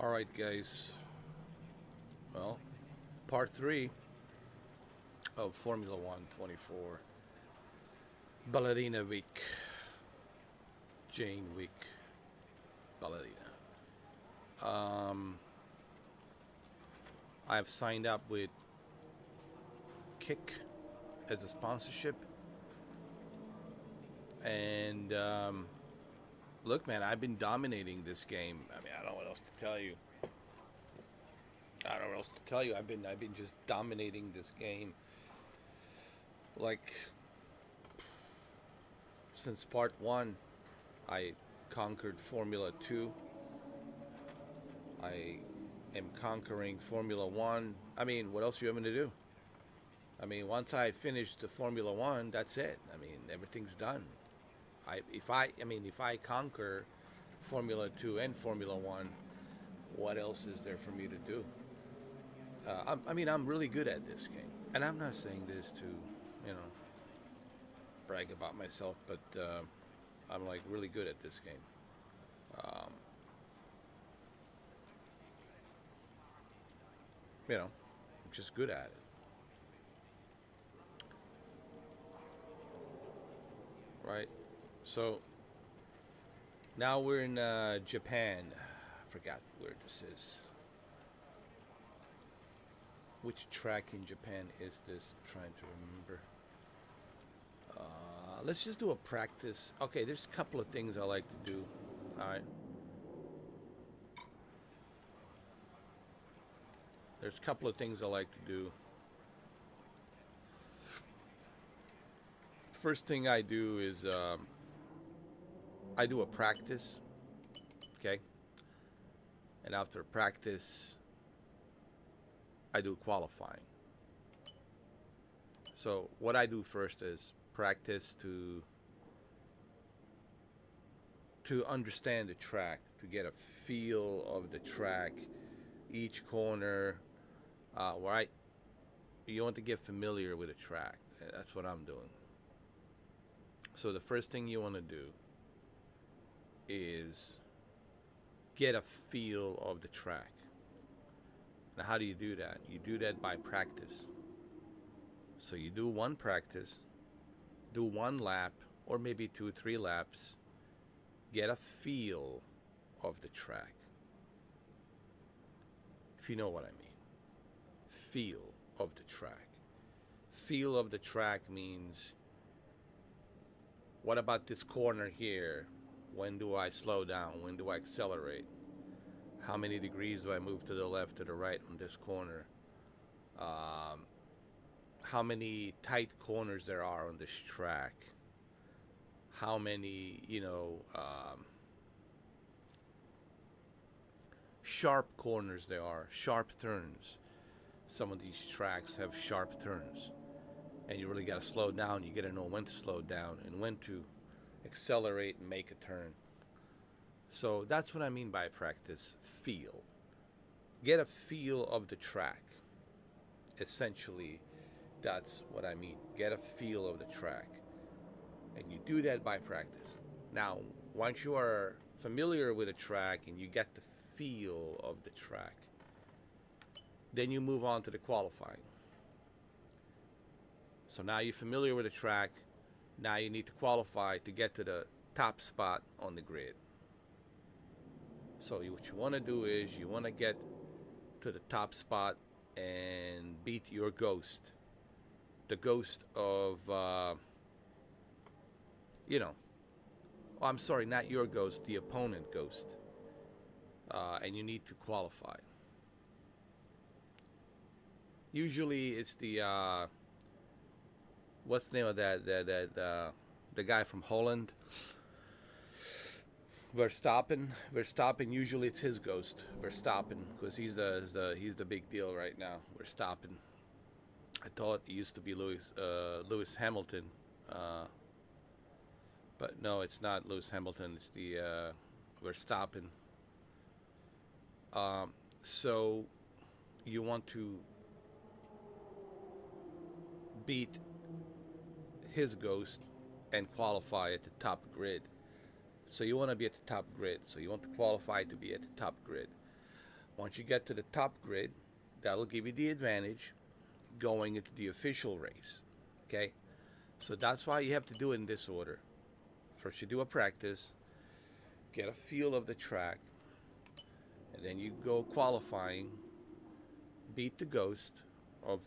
All right, guys. Well, part three of Formula One 24. Ballerina Wick. Jane Wick. Ballerina. Um, I've signed up with Kick as a sponsorship. And look, man, I've been dominating this game. I mean, I don't know what else to tell you. I don't know what else to tell you. I've been just dominating this game. Like since part one, I conquered Formula 2. I am conquering Formula 1. I mean, what else do you want me to do? I mean, once I finish the Formula 1, that's it. I mean, everything's done. If I conquer Formula 2 and Formula 1, what else is there for me to do? I'm really good at this game. And I'm not saying this to, you know, brag about myself, but I'm like really good at this game. Um, I'm just good at it. Right? So now we're in Japan. I forgot where this is. Which track in Japan is this? I'm trying to remember. Let's just do a practice. Okay, there's a couple of things I like to do. All right. There's a couple of things I like to do. First thing I do is I do a practice. Okay. And after practice, I do qualifying. So what I do first is practice to understand the track, to get a feel of the track, each corner, right? You want to get familiar with the track. That's what I'm doing. So the first thing you want to do is get a feel of the track. Now, how do you do that? You do that by practice. So you do one practice, do one lap, or maybe 2, 3 laps, get a feel of the track. If you know what I mean. Feel of the track. Feel of the track means, what about this corner here? When do I slow down? When do I accelerate? How many degrees do I move to the left, to the right on this corner? How many tight corners there are on this track? How many, sharp corners there are, sharp turns. Some of these tracks have sharp turns. And you really got to slow down. You got to know when to slow down and when to accelerate and make a turn. So that's what I mean by practice. Feel. Get a feel of the track. Essentially, that's what I mean. Get a feel of the track. And you do that by practice. Now, once you are familiar with a track and you get the feel of the track, then you move on to the qualifying. So now you're familiar with the track. Now you need to qualify to get to the top spot on the grid. So what you want to do is you want to get to the top spot and beat your ghost. The ghost of, I'm sorry, not your ghost, the opponent ghost. And you need to qualify. Usually it's the, what's the name of the guy from Holland? Verstappen. Usually it's his ghost, Verstappen, because he's the big deal right now. Verstappen. I thought it used to be Lewis Hamilton, but no, it's not Lewis Hamilton. It's the Verstappen. So you want to beat his ghost and qualify at the top grid. So you want to be at the top grid. So you want to qualify to be at the top grid. Once you get to the top grid, that'll give you the advantage going into the official race. Okay? So that's why you have to do it in this order. First, you do a practice, get a feel of the track, and then you go qualifying, beat the ghost of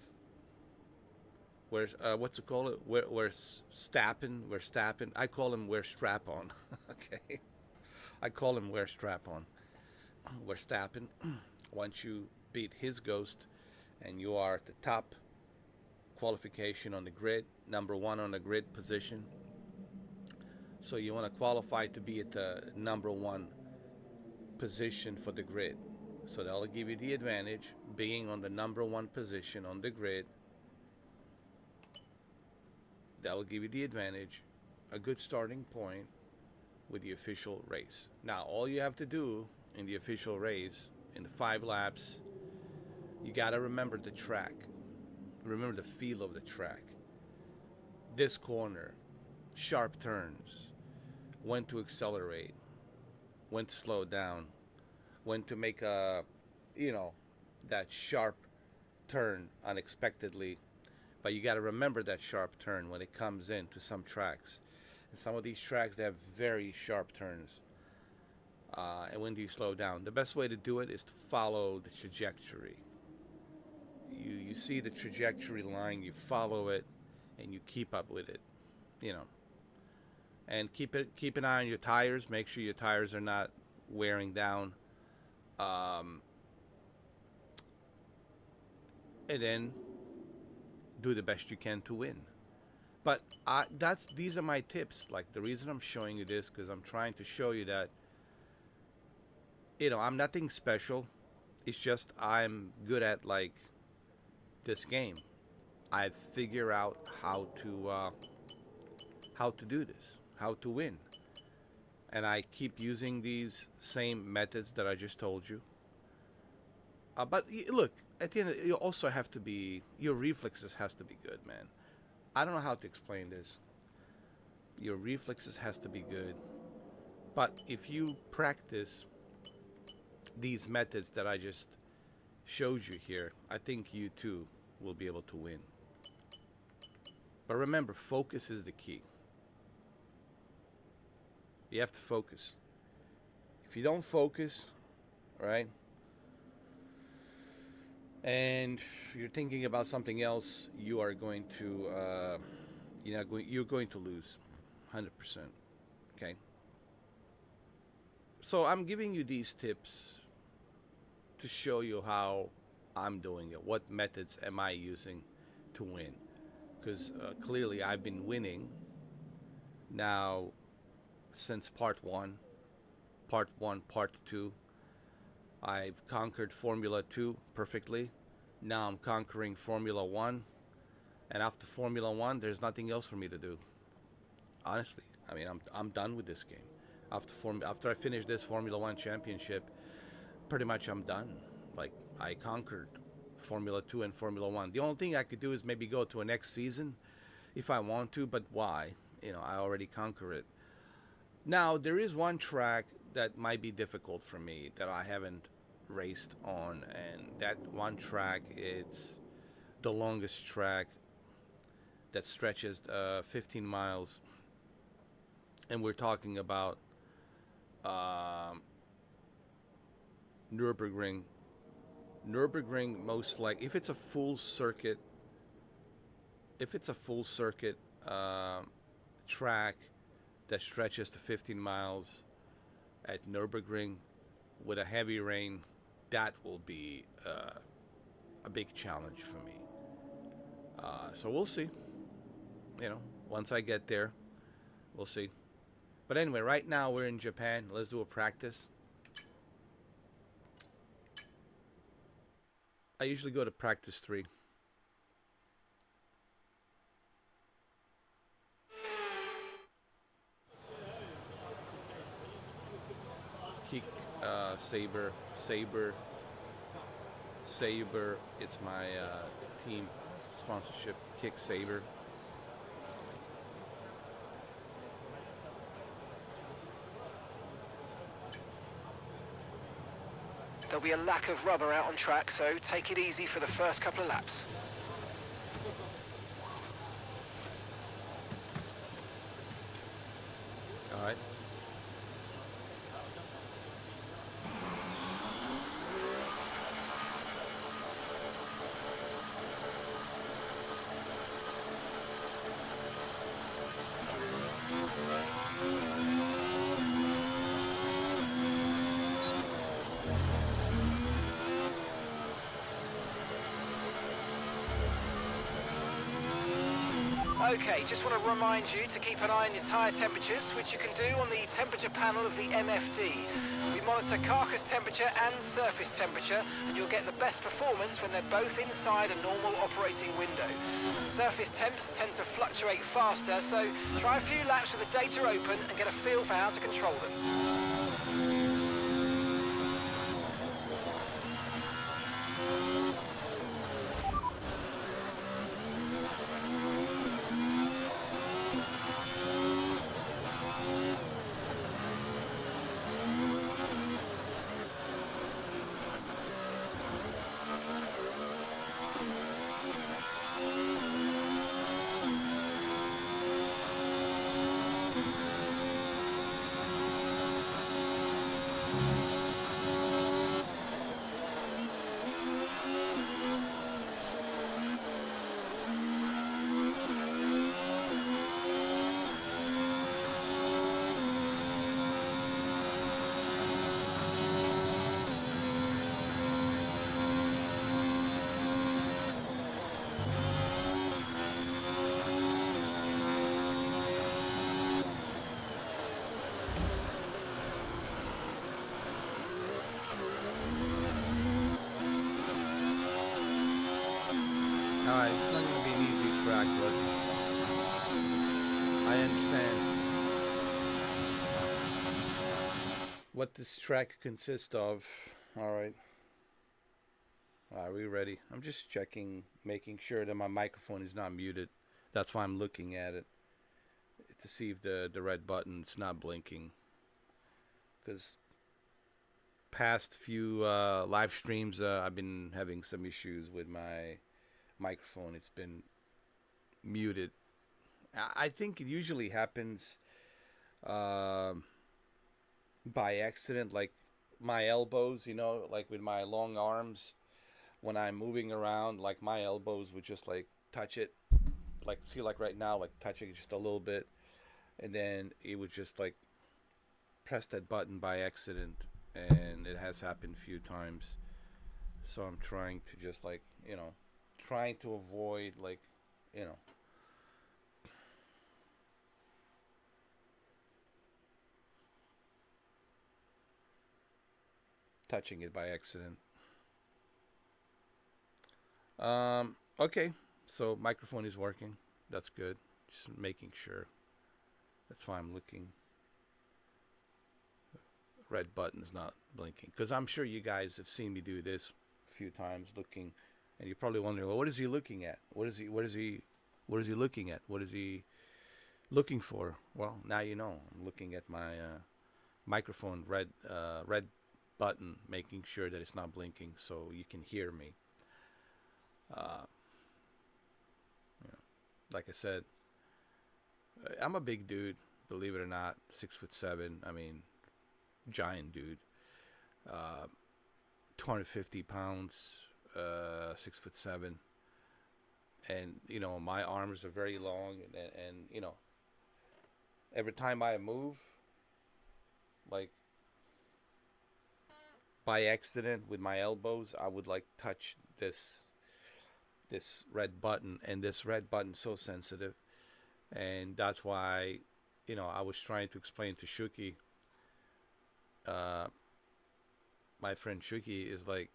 where's what's it called? Where's Stappen? Where's Stappen? I call him where strap on. Okay, I call him where strap on. Where Stappen. Once you beat his ghost, and you are at the top qualification on the grid, number one on the grid position. So you want to qualify to be at the number one position for the grid. So that'll give you the advantage being on the number one position on the grid. That'll give you the advantage, a good starting point with the official race. Now, all you have to do in the official race, in the 5 laps, you got to remember the track. Remember the feel of the track. This corner, sharp turns, when to accelerate, when to slow down, when to make that sharp turn unexpectedly. But you got to remember that sharp turn when it comes into some tracks. And some of these tracks, they have very sharp turns. And when do you slow down? The best way to do it is to follow the trajectory. You see the trajectory line, you follow it, and you keep up with it. And keep an eye on your tires. Make sure your tires are not wearing down. And then do the best you can to win. But these are my tips. Like, the reason I'm showing you this, because I'm trying to show you that I'm nothing special. It's just I'm good at this game. I figure out how to do this, how to win. And I keep using these same methods that I just told you. But look, at the end, you also have to be, your reflexes has to be good, man. I don't know how to explain this. Your reflexes has to be good. But if you practice these methods that I just showed you here, I think you too will be able to win. But remember, focus is the key. You have to focus. If you don't focus, right, and you're thinking about something else, you are going to you're going to lose 100%. Okay? So I'm giving you these tips to show you how I'm doing it. What methods am I using to win? Because clearly I've been winning now since part 1, part 2. I've conquered Formula 2 perfectly. Now I'm conquering Formula 1. And after Formula 1, there's nothing else for me to do. Honestly, I mean, I'm done with this game. After I finish this Formula 1 championship, pretty much I'm done. Like, I conquered Formula 2 and Formula 1. The only thing I could do is maybe go to a next season if I want to, but why? I already conquered it. Now, there is one track that might be difficult for me that I haven't raced on, and that one track, it's the longest track that stretches 15 miles, and we're talking about Nürburgring. Nürburgring, most like, if it's a full circuit track that stretches to 15 miles at Nürburgring with a heavy rain, that will be a big challenge for me. So we'll see. Once I get there, we'll see. But anyway, right now we're in Japan. Let's do a practice. I usually go to practice 3. Kick, Saber. It's my team sponsorship. Kick Saber. There'll be a lack of rubber out on track, so take it easy for the first couple of laps. All right. Okay, just want to remind you to keep an eye on your tyre temperatures, which you can do on the temperature panel of the MFD. We monitor carcass temperature and surface temperature, and you'll get the best performance when they're both inside a normal operating window. Surface temps tend to fluctuate faster, so try a few laps with the data open and get a feel for how to control them. Alright, it's not going to be an easy track, but I understand what this track consists of. Alright. Are we ready? I'm just checking, making sure that my microphone is not muted. That's why I'm looking at it, to see if the red button's not blinking. Because past few live streams, I've been having some issues with my microphone. It's been muted. I think it usually happens by accident, like my elbows, you know, like with my long arms, when I'm moving around, like my elbows would just like touch it, like see, like right now, like touching it just a little bit, and then it would just like press that button by accident, and it has happened a few times. So I'm trying to just like, you know, trying to avoid, like, you know, touching it by accident. Okay, so microphone is working. That's good. Just making sure. That's why I'm looking. Red button's not blinking, because I'm sure you guys have seen me do this a few times, looking, and you're probably wondering, well, what is he looking at? What is he looking at? What is he looking for? Well, now you know. I'm looking at my microphone red button, making sure that it's not blinking, so you can hear me. You know, like I said, I'm a big dude, believe it or not, 6'7". I mean, giant dude. 250 pounds, 6'7", and you know, my arms are very long, and you know, every time I move, like by accident with my elbows, I would like touch this red button, and this red button's so sensitive, and that's why, you know, I was trying to explain to Shuki. My friend Shuki is like,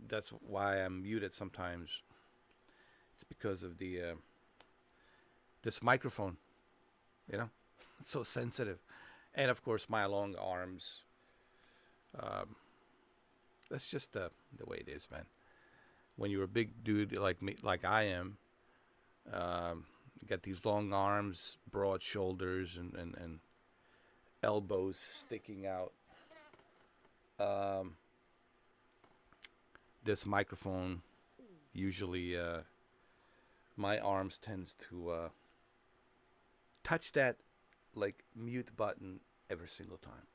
that's why I'm muted sometimes. It's because of the this microphone, you know, it's so sensitive, and of course my long arms. That's just the way it is, man. When you're a big dude like me, like I am, you got these long arms, broad shoulders, and elbows sticking out. this microphone, usually my arms tends to touch that like mute button every single time.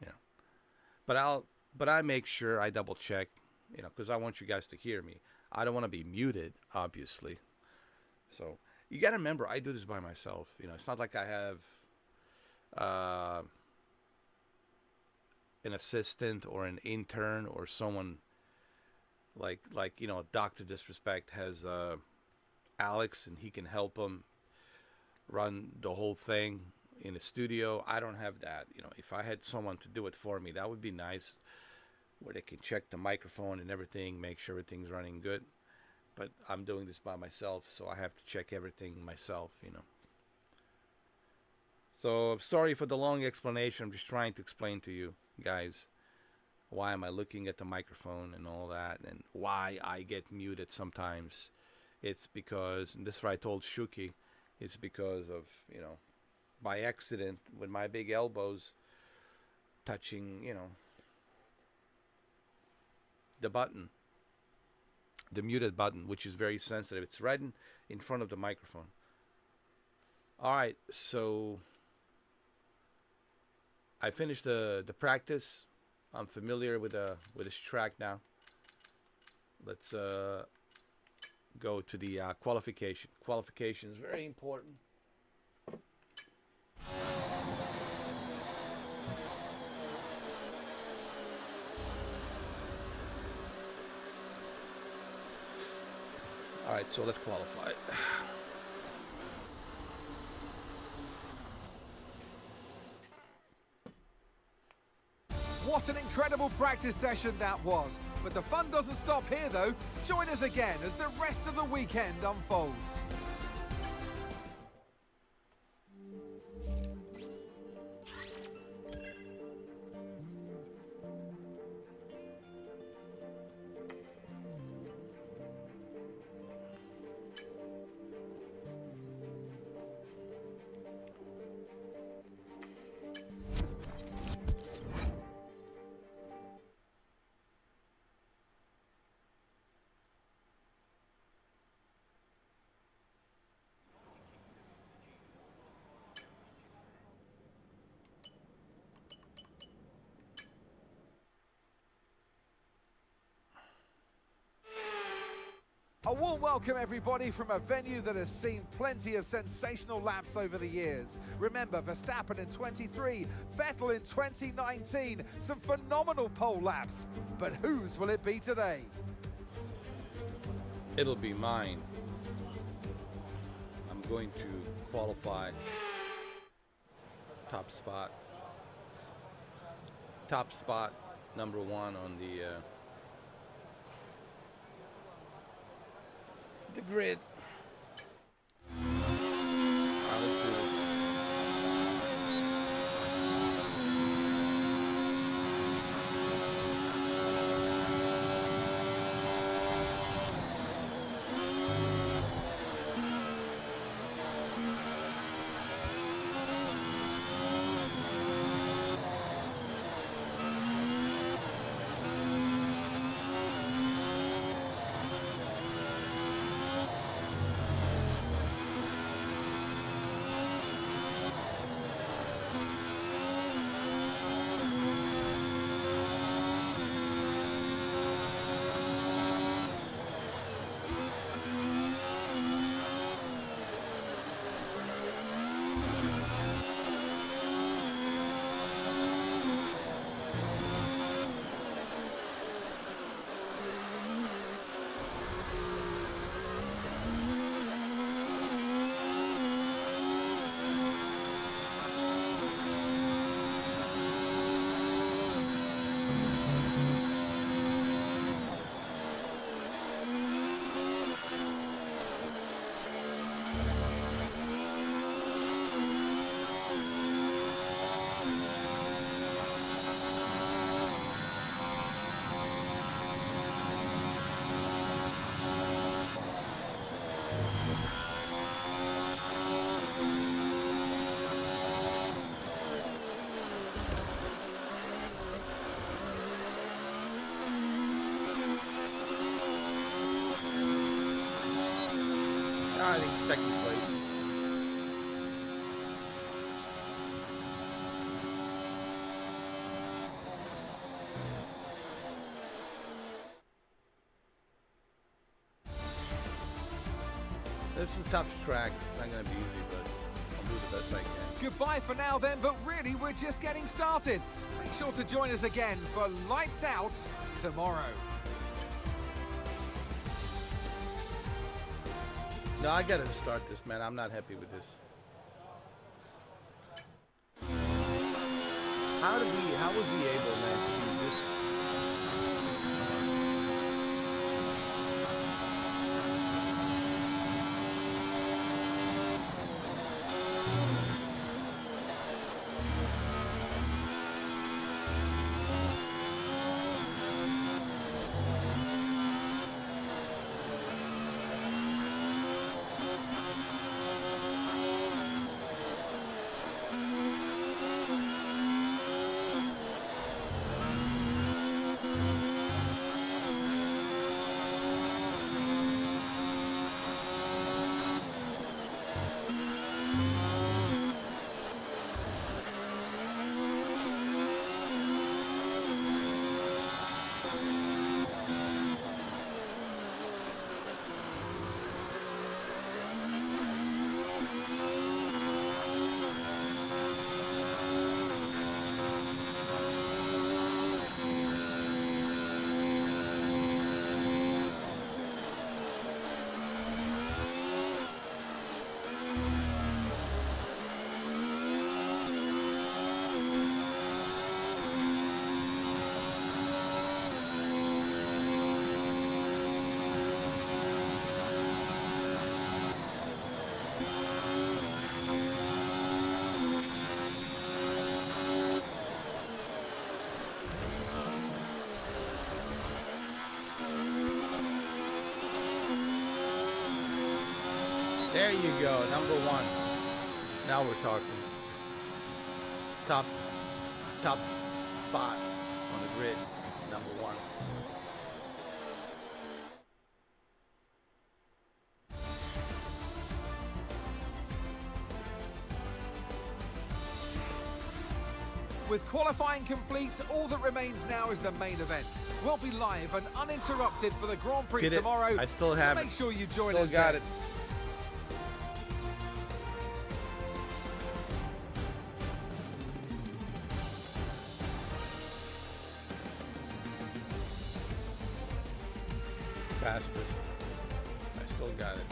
You know, but I make sure I double check, you know, because I want you guys to hear me. I don't want to be muted, obviously. So you got to remember, I do this by myself. You know, it's not like I have an assistant or an intern or someone like you know, Dr. Disrespect has Alex, and he can help him run the whole thing in the studio. I don't have that. You know, if I had someone to do it for me, that would be nice, where they can check the microphone and everything, make sure everything's running good. But I'm doing this by myself, so I have to check everything myself, you know. So sorry for the long explanation. I'm just trying to explain to you guys why am I looking at the microphone and all that, and why I get muted sometimes. It's because, and this is what I told Shuki, it's because of, you know, by accident, with my big elbows touching, you know, the button, the muted button, which is very sensitive. It's right in front of the microphone. All right, so I finished the practice. I'm familiar with this track now. Let's go to the qualification. Qualification is very important. All right, so let's qualify. What an incredible practice session that was. But the fun doesn't stop here though. Join us again as the rest of the weekend unfolds. A warm welcome everybody from a venue that has seen plenty of sensational laps over the years. Remember, Verstappen in 23, Vettel in 2019, some phenomenal pole laps. But whose will it be today? It'll be mine. I'm going to qualify top spot. Top spot, number one on the grid. All right, let's do this. fighting second place. This is a tough track. It's not going to be easy, but I'll do the best I can. Goodbye for now then, but really we're just getting started. Make sure to join us again for Lights Out tomorrow. No, I got to start this, man. I'm not happy with this. How was he able, man, to do this? There you go, number one. Now we're talking. Top spot on the grid, number one. With qualifying complete, all that remains now is the main event. We'll be live and uninterrupted for the Grand Prix tomorrow. I still have so make sure you join still us. Got then. it. Fastest. I still got it.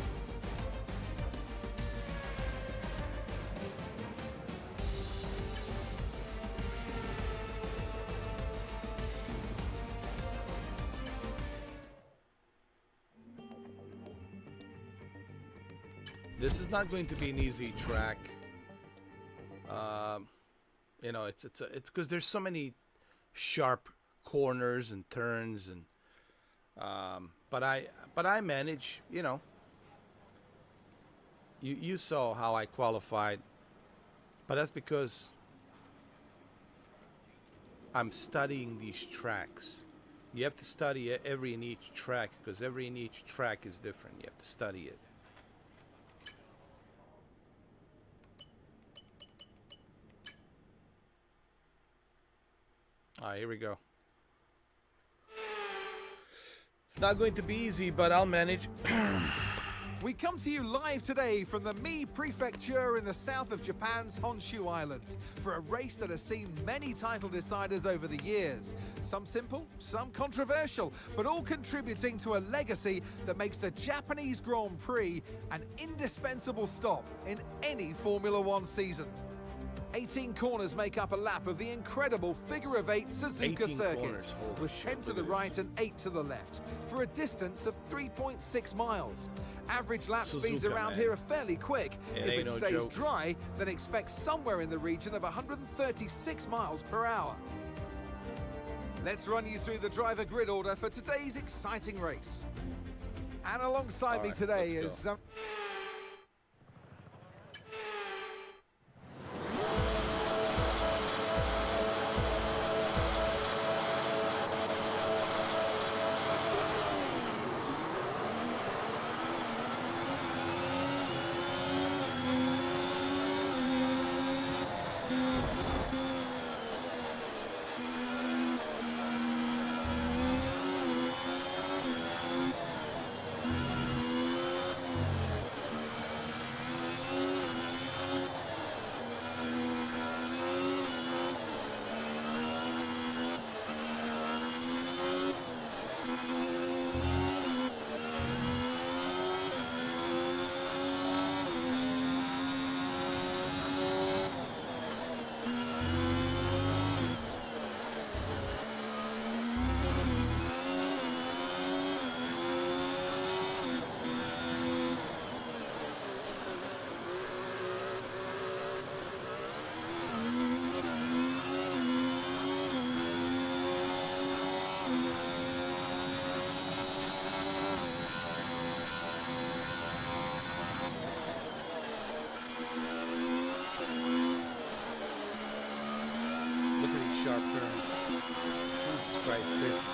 This is not going to be an easy track. You know, it's because there's so many sharp corners and turns and. But I manage, you know. You saw how I qualified, but that's because I'm studying these tracks. You have to study every in each track because every in each track is different. You have to study it. All right, here we go. It's not going to be easy, but I'll manage. We come to you live today from the Mie Prefecture in the south of Japan's Honshu Island for a race that has seen many title deciders over the years. Some simple, some controversial, but all contributing to a legacy that makes the Japanese Grand Prix an indispensable stop in any Formula One season. 18 corners make up a lap of the incredible figure-of-8 Suzuka circuit, with 10 to the right and 8 to the left, for a distance of 3.6 miles. Average lap speeds around here are fairly quick. If it stays dry, then expect somewhere in the region of 136 miles per hour. Let's run you through the driver grid order for today's exciting race. And alongside me today is...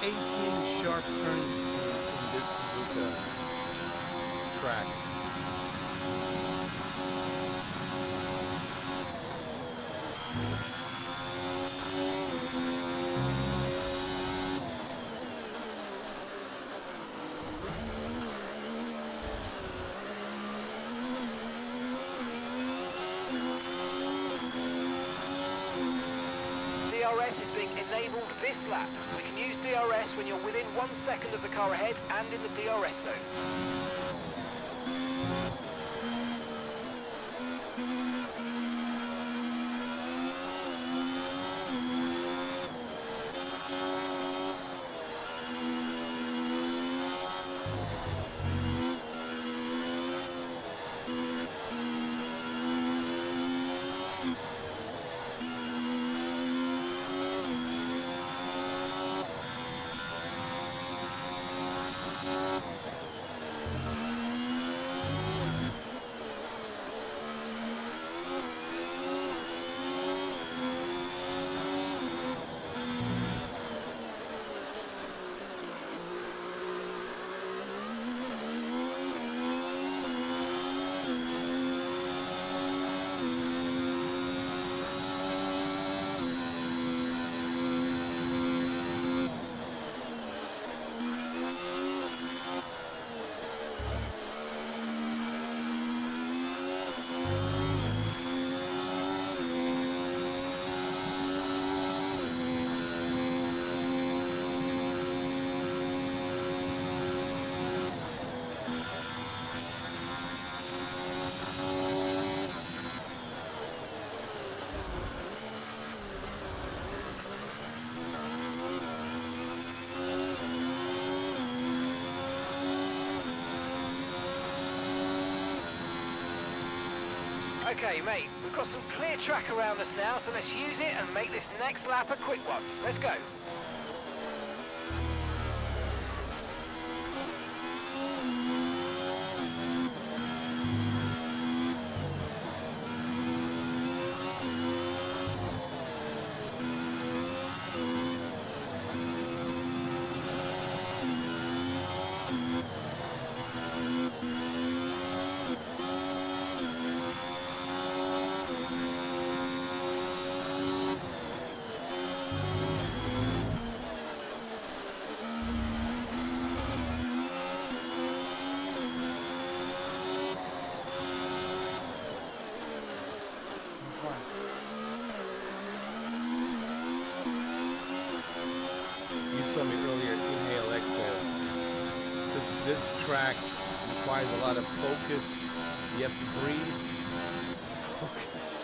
18 sharp turns in this Suzuka track. DRS is being enabled this lap. We can use DRS when you're within 1 second of the car ahead and in the DRS zone. Okay, mate, we've got some clear track around us now, so let's use it and make this next lap a quick one. Let's go. Told me earlier, inhale, exhale. Because this track requires a lot of focus. You have to breathe. Focus.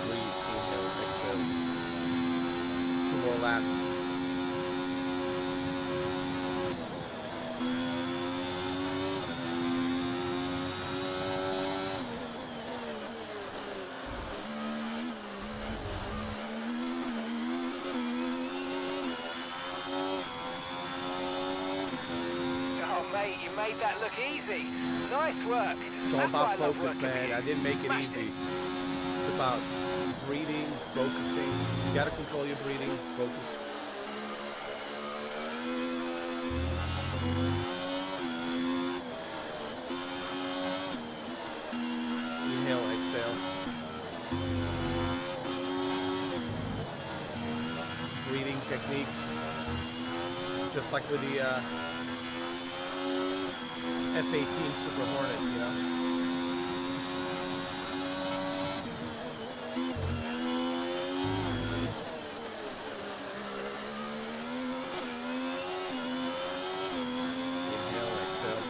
Breathe, inhale, exhale. 2 more laps. Mate, you made that look easy. Nice work. It's all That's why about I love focus, working man. with you. I didn't make it Smashed easy. It's about breathing, focusing. You gotta control your breathing, focus. Inhale, exhale. Breathing techniques, just like with the F-18 Super Hornet, you know? Inhale, exhale.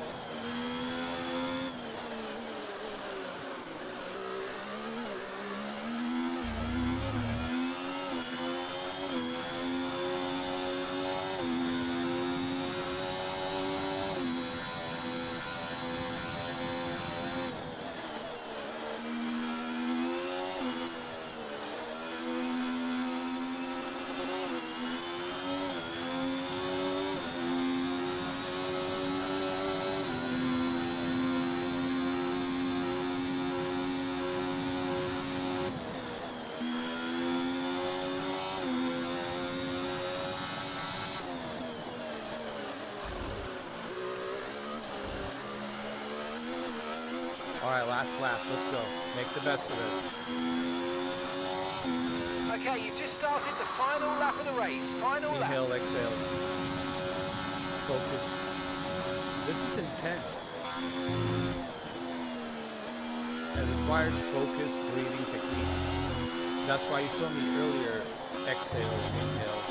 right, last lap. Let's go. Make the best of it. Okay, you've just started the final lap of the race. Final lap. Inhale, exhale. Focus. This is intense. It requires focus, breathing techniques. That's why you saw me earlier exhale, inhale.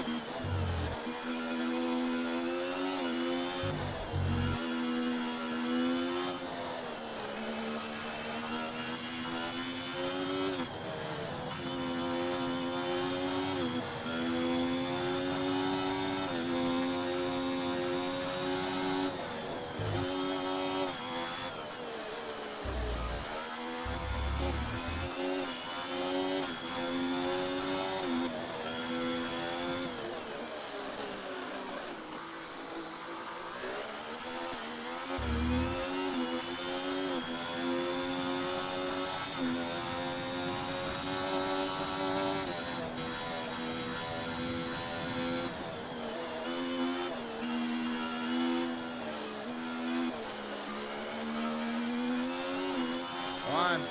Come on.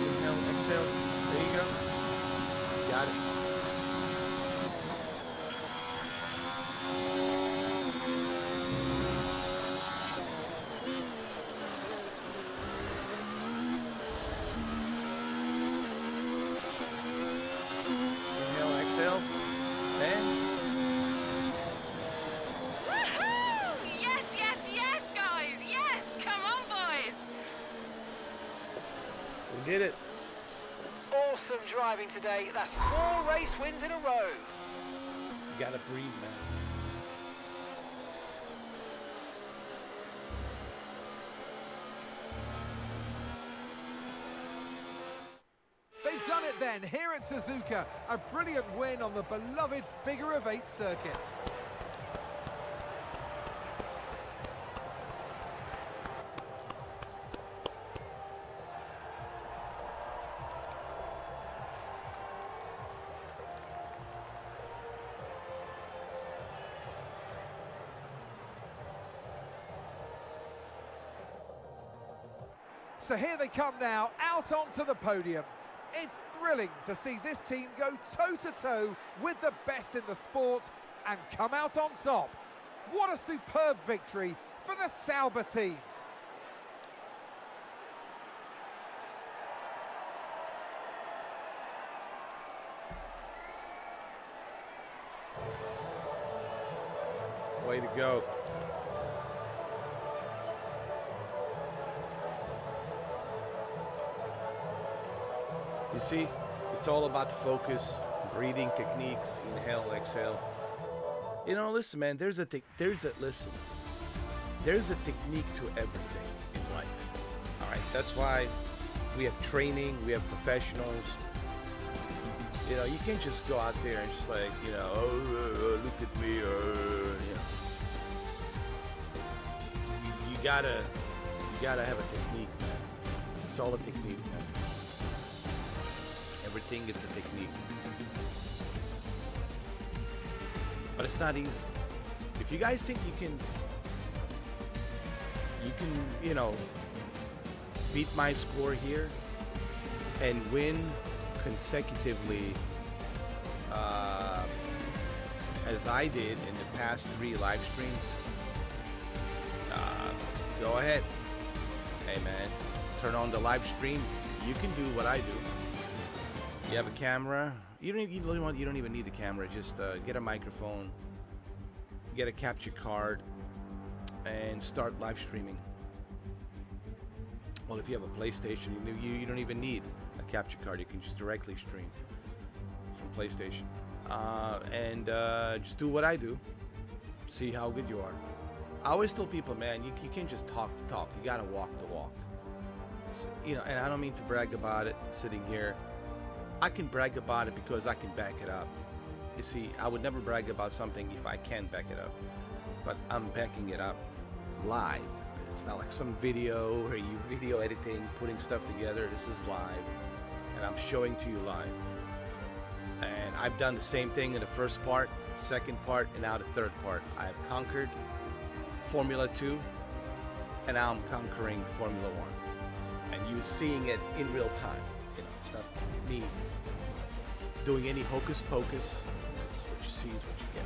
Inhale, exhale. There you go. Got it. Inhale, exhale. And Woohoo! Yes, yes, yes, guys! Yes! Come on, boys! we did it. Awesome driving today. That's 4 race wins in a row. You gotta breathe, man. They've done it then, here at Suzuka. A brilliant win on the beloved figure-of-8 circuit. So here they come now, out onto the podium. It's thrilling to see this team go toe-to-toe with the best in the sport and come out on top. What a superb victory for the Sauber team. Way to go. You see, it's all about focus, breathing techniques, inhale, exhale. You know, listen, man, there's a technique to everything in life. All right, that's why we have training, we have professionals. You know, you can't just go out there and just like, you know, look at me, you know. You gotta have a technique, man. It's all a technique, man. Everything, it's a technique. But it's not easy. If you guys think you can, you know, beat my score here and win consecutively as I did in the past 3 live streams, go ahead. Hey man, turn on the live stream. You can do what I do. You have a camera. You don't even need a camera. Just get a microphone, get a capture card, and start live streaming. Well, if you have a PlayStation, you don't even need a capture card. You can just directly stream from PlayStation, and just do what I do. See how good you are. I always tell people, man, you can't just talk the talk. You gotta walk the walk. So, you know, and I don't mean to brag about it sitting here. I can brag about it because I can back it up. You see, I would never brag about something if I can't back it up. But I'm backing it up live. It's not like some video or you video editing, putting stuff together. This is live, and I'm showing to you live. And I've done the same thing in the first part, second part, and now the third part. I have conquered Formula 2, and now I'm conquering Formula 1. And you seeing it in real time. You know, it's not me doing any hocus pocus. It's what you see is what you get.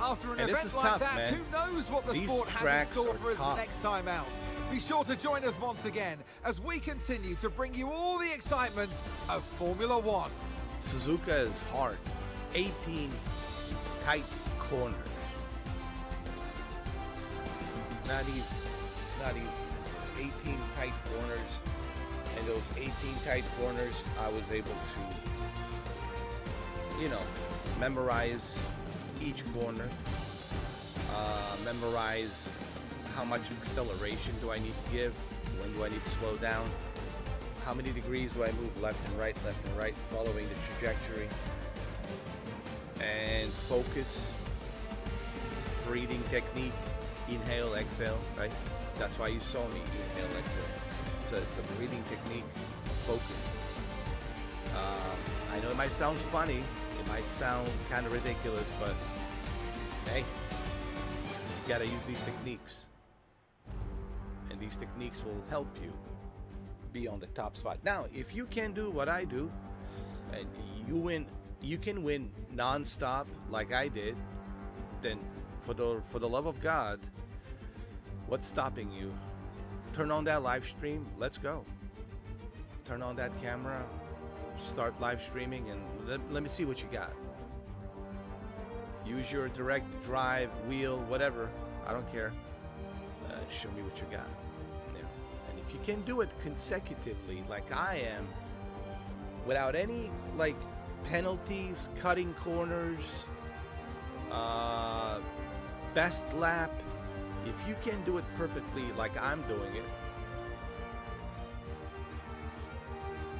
After an And this event is like tough, that, man. who knows what the These sport has in tracks store are for us tough. next time out. Be sure to join us once again as we continue to bring you all the excitement of Formula One. Suzuka is hard. 18 tight corners. Not easy. It's not easy. 18 tight corners. And those 18 tight corners, I was able to, you know, memorize each corner. Memorize how much acceleration do I need to give, when do I need to slow down, how many degrees do I move left and right, following the trajectory, and focus, breathing technique, inhale, exhale, right? That's why you saw me inhale, exhale. It's a breathing technique, focus. I know it might sound funny, it might sound kind of ridiculous, but hey, you gotta use these techniques. And these techniques will help you be on the top spot. Now, if you can do what I do, and you can win non-stop like I did, then for the love of God, what's stopping you? Turn on that live stream, let's go. Turn on that camera, start live streaming, and let me see what you got. Use your direct drive, wheel, whatever. I don't care. Show me what you got. Yeah. And if you can do it consecutively, like I am, without any like penalties, cutting corners, best lap, if you can do it perfectly like I'm doing it,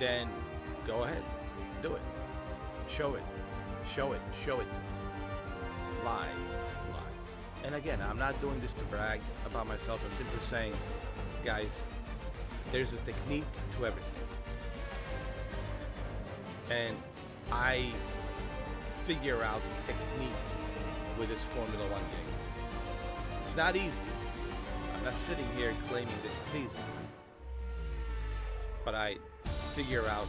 then go ahead, do it. Show it. Show it. Show it. Lie. And again, I'm not doing this to brag about myself. I'm simply saying, guys, there's a technique to everything. And I figure out the technique with this Formula One game. It's not easy. I'm not sitting here claiming this is easy. But I figure out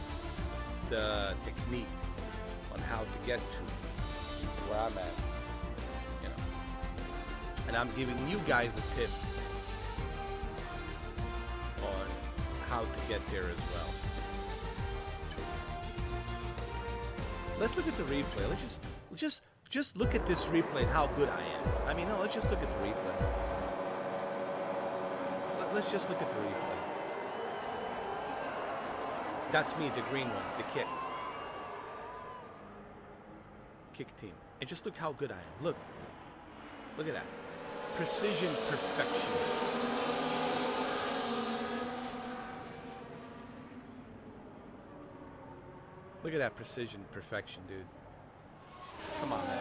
the technique on how to get to where I'm at. And I'm giving you guys a tip on how to get there as well. Let's look at the replay. Let's just look at this replay and how good I am. I mean, no, let's just look at the replay. Let's just look at the replay. That's me, the green one, the kick. Kick team. And just look how good I am. Look at that. Precision, perfection. Look at that precision, perfection, dude. Come on, man.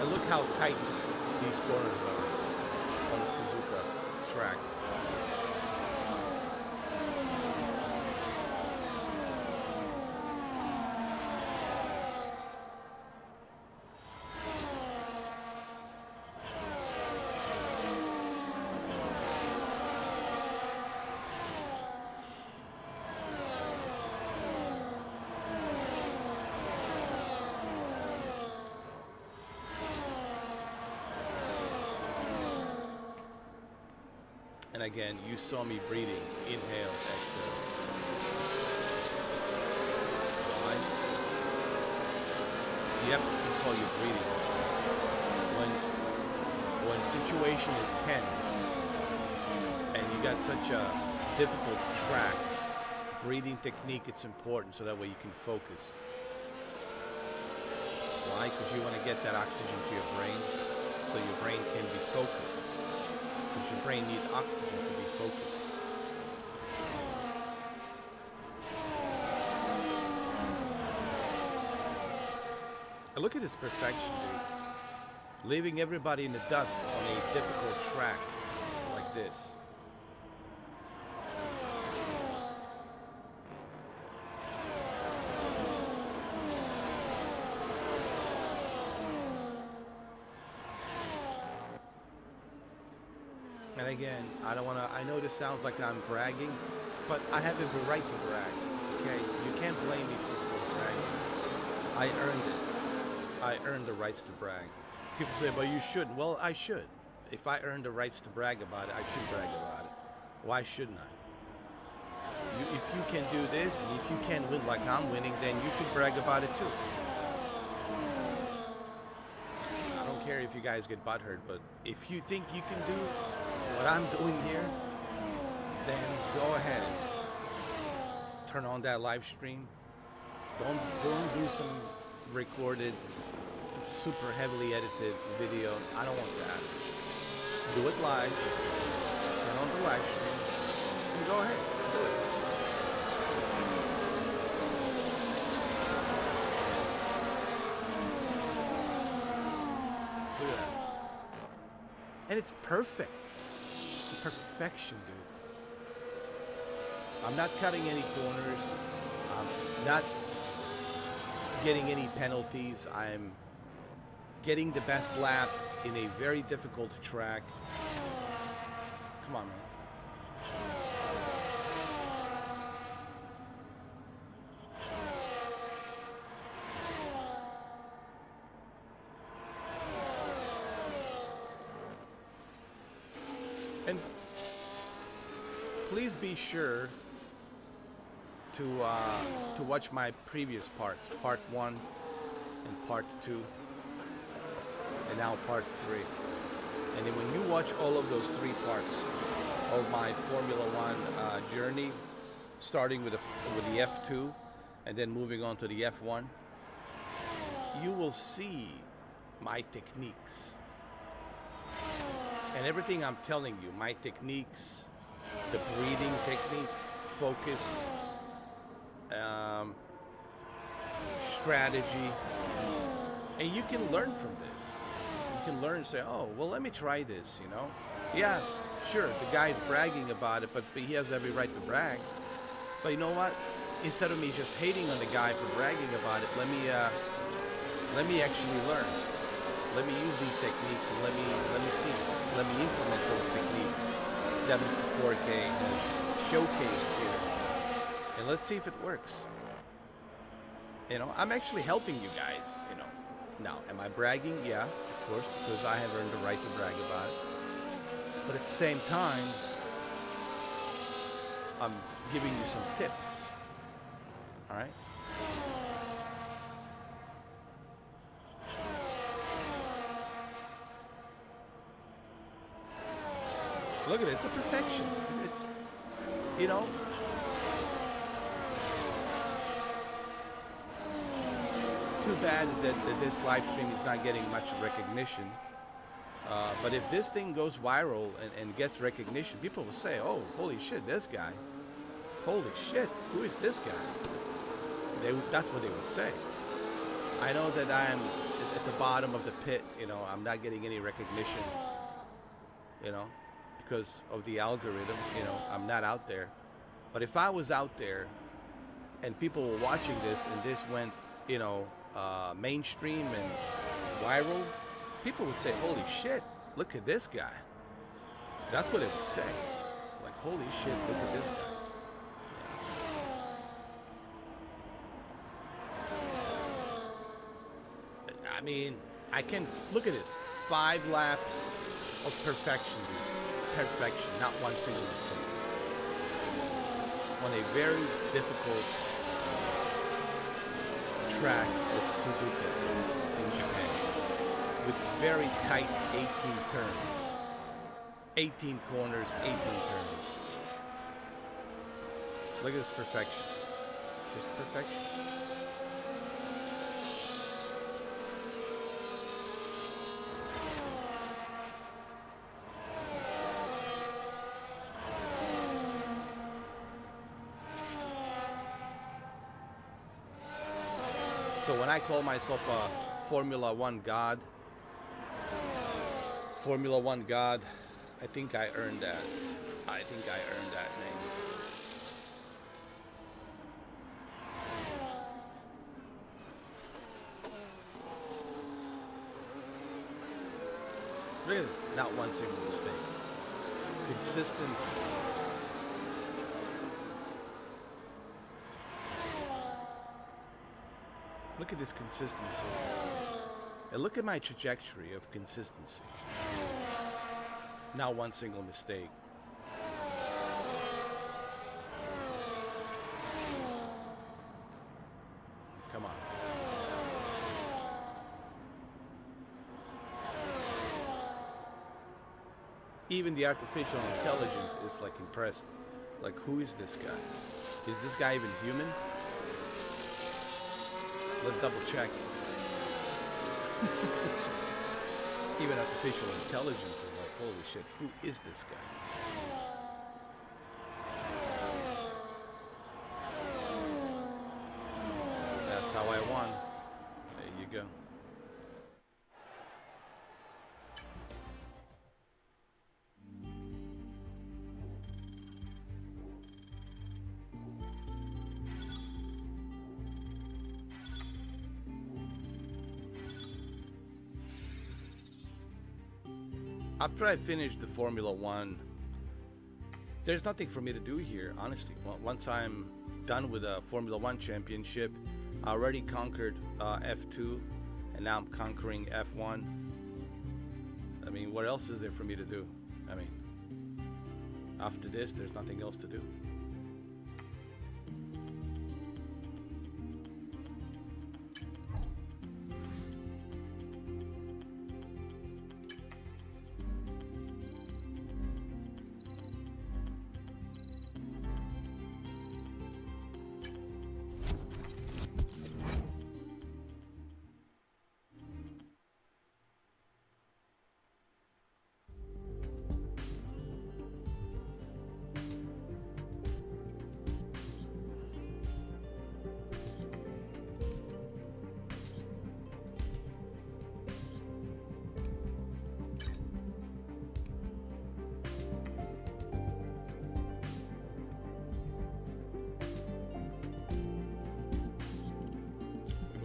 And look how tight these corners are on the Suzuka track. And again, you saw me breathing. Inhale, exhale. Why? You have to control your breathing. When situation is tense and you got such a difficult track, breathing technique, it's important so that way you can focus. Why? Because you want to get that oxygen to your brain so your brain can be focused. Because your brain needs oxygen to be focused. And look at this perfection, dude. Leaving everybody in the dust on a difficult track like this. And again, I don't want to, I know this sounds like I'm bragging, but I have every right to brag, okay? You can't blame me for bragging. I earned it. I earned the rights to brag. People say, but you shouldn't. Well, I should. If I earned the rights to brag about it, I should brag about it. Why shouldn't I? If you can do this, and if you can win like I'm winning, then you should brag about it too. I don't care if you guys get butthurt, but if you think you can do what I'm doing here, then go ahead. Turn on that live stream. Don't do some recorded, super heavily edited video. I don't want that. Do it live. Turn on the live stream. And go ahead. Do it. Look at that. And it's perfect. It's a perfection, dude. I'm not cutting any corners. I'm not getting any penalties. I'm getting the best lap in a very difficult track. Come on, man. And please be sure to watch my previous parts, part 1 and part 2, and now part 3. And then when you watch all of those 3 parts of my Formula 1 journey, starting with the F2 and then moving on to the F1, you will see my techniques. And everything I'm telling you, my techniques, the breathing technique, focus, strategy, and you can learn from this. You can learn and say, oh, well, let me try this, you know? Yeah, sure, the guy's bragging about it, but he has every right to brag. But you know what? Instead of me just hating on the guy for bragging about it, let me actually learn. Let me use these techniques and let me see. Let me implement those techniques that Mr. 4K has showcased here. And let's see if it works. You know, I'm actually helping you guys, you know. Now, am I bragging? Yeah, of course, because I have earned the right to brag about it. But at the same time, I'm giving you some tips. All right? Look at it, it's a perfection. It's, you know, too bad that this live stream is not getting much recognition. But if this thing goes viral and gets recognition, people will say, oh, holy shit, this guy. Holy shit, who is this guy? That's what they would say. I know that I am at the bottom of the pit, you know, I'm not getting any recognition, you know, because of the algorithm, you know, I'm not out there. But if I was out there and people were watching this and this went, you know, mainstream and viral, people would say, holy shit, look at this guy. That's what it would say. Like, holy shit, look at this guy. I mean, I can, look at this. 5 laps of perfection, dude. Perfection, not one single mistake. On a very difficult track as Suzuka is in Japan, with very tight 18 turns, 18 corners, 18 turns. Look at this perfection. Just perfection. So when I call myself a Formula One god, I think I earned that. I think I earned that name. Look at this. Not one single mistake. Consistent. Look at this consistency. And look at my trajectory of consistency. Not one single mistake. Come on. Even the artificial intelligence is like impressed. Like, who is this guy? Is this guy even human? Let's double check. Even artificial intelligence is like, holy shit, who is this guy? That's how I won. There you go. After I finish the Formula One, there's nothing for me to do here, honestly. Once I'm done with the Formula One championship, I already conquered F2, and now I'm conquering F1. I mean, what else is there for me to do? I mean, after this, there's nothing else to do.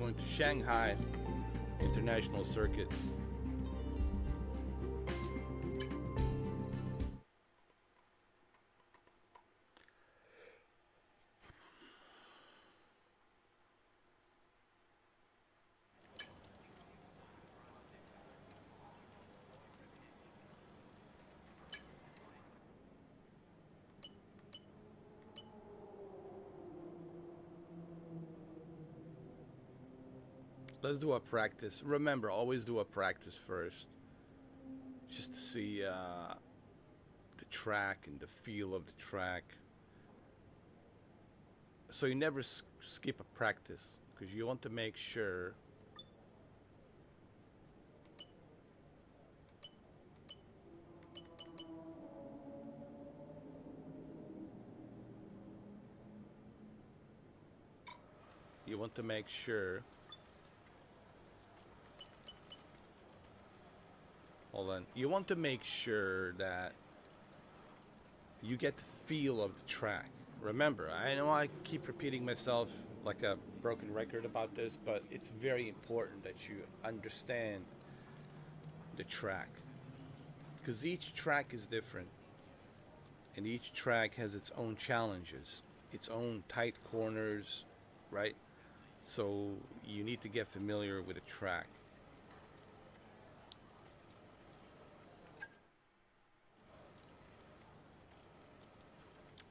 To Shanghai International Circuit. Let's do a practice. Remember, always do a practice first. Just to see the track and the feel of the track. So you never skip a practice, because you want to make sure hold on. You want to make sure that you get the feel of the track. Remember, I know I keep repeating myself like a broken record about this, but it's very important that you understand the track. Because each track is different. And each track has its own challenges, its own tight corners, right? So you need to get familiar with the track.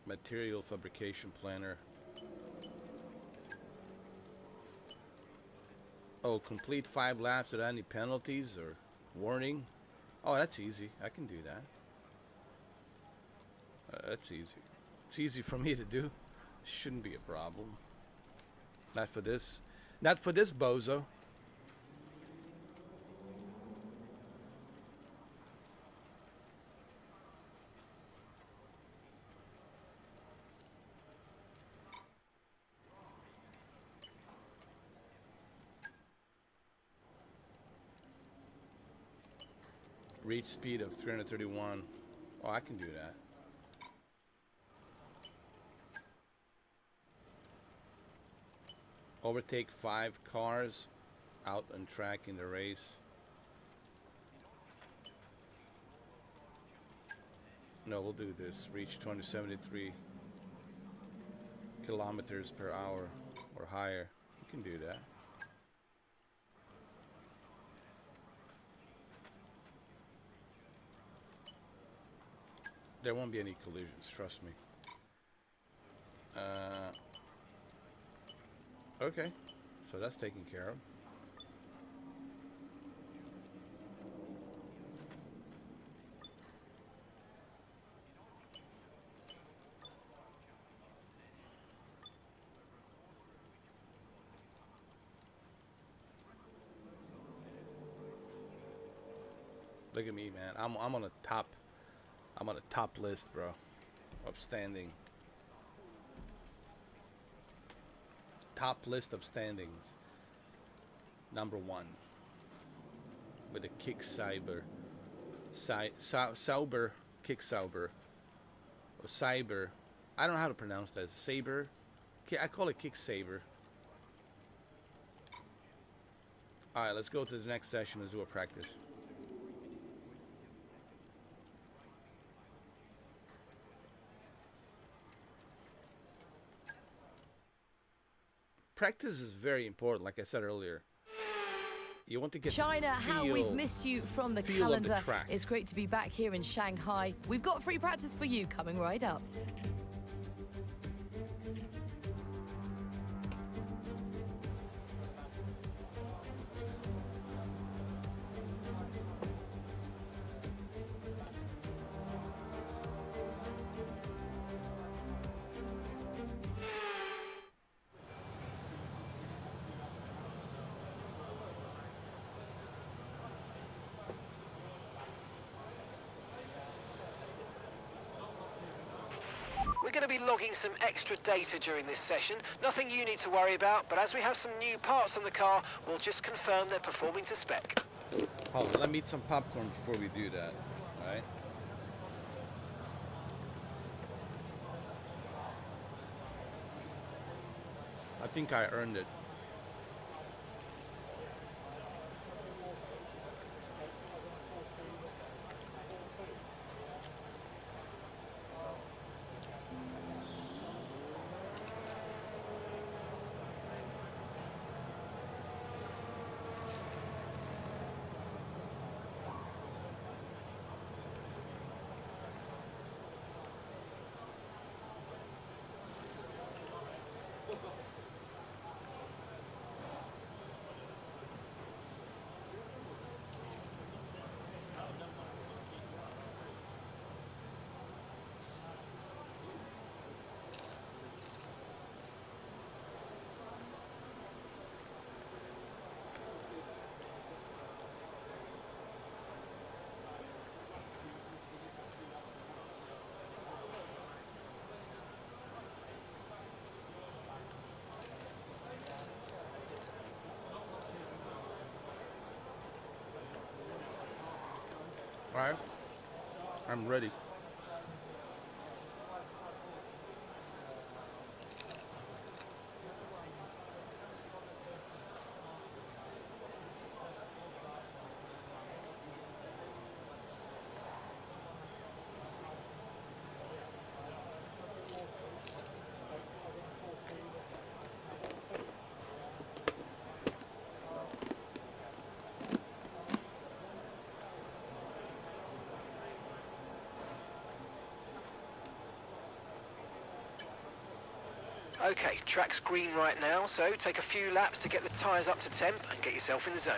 Material fabrication planner. Oh, complete 5 laps without any penalties or warning. Oh, that's easy. I can do that. That's easy. It's easy for me to do. Shouldn't be a problem. Not for this. Not for this bozo. Reach speed of 331. Oh, I can do that. Overtake 5 cars out on track in the race. No, we'll do this. Reach 273 kilometers per hour or higher. You can do that. There won't be any collisions, trust me. Okay, so that's taken care of. Look at me, man. I'm on a top. I'm on a top list, bro, of standing. Top list of standings. Number 1 with a kick cyber. Sauber, kick sauber, or cyber. I don't know how to pronounce that. Saber. I call it kick saber. All right, let's go to the next session. Let's do a practice. Practice is very important, like I said earlier. You want to get China, how we've missed you from the calendar. It's great to be back here in Shanghai. We've got free practice for you coming right up. We're going to be logging some extra data during this session. Nothing you need to worry about, but as we have some new parts on the car, we'll just confirm they're performing to spec. Hold on, let me eat some popcorn before we do that. All right? I think I earned it. All right, I'm ready. Okay, track's green right now, so take a few laps to get the tyres up to temp and get yourself in the zone.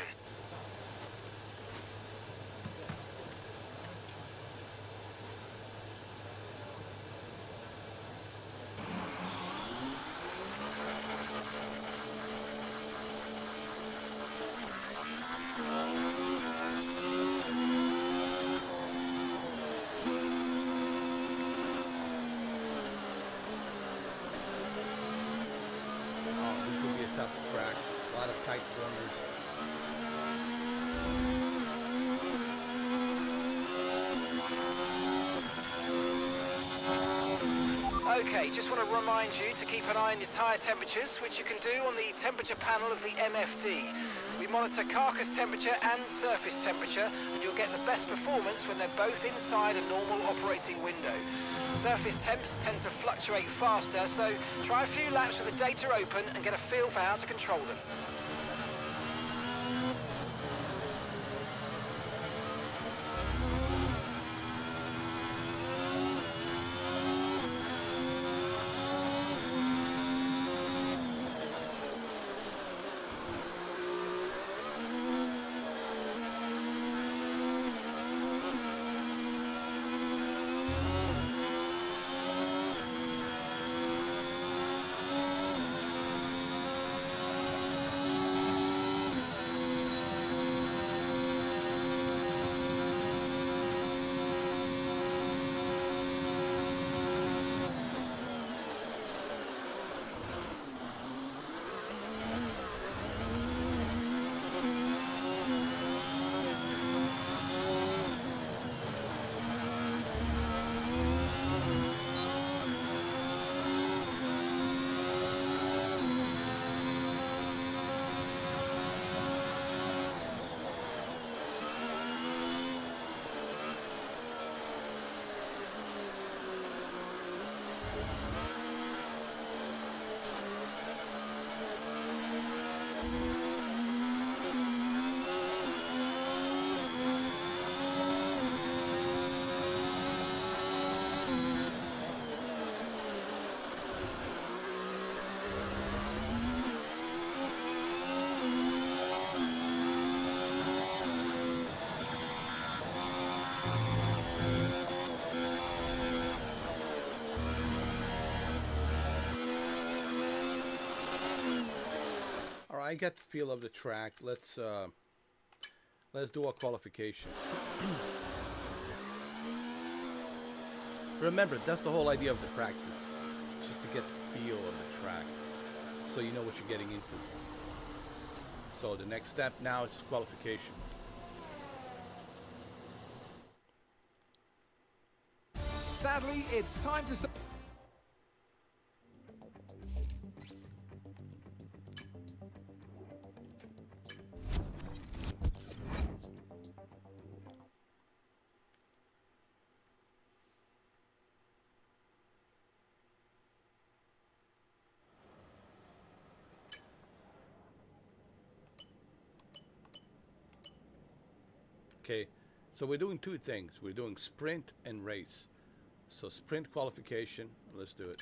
Okay, just want to remind you to keep an eye on your tyre temperatures, which you can do on the temperature panel of the MFD. We monitor carcass temperature and surface temperature, and you'll get the best performance when they're both inside a normal operating window. Surface temps tend to fluctuate faster, so try a few laps with the data open and get a feel for how to control them. I get the feel of the track. Let's do a qualification. Remember, that's the whole idea of the practice, just to get the feel of the track, so you know what you're getting into. So the next step now is qualification. Sadly, it's time to... Okay, so we're doing two things. We're doing sprint and race. So sprint qualification, let's do it.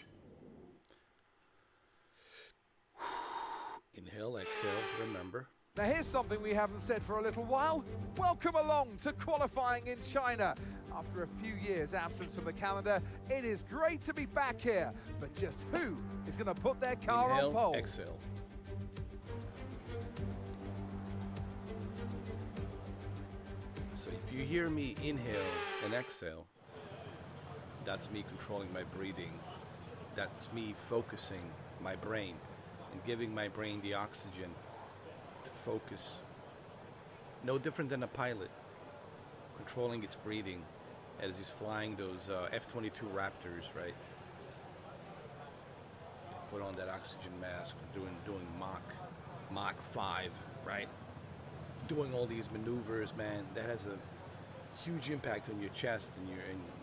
Inhale, exhale, remember. Now here's something we haven't said for a little while. Welcome along to qualifying in China. After a few years absence from the calendar, it is great to be back here. But just who is going to put their car Inhale, on pole? exhale. So if you hear me inhale and exhale, that's me controlling my breathing. That's me focusing my brain and giving my brain the oxygen to focus. No different than a pilot controlling its breathing as he's flying those F-22 Raptors, right? Put on that oxygen mask, doing Mach 5, right? Doing all these maneuvers, man, that has a huge impact on your chest and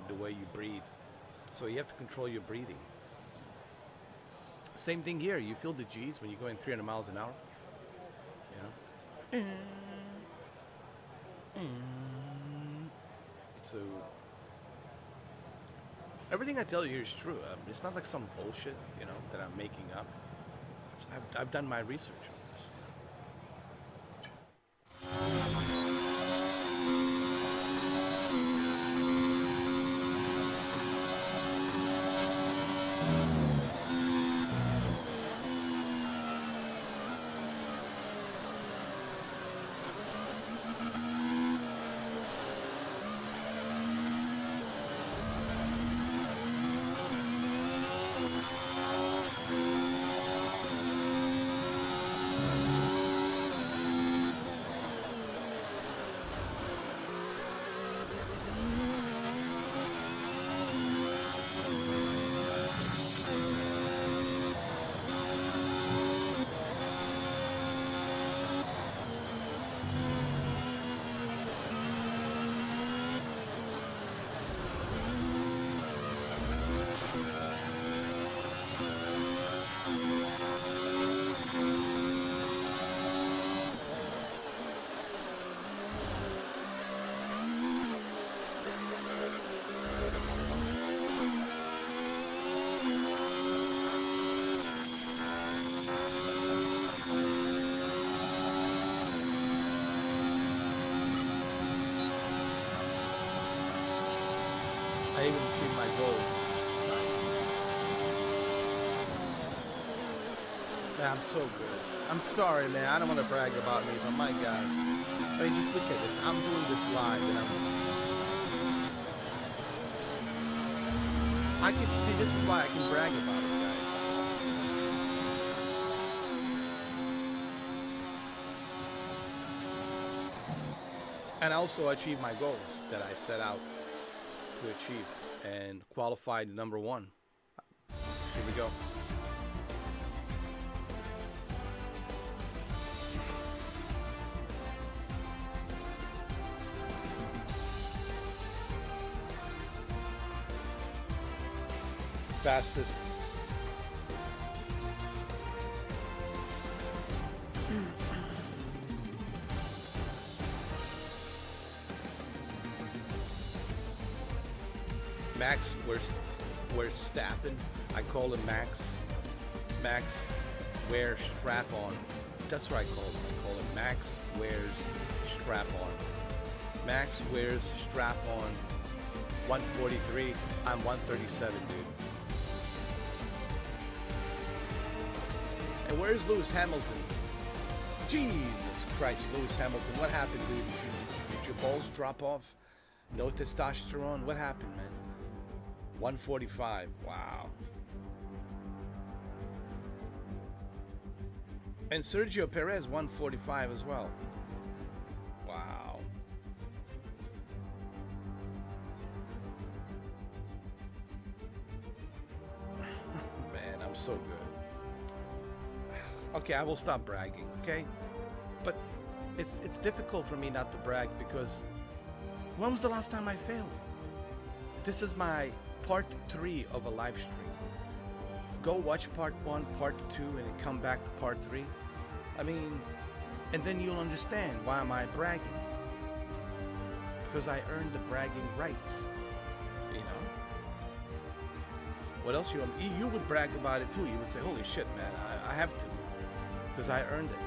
the way you breathe. So you have to control your breathing. Same thing here. You feel the G's when you're going 300 miles an hour. You know? So everything I tell you here is true. It's not like some bullshit, you know, that I'm making up. I've done my research on this. goal. Nice. Man, I'm so good. I'm sorry, man. I don't want to brag about me, but my God. I mean, just look at this. I'm doing this live, and I can see. This is why I can brag about it, guys. And I also achieved my goals that I set out to achieve and qualified #1. Here we go. Fastest. Max, we're Stappen. I call him Max. Max wears strap on. That's what I call him. I call him Max wears strap on. Max wears strap on. 143. I'm 137, dude. And where's Lewis Hamilton? Jesus Christ, Lewis Hamilton. What happened, dude? Did your balls drop off? No testosterone? What happened, man? 145. Wow. And Sergio Perez, 145 as well. Wow. Man, I'm so good. Okay, I will stop bragging, okay? But it's difficult for me not to brag because when was the last time I failed? This is my part 3 of a live stream. Go watch part 1, part 2, and come back to part 3. I mean, and then you'll understand why am I bragging. Because I earned the bragging rights, you know? What else you would brag about it too. You would say, holy shit, man, I have to. Because I earned it.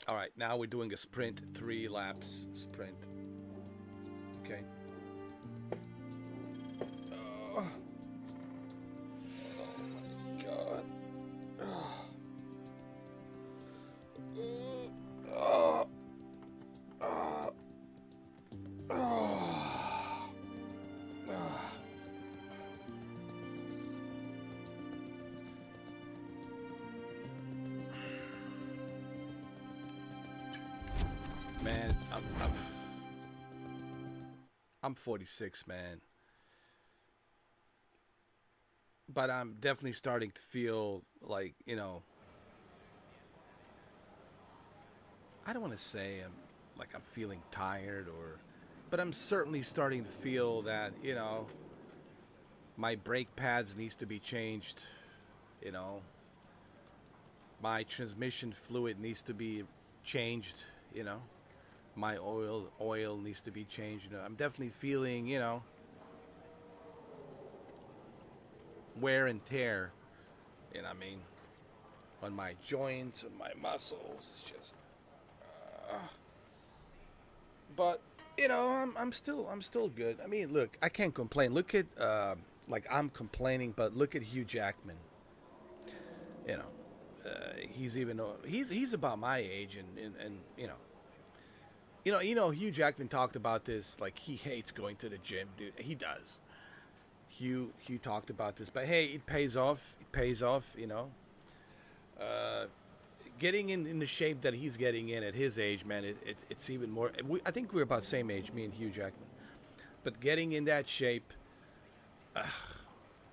All right, now we're doing a sprint, 3 laps sprint. Okay. Oh my God. Man, I'm 46, man. But I'm definitely starting to feel like, you know, I don't want to say I'm feeling tired but I'm certainly starting to feel that, you know, my brake pads needs to be changed, you know. My transmission fluid needs to be changed, you know. My oil needs to be changed, you know. I'm definitely feeling, you know, wear and tear, you know what I mean, on my joints and my muscles. It's just but you know, I'm still good. I mean, look, I can't complain. Look at like I'm complaining, but look at Hugh Jackman. You know, he's about my age, and you know, Hugh Jackman talked about this, like he hates going to the gym, dude. He does. Hugh talked about this, but hey, it pays off. It pays off, you know. Getting in the shape that he's getting in at his age, man, it's even more. I think we're about the same age, me and Hugh Jackman. But getting in that shape,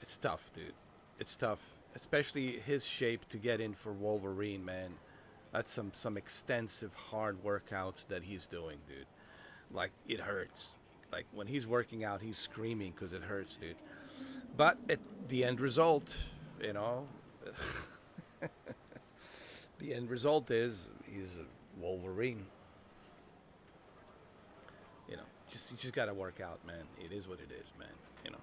it's tough, dude. It's tough, especially his shape to get in for Wolverine, man. That's some extensive hard workouts that he's doing, dude. Like, it hurts. Like, when he's working out, he's screaming because it hurts, dude. But at the end result, you know, the end result is he's a Wolverine. You know, you just gotta work out, man. It is what it is, man. You know.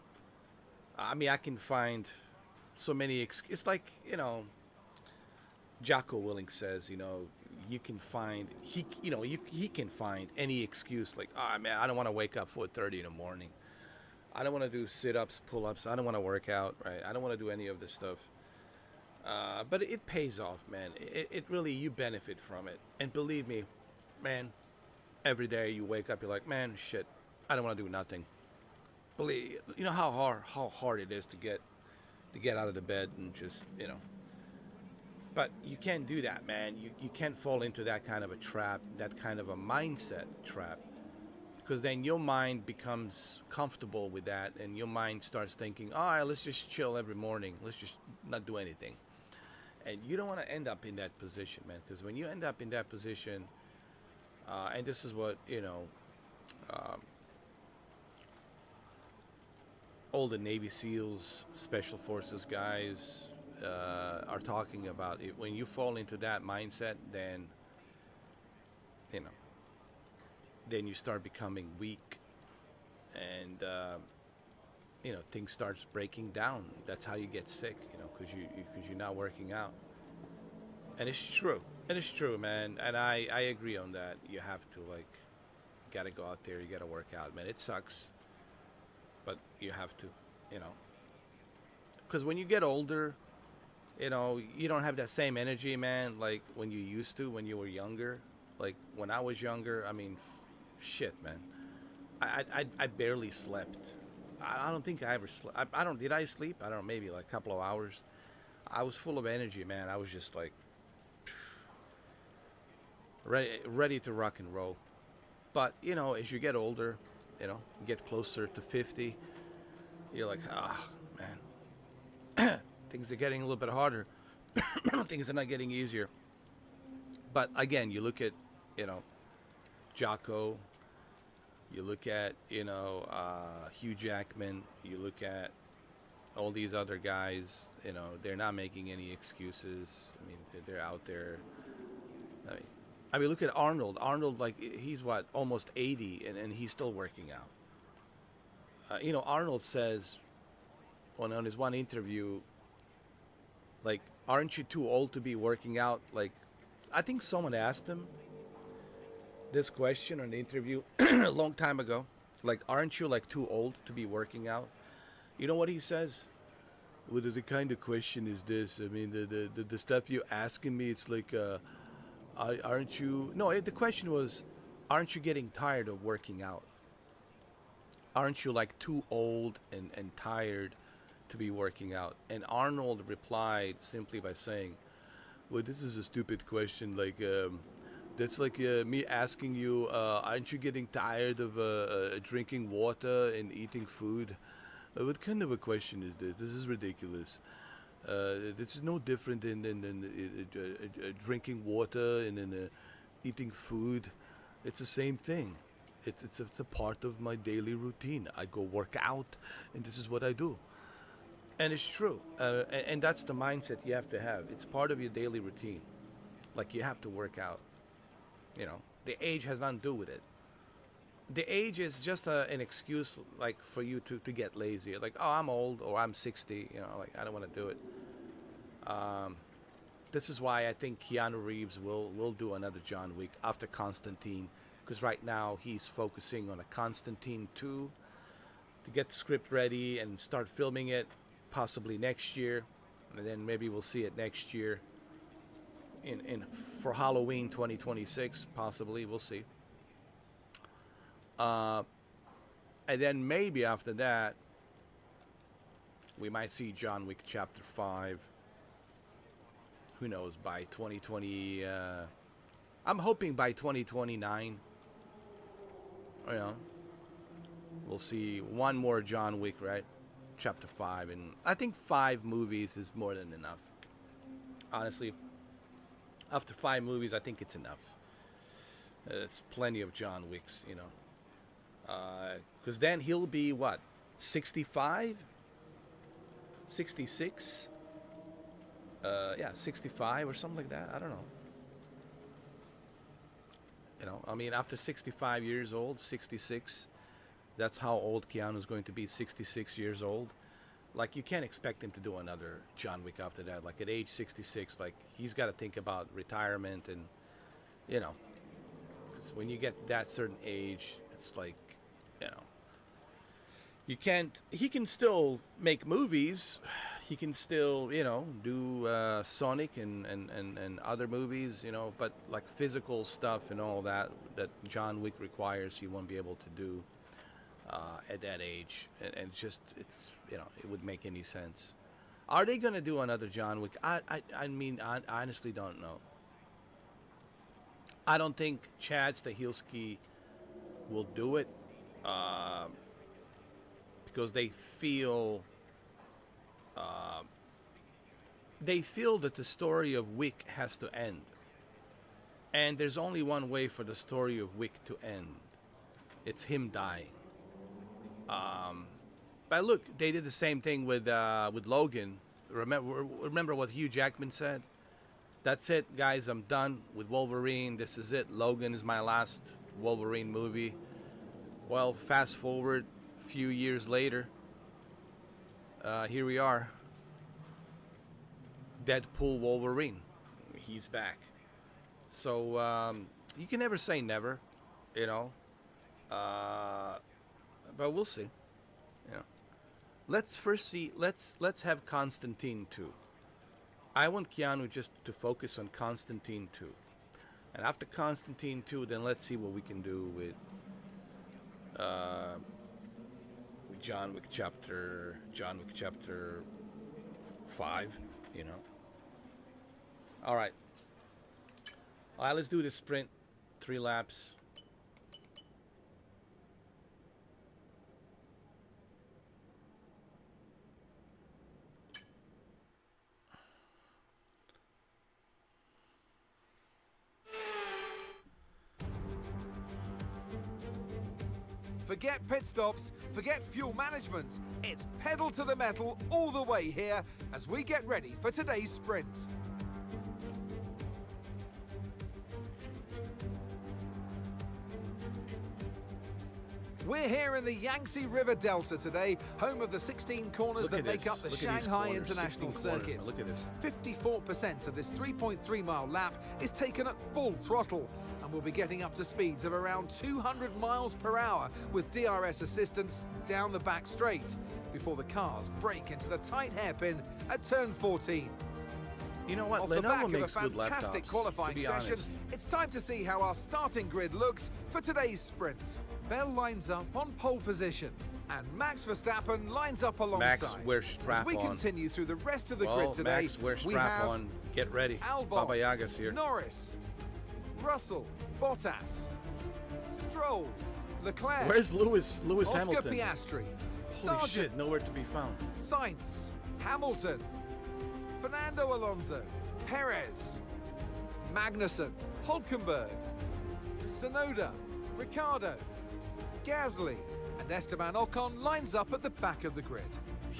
I mean, I can find so many. It's like, Jocko Willing says, you can find he can find any excuse, like, oh man, I don't want to wake up 4:30 in the morning. I don't want to do sit-ups, pull-ups. I don't want to work out, right? I don't want to do any of this stuff. But it pays off, man. It really, you benefit from it. And believe me, man, every day you wake up, you're like, man, shit, I don't want to do nothing. Believe, you know how hard it is to get out of the bed and just, But you can't do that, man. You can't fall into that kind of a trap, that kind of a mindset trap. Because then your mind becomes comfortable with that, and your mind starts thinking, all right, let's just chill every morning. Let's just not do anything. And you don't want to end up in that position, man. Because when you end up in that position, and this is what, all the Navy SEALs, Special Forces guys are talking about. It. When you fall into that mindset, then, then you start becoming weak, and things starts breaking down. That's how you get sick, because you're not working out. And it's true. And it's true, man. And I agree on that. You have to, gotta go out there. You gotta work out, man. It sucks, but you have to, because when you get older, you don't have that same energy, man, like when you used to when you were younger. Like when I was younger, I mean, shit, man. I barely slept. I don't think I ever slept. Did I sleep? I don't know, maybe like a couple of hours. I was full of energy, man. I was just like ready to rock and roll. But, as you get older, you get closer to 50, you're like, man, things are getting a little bit harder. Things are not getting easier. But again, you look at, Jocko, you look at, Hugh Jackman, you look at all these other guys, they're not making any excuses. I mean, they're out there. I mean, look at Arnold. Arnold, like, he's what, almost 80, and he's still working out. Arnold says on his one interview, like, aren't you too old to be working out? Like, I think someone asked him this question on the interview a long time ago. Like, aren't you, like, too old to be working out? You know what he says? Well, the kind of question is this. I mean, the stuff you're asking me, it's like, aren't you... No, the question was, aren't you getting tired of working out? Aren't you, like, too old and tired to be working out? And Arnold replied simply by saying, well, this is a stupid question. Like, that's like me asking you, aren't you getting tired of drinking water and eating food? What kind of a question is this? This is ridiculous. This is no different than drinking water and then eating food. It's the same thing. It's a part of my daily routine. I go work out, and this is what I do. And it's true. And that's the mindset you have to have. It's part of your daily routine. Like, you have to work out. The age has nothing to do with it. The age is just an excuse, like, for you to get lazy. Like, oh, I'm old, or I'm 60, like, I don't want to do it. This is why I think Keanu Reeves will do another John Wick after Constantine, because right now he's focusing on a Constantine 2 to get the script ready and start filming it possibly next year, and then maybe we'll see it next year for Halloween 2026, possibly. We'll see. And then maybe after that, we might see John Wick Chapter 5. Who knows, by 2020, I'm hoping by 2029, we'll see one more John Wick, right? Chapter 5. And I think 5 movies is more than enough. Honestly, after 5 movies, I think it's enough. It's plenty of John Wicks, because then he'll be, what, 65? 66? 65 or something like that. I don't know. I mean, after 65 years old, 66, That's how old Keanu's going to be, 66 years old. Like, you can't expect him to do another John Wick after that. Like, at age 66, like, he's got to think about retirement and, you know, 'cause when you get that certain age, it's like, you know, you can't, he can still make movies. He can still, you know, do Sonic and other movies, you know, but like physical stuff and all that John Wick requires, he won't be able to do at that age. And it's just, it's, you know, it would make any sense. Are they going to do another John Wick? I mean, I honestly don't know. I don't think Chad Stahelski will do it because they feel that the story of Wick has to end. And there's only one way for the story of Wick to end. It's him dying. But look, they did the same thing with Logan. Remember what Hugh Jackman said? That's it, guys. I'm done with Wolverine. This is it. Logan is my last Wolverine movie. Well, fast forward a few years later. Here we are. Deadpool Wolverine. He's back. So you can never say never, you know. But we'll see. You know. Let's first see. Let's have Constantine 2. I want Keanu just to focus on Constantine 2. And after Constantine 2, then let's see what we can do with John Wick chapter 5, you know. All right, let's do this sprint, 3 laps. Forget pit stops, forget fuel management. It's pedal to the metal all the way here as we get ready for today's sprint. We're here in the Yangtze River Delta today, home of the 16 corners that make up the Shanghai International Circuit. Look at this. 54% of this 3.3-mile lap is taken at full throttle, and we'll be getting up to speeds of around 200 miles per hour with DRS assistance down the back straight before the cars break into the tight hairpin at turn 14. You know what? Off the back of a good fantastic laptops, qualifying session, honest. it's time to see how our starting grid looks for today's sprint. Bell lines up on pole position, and Max Verstappen lines up alongside. Max, wear strap As we on. continue through the rest of the grid today, Max, wear we strap have on. Get ready. Albon, Baba Yaga's here. Norris, Russell, Bottas, Stroll, Leclerc. Where's Lewis Oscar Hamilton? Piastri, Holy Sargent, shit, nowhere to be found. Sainz, Hamilton, Fernando Alonso, Perez, Magnussen, Hulkenberg, Tsunoda, Ricciardo, Gasly, and Esteban Ocon lines up at the back of the grid.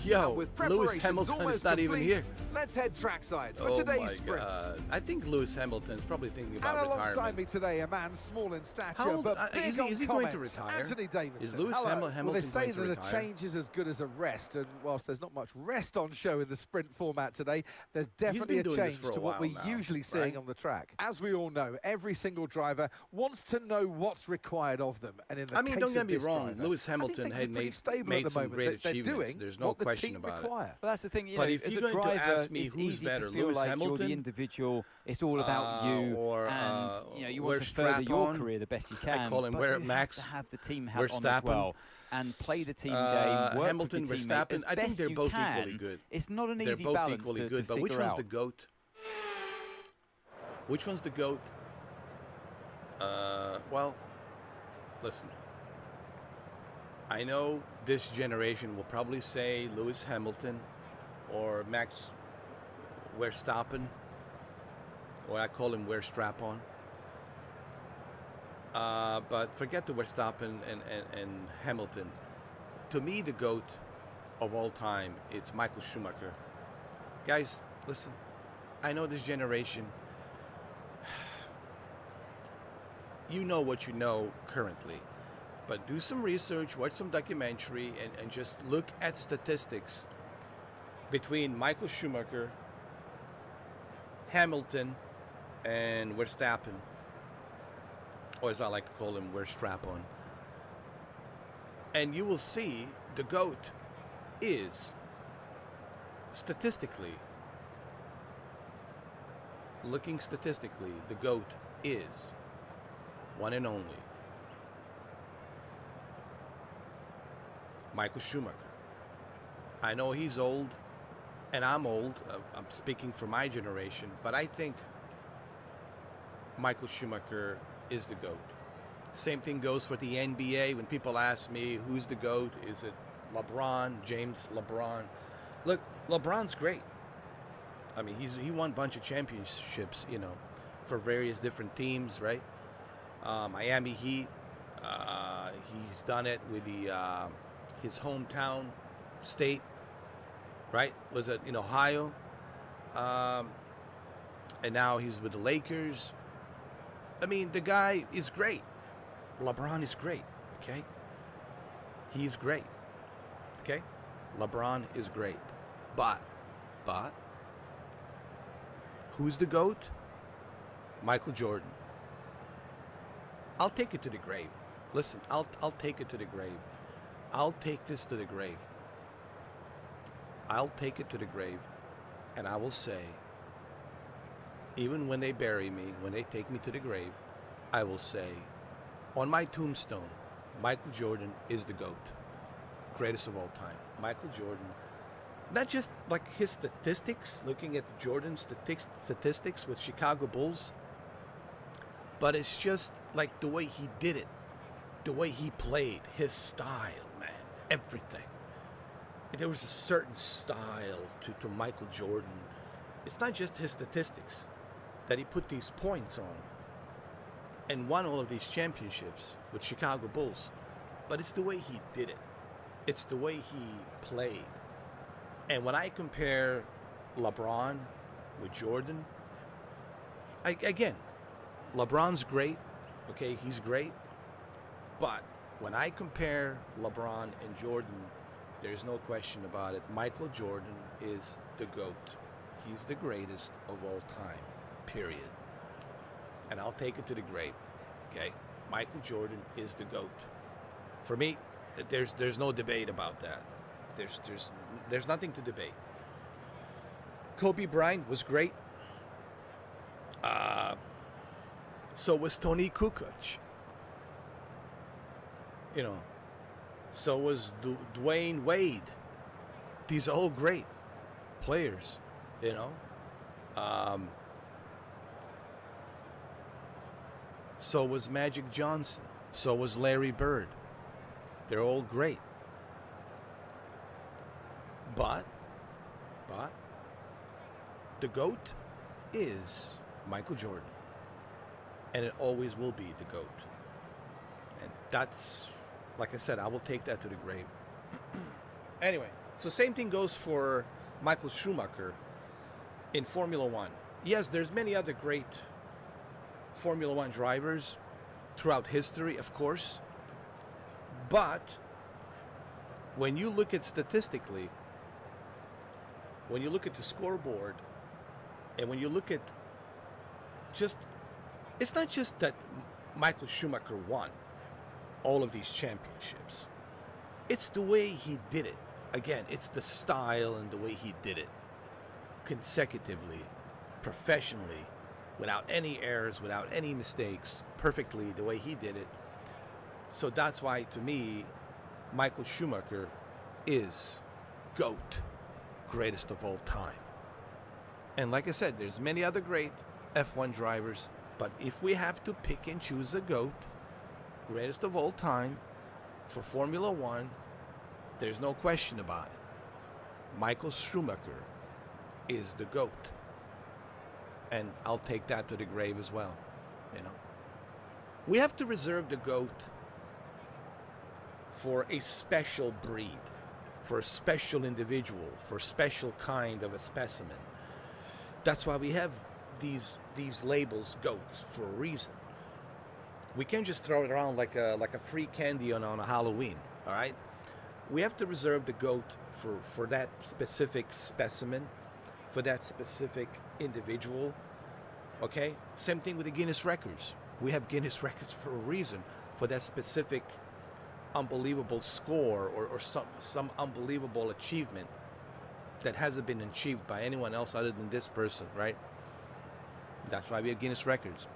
Yo, With Lewis preparations Hamilton almost is not even complete, here. Let's head trackside for Oh today's my sprint. God. I think Lewis Hamilton's probably thinking about And alongside retirement. me today, a man small in stature, How old- but big is he on going to comments, retire? Anthony Davidson. Is Lewis Hello. Hamilton Well, they say going to that retire? a change is as good as a rest, and whilst there's not much rest on show in the sprint format today, there's definitely a doing this change for a to what we're while now, usually seeing right? on the track. As we all know, every single driver wants to know what's required of them, and in the I mean, case don't of get me this wrong. driver, Lewis I think Hamilton things had are pretty made stable at the some moment. great They're achievements. doing There's no what the question team about it. require. Well, that's the thing, But know, if as you're a going to driver, ask me it's who's easy better, to feel Lewis like Hamilton, you're the individual. It's all about you, or, and you wear want to further strap your on. career the best you I can. call him but wear you Max, have to have the team wear hat on as Verstappen. well, and play the team game. Work Hamilton, with your teammate Verstappen, as I think best they're you both can. equally good. It's not an They're easy both balance equally to good, but which figure one's out. the GOAT? Which one's the GOAT? Well, listen. I know this generation will probably say Lewis Hamilton or Max Verstappen, or I call him wear strap on. But forget the Verstappen and Hamilton. To me, the GOAT of all time, it's Michael Schumacher. Guys, listen. I know this generation. You know what you know currently. But do some research, watch some documentary, and just look at statistics between Michael Schumacher, Hamilton, and Verstappen, or as I like to call him, Verstappen. And you will see the GOAT is statistically, looking statistically, the GOAT is one and only Michael Schumacher. I know he's old, and I'm old. I'm speaking for my generation, but I think Michael Schumacher is the GOAT. Same thing goes for the NBA. When people ask me who's the GOAT, is it LeBron, James LeBron? Look, LeBron's great. I mean, he won a bunch of championships, you know, for various different teams, right? Miami Heat. He's done it with his hometown state, right? Was it in Ohio? And now he's with the Lakers. I mean, the guy is great. LeBron is great, okay? He's great, okay? LeBron is great. But, who's the GOAT? Michael Jordan. I'll take it to the grave. Listen, I'll take it to the grave. I'll take this to the grave. I'll take it to the grave, and I will say, even when they bury me, when they take me to the grave, I will say, on my tombstone, Michael Jordan is the GOAT. Greatest of all time. Michael Jordan. Not just like his statistics, looking at Jordan's statistics with Chicago Bulls, but it's just like the way he did it, the way he played, his style, man, everything. There was a certain style to Michael Jordan. It's not just his statistics that he put these points on and won all of these championships with Chicago Bulls, but it's the way he did it. It's the way he played. And when I compare LeBron with Jordan, again, LeBron's great, okay, he's great, but when I compare LeBron and Jordan, there's no question about it. Michael Jordan is the GOAT. He's the greatest of all time, period. And I'll take it to the grave, okay? Michael Jordan is the GOAT. For me, there's no debate about that. There's nothing to debate. Kobe Bryant was great. So was Tony Kukoc. You know, so was Dwayne Wade. These are all great players, you know. So was Magic Johnson. So was Larry Bird. They're all great. But the GOAT is Michael Jordan. And it always will be the GOAT. And that's, like I said, I will take that to the grave. Anyway, so same thing goes for Michael Schumacher in Formula One. Yes, there's many other great Formula One drivers throughout history, of course. But when you look at statistically, when you look at the scoreboard, and when you look at just, it's not just that Michael Schumacher won all of these championships. It's the way he did it. Again, it's the style and the way he did it. Consecutively, professionally, without any errors, without any mistakes, perfectly the way he did it. So that's why, to me, Michael Schumacher is GOAT, greatest of all time. And like I said, there's many other great F1 drivers, but if we have to pick and choose a GOAT, greatest of all time, for Formula One, there's no question about it. Michael Schumacher is the GOAT. And I'll take that to the grave as well, you know. We have to reserve the GOAT for a special breed, for a special individual, for a special kind of a specimen. That's why we have these labels, GOATs, for a reason. We can't just throw it around like a free candy on a Halloween. All right, we have to reserve the goat for that specific specimen, for that specific individual. Okay, same thing with the Guinness records. We have Guinness records for a reason, for that specific unbelievable score or some unbelievable achievement that hasn't been achieved by anyone else other than this person, right? That's why we have Guinness records.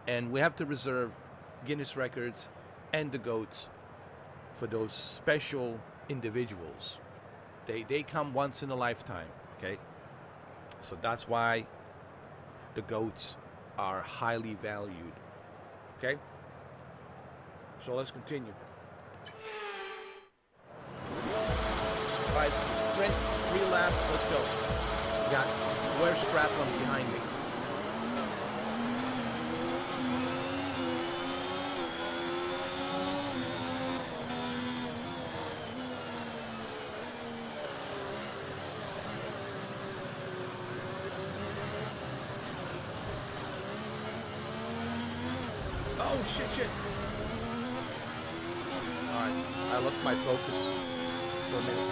And we have to reserve Guinness records and the goats for those special individuals. They come once in a lifetime, okay? So that's why the goats are highly valued, okay? So let's continue. All right, so sprint, 3 laps, let's go. Got wear strap on behind me. Oh, shit. Alright, I lost my focus for a minute.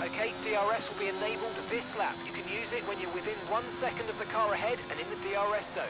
Okay, DRS will be enabled this lap. You can use it when you're within 1 second of the car ahead and in the DRS zone.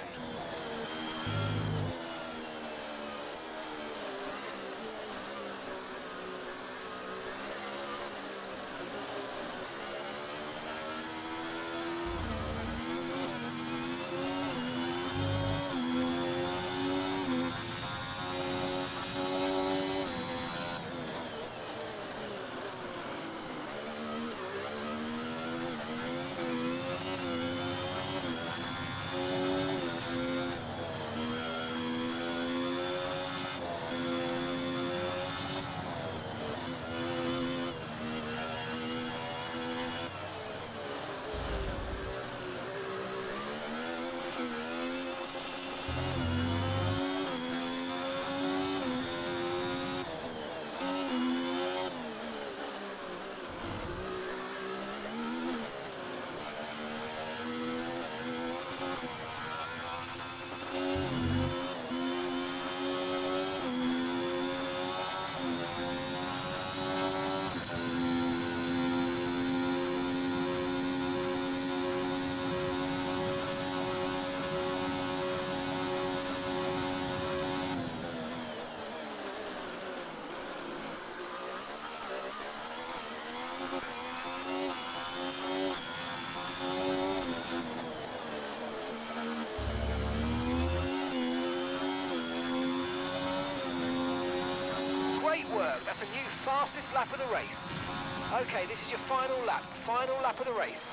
That's a new fastest lap of the race. Okay, this is your final lap of the race.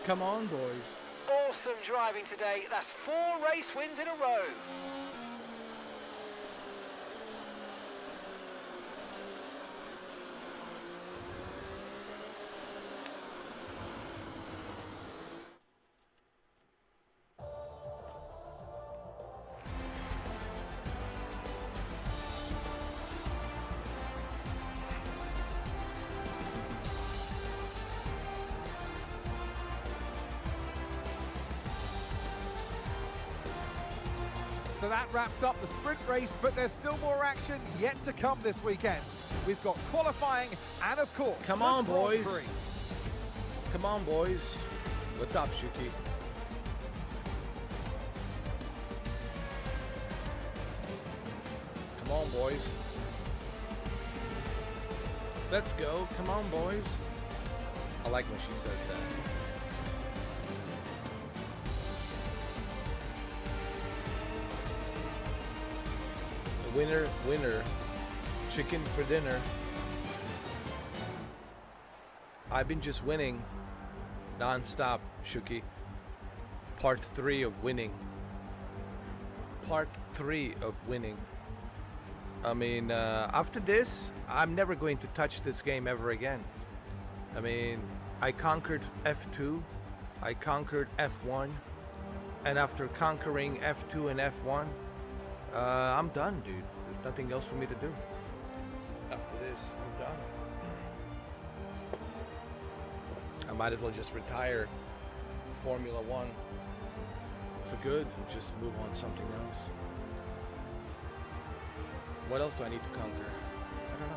Come on, boys. Awesome driving today. That's 4 race wins in a row. So that wraps up the sprint race, but there's still more action yet to come this weekend. We've got qualifying and, of course, come on, boys. Come on, boys. What's up, Shuki? Come on, boys. Let's go. Come on, boys. I like when she says that. Winner, winner, chicken for dinner. I've been just winning non-stop, Shuki. Part 3 of winning. Part 3 of winning. I mean, after this, I'm never going to touch this game ever again. I mean, I conquered F2, I conquered F1, and after conquering F2 and F1, I'm done, dude. There's nothing else for me to do. After this, I'm done. I might as well just retire Formula One for good and just move on to something else. What else do I need to conquer? I don't know.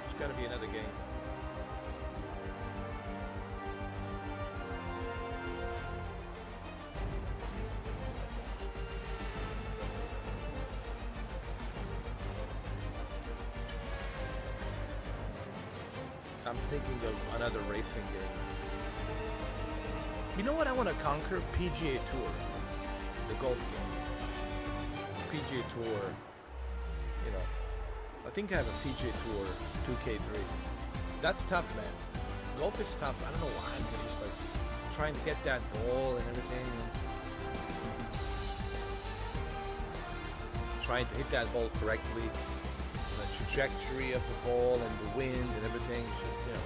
There's got to be another game. I'm thinking of another racing game. You know what I want to conquer? PGA Tour. The golf game. PGA Tour. You know. I think I have a PGA Tour 2K3. That's tough, man. Golf is tough. I don't know why. I'm just like trying to get that ball and everything. Trying to hit that ball correctly. The trajectory of the ball and the wind and everything. It's just, you know.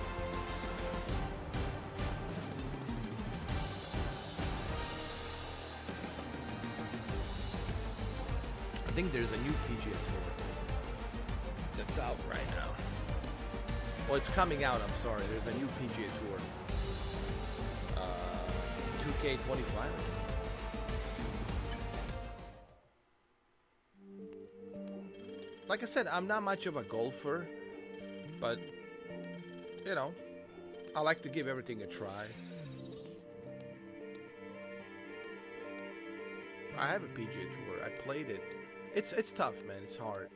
I think there's a new PGA Tour that's out right now. Well, it's coming out, I'm sorry. There's a new PGA Tour. 2K25. Like I said, I'm not much of a golfer, but, you know, I like to give everything a try. I have a PGA Tour. I played it. It's tough, man. It's hard.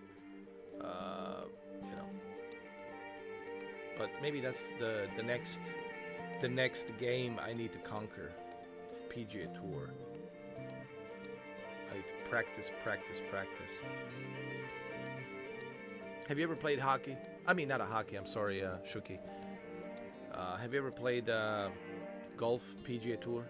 You know. But maybe that's the next game I need to conquer. It's PGA Tour. I need to practice. Have you ever played hockey? I mean, not a hockey. I'm sorry, Shuki. Have you ever played golf PGA Tour?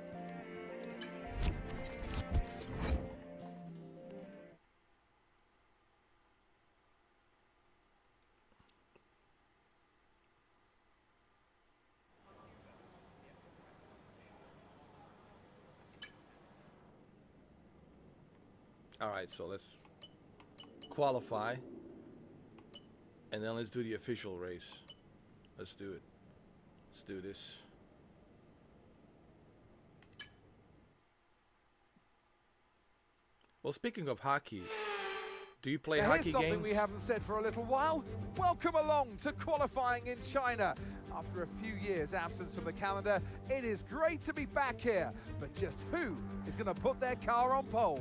All right, so let's qualify, and then let's do the official race. Let's do it. Let's do this. Well, speaking of hockey, do you play hockey here's something games? We haven't said for a little while. Welcome along to qualifying in China. After a few years' absence from the calendar, it is great to be back here. But just who is going to put their car on pole?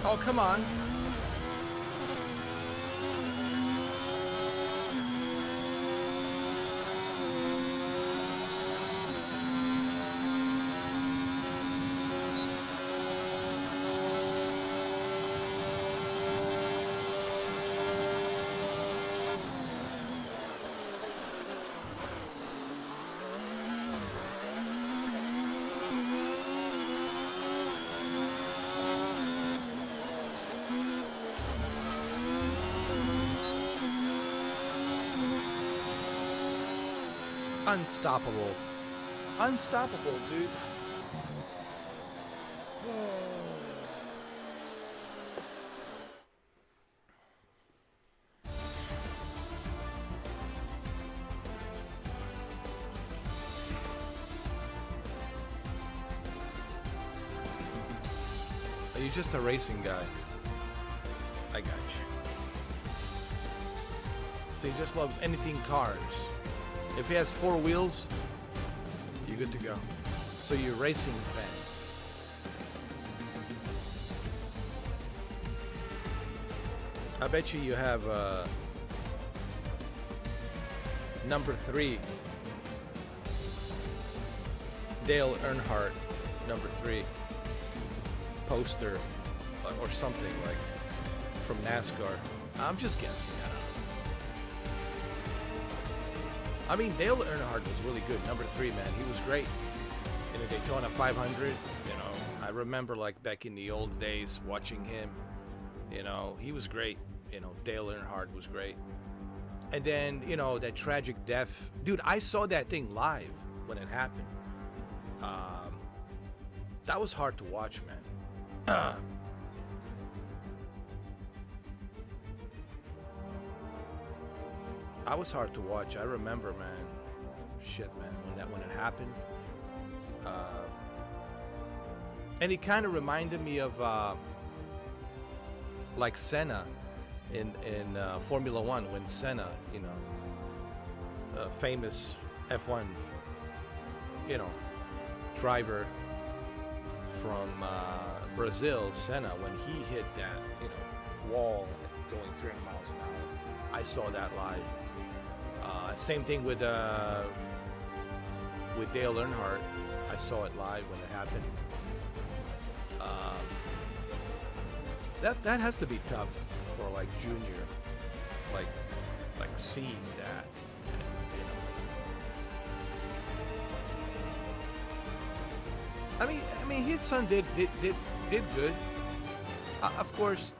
Oh, come on. Unstoppable. Unstoppable, dude. Are you just a racing guy? I got you. So you just love anything cars. If he has 4 wheels, you're good to go. So you're a racing fan. I bet you have number 3, Dale Earnhardt, number 3 poster or something like from NASCAR. I'm just guessing. I mean, Dale Earnhardt was really good. Number 3, man. He was great. In the Daytona 500, you know, I remember like back in the old days watching him, you know, he was great. You know, Dale Earnhardt was great. And then, you know, that tragic death. Dude, I saw that thing live when it happened. That was hard to watch, man. I was hard to watch. I remember, man. Shit, man. When it happened, and it kind of reminded me of like Senna in Formula One, when Senna, you know, famous F1, you know, driver from Brazil, Senna, when he hit that, you know, wall going 300 miles an hour. I saw that live. Same thing with Dale Earnhardt. I saw it live when it happened. That has to be tough for like Junior, like seeing that. You know. I mean, his son did good. Of course,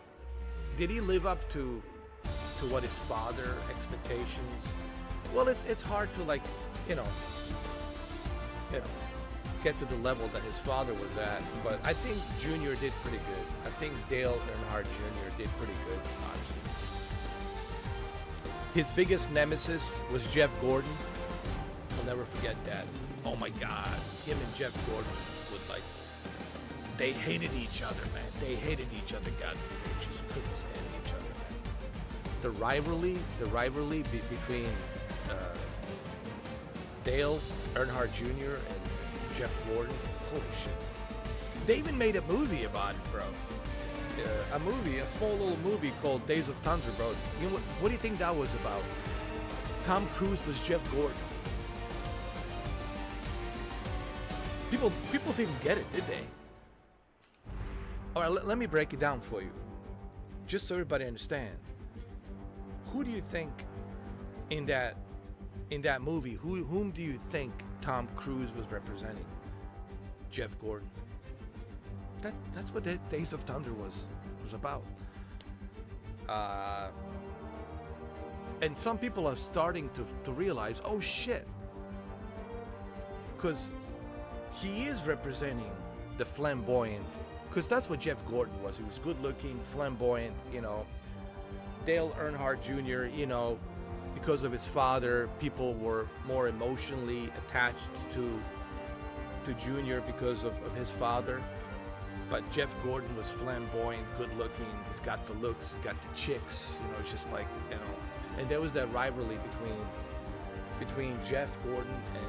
did he live up to what his father expectations? Well, it's hard to like, you know, get to the level that his father was at. But I think Junior did pretty good. I think Dale Earnhardt Jr. did pretty good, honestly. His biggest nemesis was Jeff Gordon. I'll never forget that. Oh my God, him and Jeff Gordon would like, they hated each other, man. They hated each other, guys. They just couldn't stand each other, man. The rivalry between Dale Earnhardt Jr. and Jeff Gordon. Holy shit. They even made a movie about it, bro. A small little movie called Days of Thunder, bro. You know what do you think that was about? Tom Cruise was Jeff Gordon. People didn't get it, did they? All right, let me break it down for you, just so everybody understand. Who do you think in that movie? Whom do you think Tom Cruise was representing? Jeff Gordon. That's what Days of Thunder was about. And some people are starting to realize, oh shit, because he is representing the flamboyant. Because that's what Jeff Gordon was. He was good looking, flamboyant, you know. Dale Earnhardt Jr., you know, because of his father, people were more emotionally attached to Junior because of his father. But Jeff Gordon was flamboyant, good looking. He's got the looks, he's got the chicks, you know, it's just like, you know. And there was that rivalry between Jeff Gordon and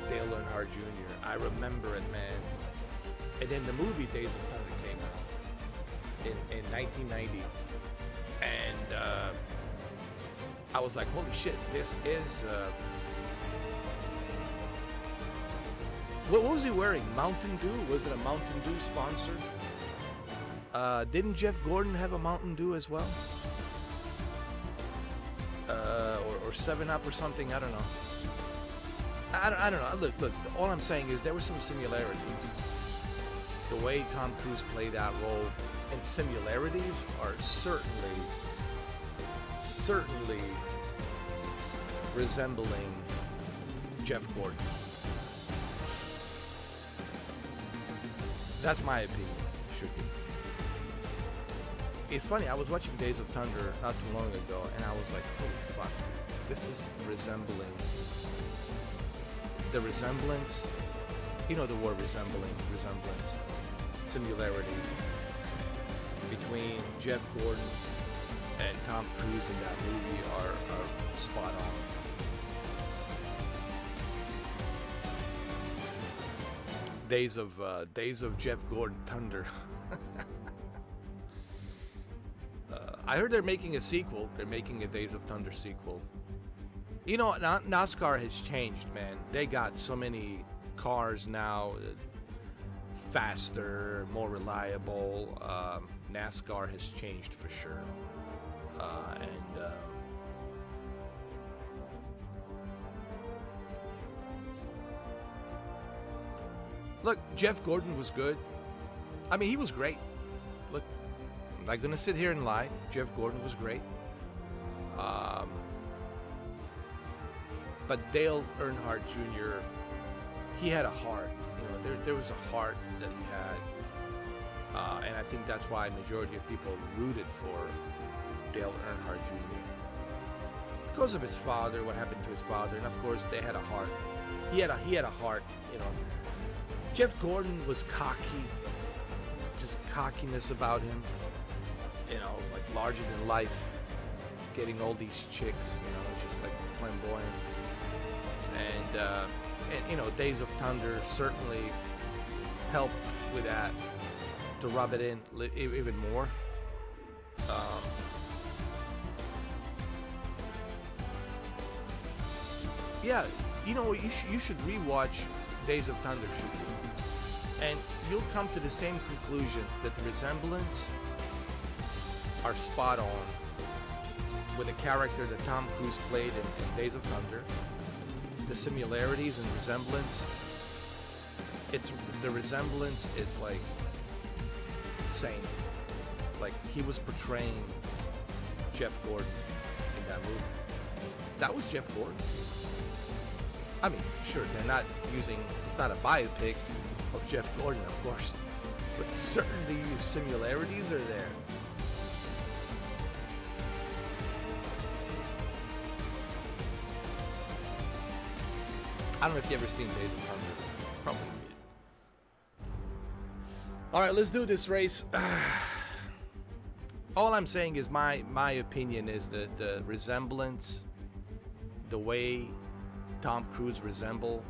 Dale Earnhardt Jr. I remember it, man. And then the movie Days of Thunder came out. in 1990, and I was like, holy shit, this is. What was he wearing? Mountain Dew? Was it a Mountain Dew sponsor? Didn't Jeff Gordon have a Mountain Dew as well? Or 7-Up or something? I don't know. I don't know. Look. All I'm saying is there were some similarities. The way Tom Cruise played that role, and similarities are certainly resembling Jeff Gordon. That's my opinion. Should be. It's funny, I was watching Days of Thunder not too long ago, and I was like, holy fuck, this is resembling. The resemblance, you know the word resemblance, similarities between Jeff Gordon and Tom Cruise in that movie are spot on. Days of Jeff Gordon Thunder. I heard they're making a sequel. They're making a Days of Thunder sequel. You know, NASCAR has changed, man. They got so many cars now, faster, more reliable. NASCAR has changed for sure. Look, Jeff Gordon was good. I mean, he was great. Look, I'm not gonna sit here and lie. Jeff Gordon was great. But Dale Earnhardt Jr., he had a heart. You know, there was a heart that he had, and I think that's why a majority of people rooted for Dale Earnhardt Jr. because of his father, what happened to his father, and of course they had a heart. He had a heart. You know, Jeff Gordon was cocky, just cockiness about him. You know, like larger than life, getting all these chicks. You know, just like flamboyant. And you know, Days of Thunder certainly helped with that to rub it in even more. Yeah, you know, you should rewatch Days of Thunder, and you'll come to the same conclusion that the resemblance are spot on with the character that Tom Cruise played in Days of Thunder. The similarities and resemblance, the resemblance is like insane. Like he was portraying Jeff Gordon in that movie. That was Jeff Gordon. I mean, sure, they're not using, it's not a biopic of Jeff Gordon, of course, but certainly similarities are there. I don't know if you've ever seen Days of Thunder. Probably did. All right, let's do this race. All I'm saying is my opinion is that the resemblance, the way Tom Cruise resemble,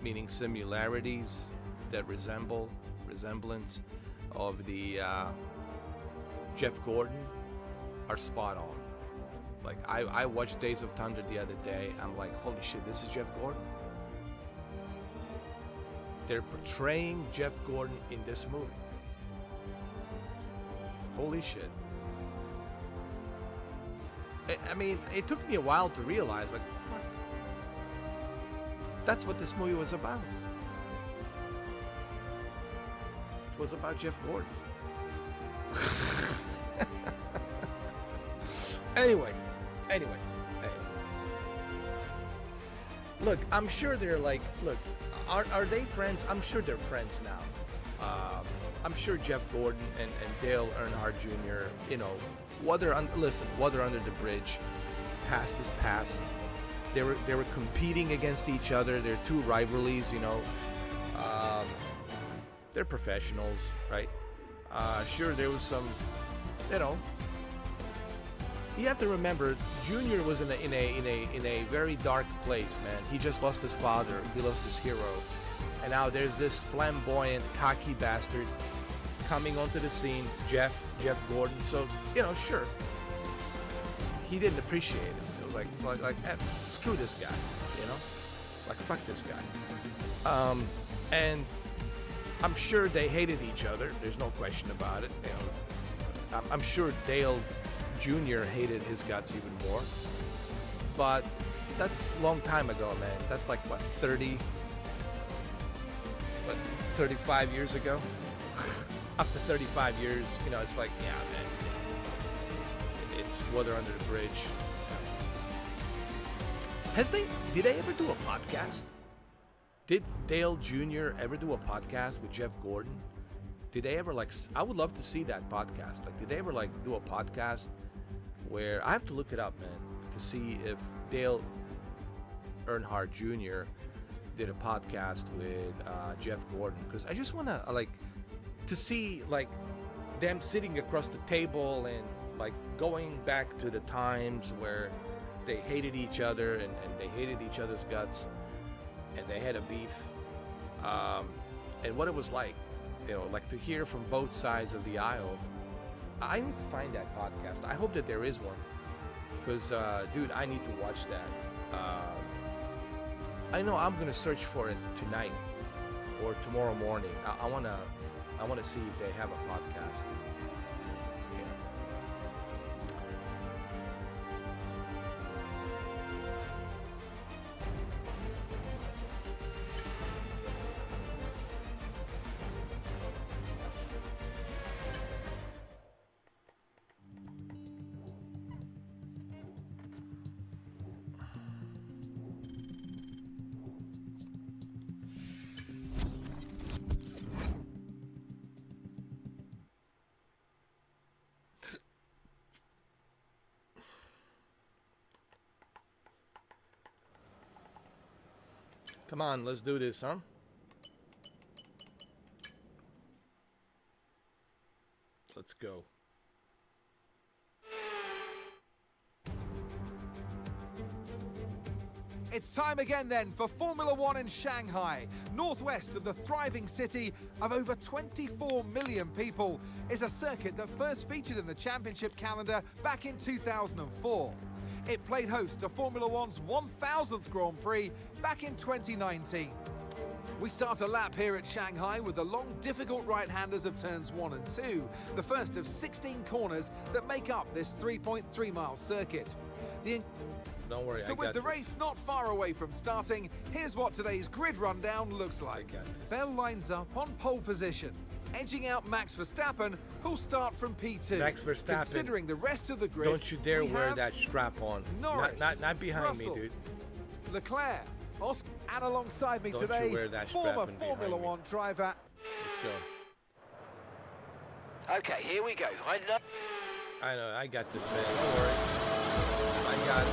meaning similarities that resemblance of the Jeff Gordon are spot on. Like, I watched Days of Thunder the other day. I'm like, holy shit, this is Jeff Gordon? They're portraying Jeff Gordon in this movie. Holy shit. I mean, it took me a while to realize, like, fuck. That's what this movie was about. It was about Jeff Gordon. Anyway. Look, I'm sure they're like, look, are they friends? I'm sure they're friends now. I'm sure Jeff Gordon and Dale Earnhardt Jr., you know, water under the bridge, past is past. They were competing against each other. They're two rivalries, you know. They're professionals, right? Sure, there was some, you know. You have to remember, Junior was in a very dark place, man. He just lost his father. He lost his hero, and now there's this flamboyant, cocky bastard coming onto the scene, Jeff Gordon. So, you know, sure, he didn't appreciate it. It was like screw this guy, you know, like fuck this guy. And I'm sure they hated each other. There's no question about it. You know, I'm sure Dale Jr. hated his guts even more. But that's a long time ago, man. That's like, what, 35 years ago? After 35 years, you know, it's like, yeah, man. It's water under the bridge. Did they ever do a podcast? Did Dale Jr. ever do a podcast with Jeff Gordon? Did they ever, like, I would love to see that podcast. Like, did they ever, like, do a podcast where, I have to look it up, man, to see if Dale Earnhardt Jr. did a podcast with Jeff Gordon. Because I just want to, like, to see, like, them sitting across the table and, like, going back to the times where they hated each other and they hated each other's guts. And they had a beef, and what it was like, you know, like to hear from both sides of the aisle. I need to find that podcast. I hope that there is one, because, dude, I need to watch that. I know I'm gonna search for it tonight or tomorrow morning. I wanna see if they have a podcast. Yeah. Come on, let's do this, huh? Let's go. It's time again then for Formula One in Shanghai. Northwest of the thriving city of over 24 million people is a circuit that first featured in the championship calendar back in 2004. It played host to Formula One's 1000th Grand Prix back in 2019. We start a lap here at Shanghai with the long, difficult right-handers of turns 1 and 2, the first of 16 corners that make up this 3.3-mile circuit. Don't worry, So with the race not far away from starting, here's what today's grid rundown looks like. Bell lines up on pole position, edging out Max Verstappen, who'll start from P2. Max Verstappen. Considering the rest of the grid, don't you dare wear that strap on. Norris, not behind Russell, me, dude. Leclerc, Oscar, and alongside me Don't today, you wear that strap former in behind Formula me. One driver. Let's go. Okay, here we go. I know, I got this, man. Don't worry. I got it.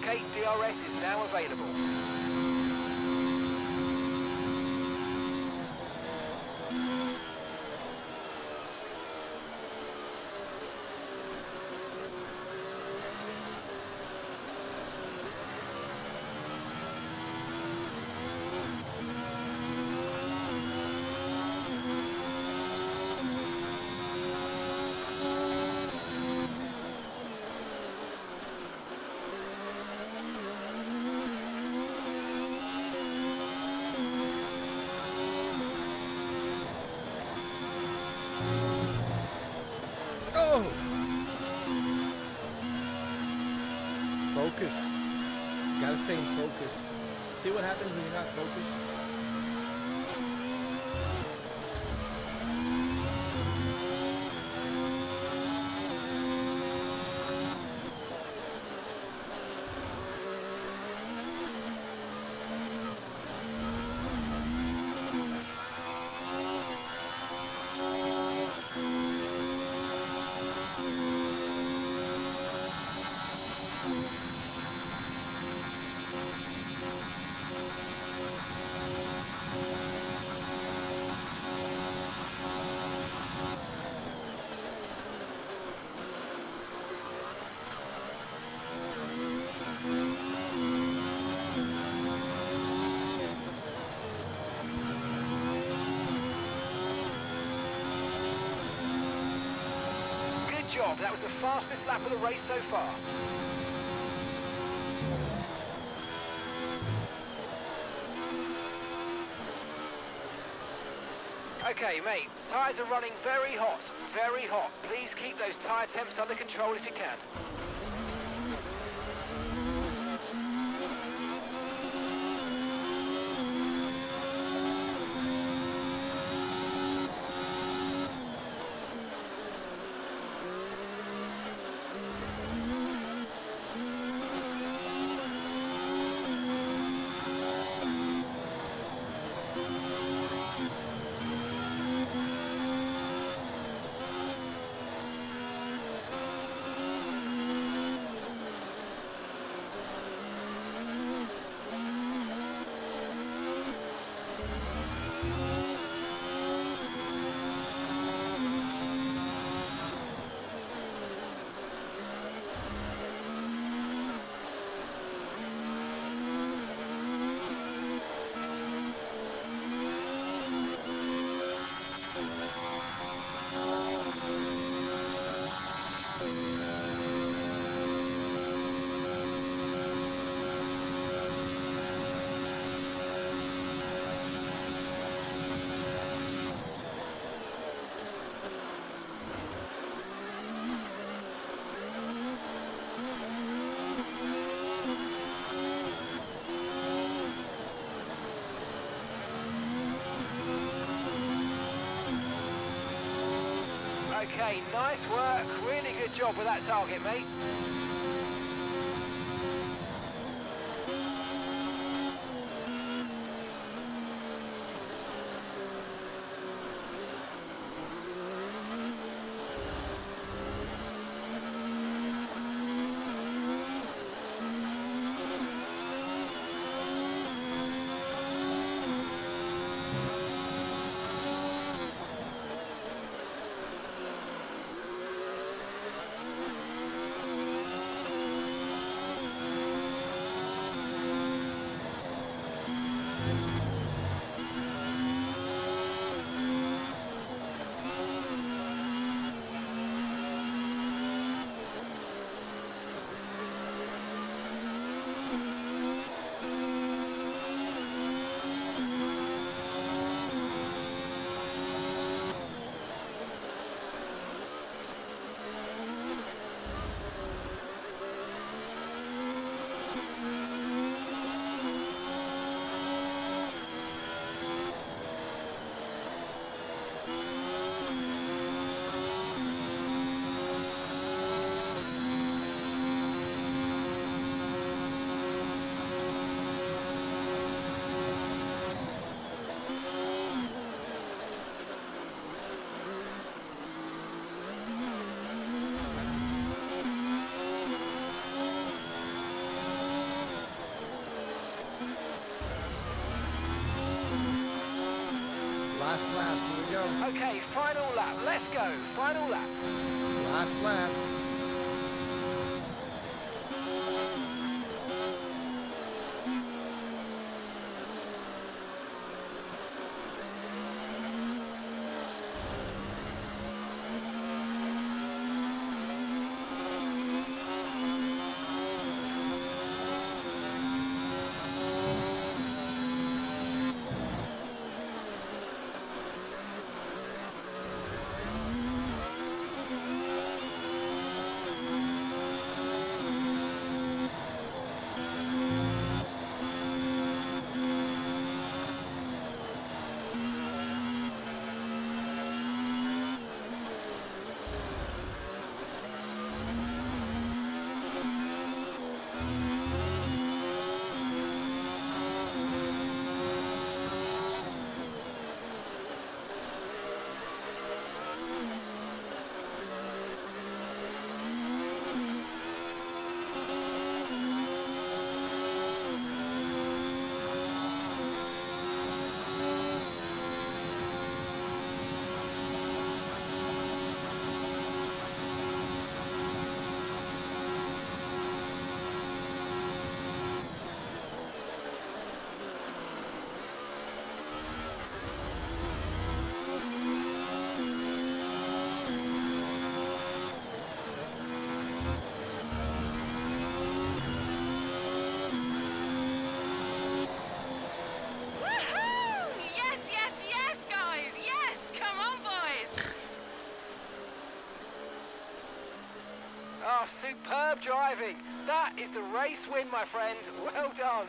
Okay, DRS is now available. Oh! Focus. You gotta stay in focus. See what happens when you're not focused? Good job. That was the fastest lap of the race so far. Okay, mate, tyres are running very hot, very hot. Please keep those tyre temps under control if you can. Okay, nice work. Really good job with that target, mate. Last lap, here we go. Okay, final lap. Let's go. Final lap. Last lap. Oh, superb driving. That is the race win, my friend. Well done.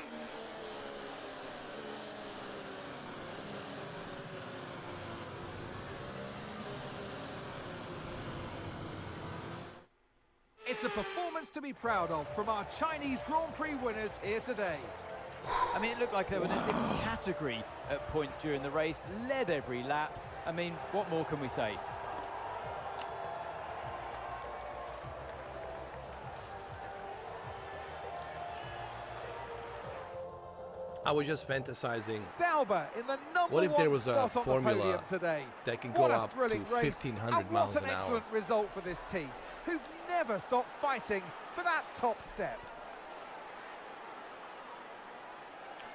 It's a performance to be proud of from our Chinese Grand Prix winners here today. I mean, it looked like they were in a different category at points during the race, led every lap. I mean, what more can we say? I was just fantasizing. Sauber in the number What if there was a spot on formula the podium today. that can go What a up to thrilling race, 1,500 miles and an what an hour? excellent result for this team, who've never stopped fighting for that top step.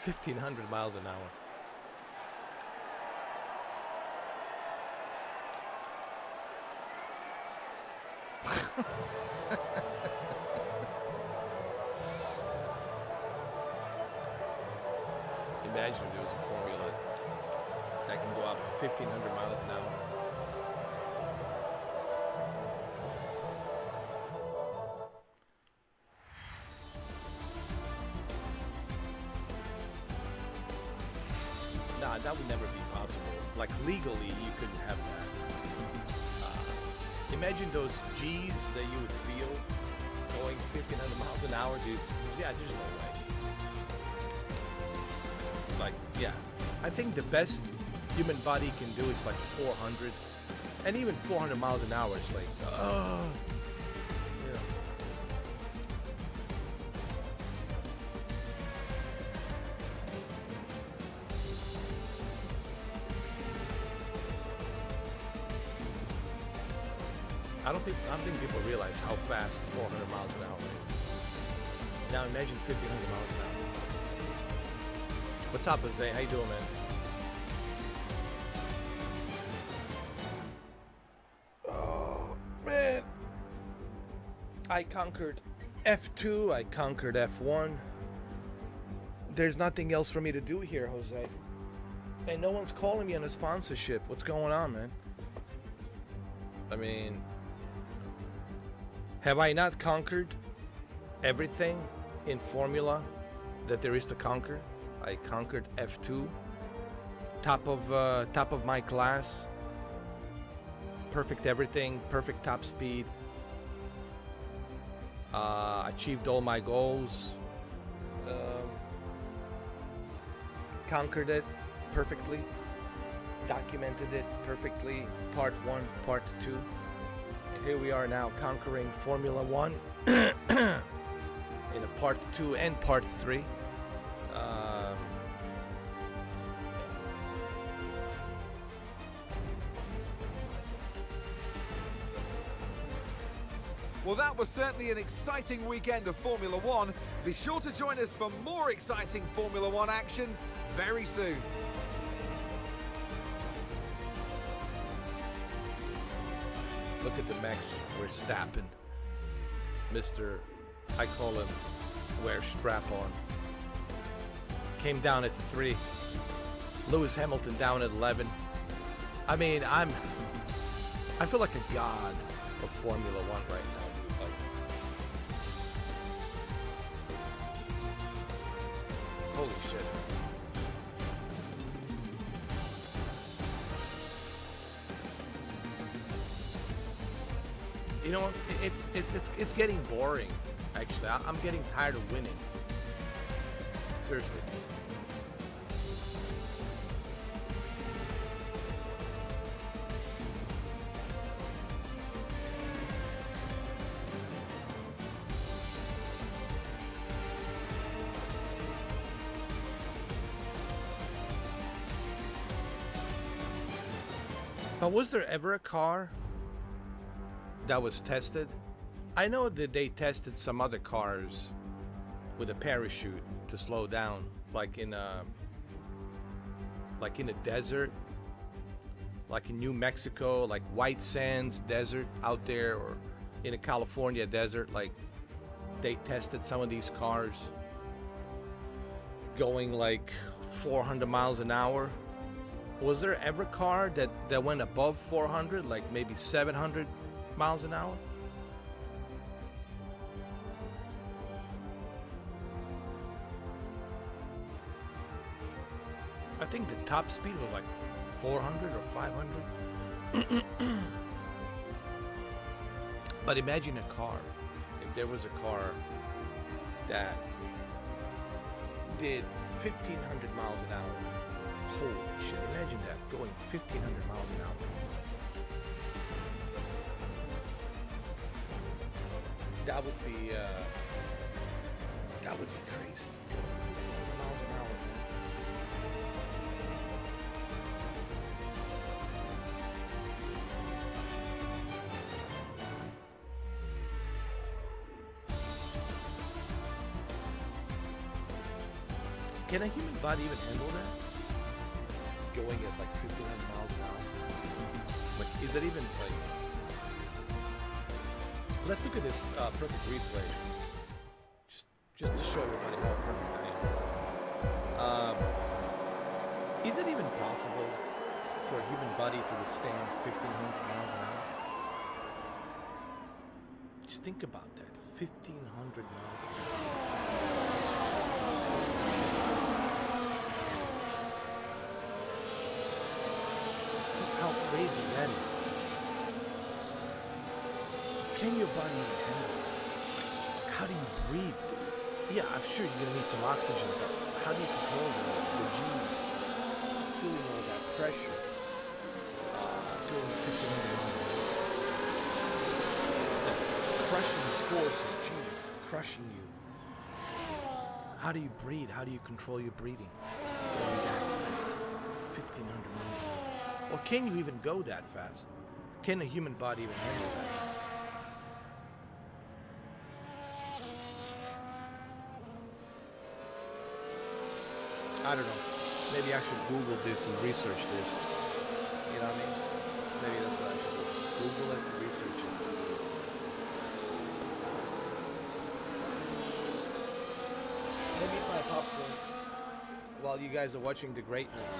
1,500 miles an hour. Imagine if there was a formula that can go up to 1,500 miles an hour. Nah, that would never be possible. Like legally, you couldn't have that. Imagine those G's that you would feel going 1,500 miles an hour, dude. Yeah, there's no way. Like, yeah. I think the best human body can do is like 400. And even 400 miles an hour is like, yeah. I don't think people realize how fast 400 miles an hour is. Now imagine 1,500 miles an hour. What's up, Jose? How you doing, man? Oh, man. I conquered F2. I conquered F1. There's nothing else for me to do here, Jose. And no one's calling me on a sponsorship. What's going on, man? I mean, have I not conquered everything in Formula that there is to conquer? I conquered F2, top of my class, perfect everything, perfect top speed, achieved all my goals, conquered it perfectly, documented it perfectly, part 1, part 2. Here we are now conquering Formula 1 in a part 2 and part 3. Well, that was certainly an exciting weekend of Formula One. Be sure to join us for more exciting Formula One action very soon. Look at the Max Verstappen. Mr. I call him wear strap on. Came down at 3. Lewis Hamilton down at 11. I mean, I feel like a god of Formula One right now. Like, holy shit. You know, it's getting boring. Actually, I'm getting tired of winning. Seriously. But was there ever a car that was tested? I know that they tested some other cars with a parachute to slow down, like in a desert, like in New Mexico, like White Sands Desert out there, or in a California desert. Like, they tested some of these cars going like 400 miles an hour. Was there ever a car that went above 400, like maybe 700 miles an hour? I think the top speed was like 400 or 500. But imagine a car. If there was a car that did 1,500 miles an hour. Holy shit, imagine that, going 1,500 miles an hour. That would be crazy, going 1,500 miles an hour. Can a human body even handle that? Going at like 1,500 miles an hour. Like, is that even like? Let's look at this perfect replay. Just to show everybody how perfect I am. Is it even possible for a human body to withstand 1,500 miles an hour? Just think about that. 1,500 miles an hour. How crazy that is. Can your body even handle it? Like, how do you breathe, dude? Yeah, I'm sure you're gonna need some oxygen, but how do you control the G's? Feeling all that pressure. Doing 1,500 miles an hour. That crushing force of G's crushing you. How do you breathe? How do you control your breathing? Going that fast. 1,500 miles an hour. Or can you even go that fast? Can a human body even handle that? I don't know. Maybe I should Google this and research this. You know what I mean? Maybe that's what I should do. Google it and research it. Let me eat my popcorn while you guys are watching the greatness.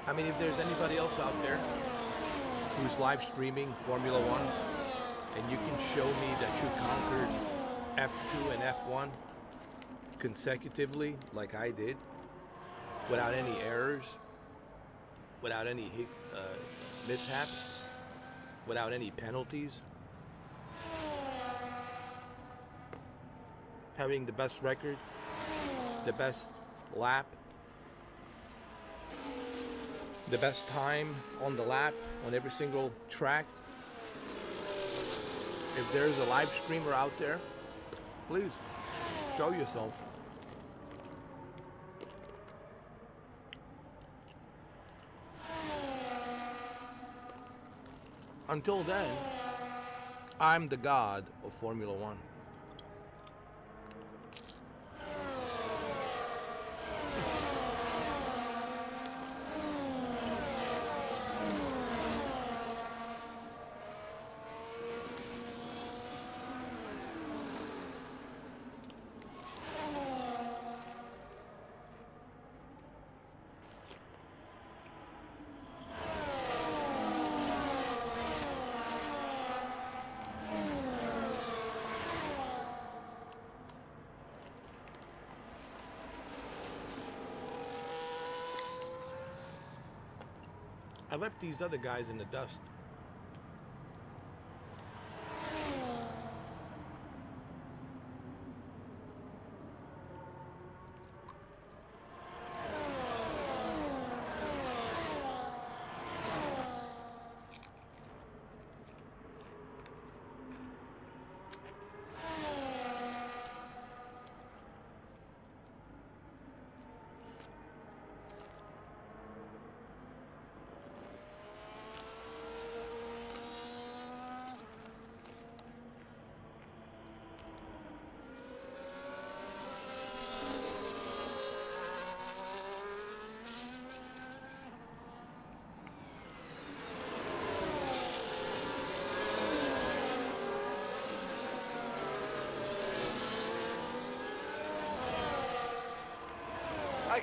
I mean, if there's anybody else out there who's live streaming Formula One, and you can show me that you conquered F2 and F1 consecutively, like I did, without any errors, without any mishaps, without any penalties, having the best record the best lap, the best time on the lap on every single track. If there's a live streamer out there, please show yourself. Until then, I'm the god of Formula One. I left these other guys in the dust.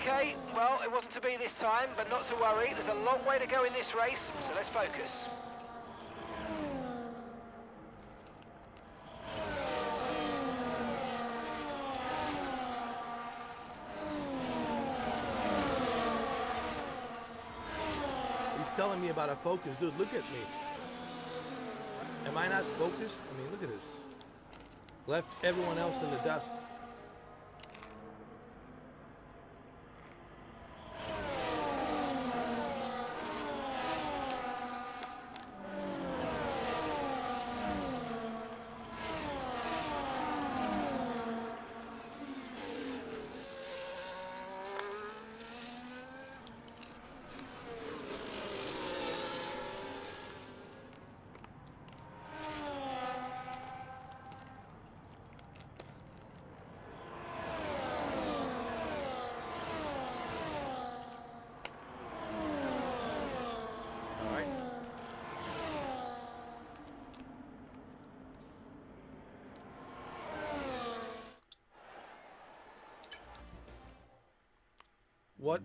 Okay, well, it wasn't to be this time, but not to worry. There's a long way to go in this race, so let's focus. He's telling me about a focus. Dude, look at me. Am I not focused? I mean, look at this. Left everyone else in the dust.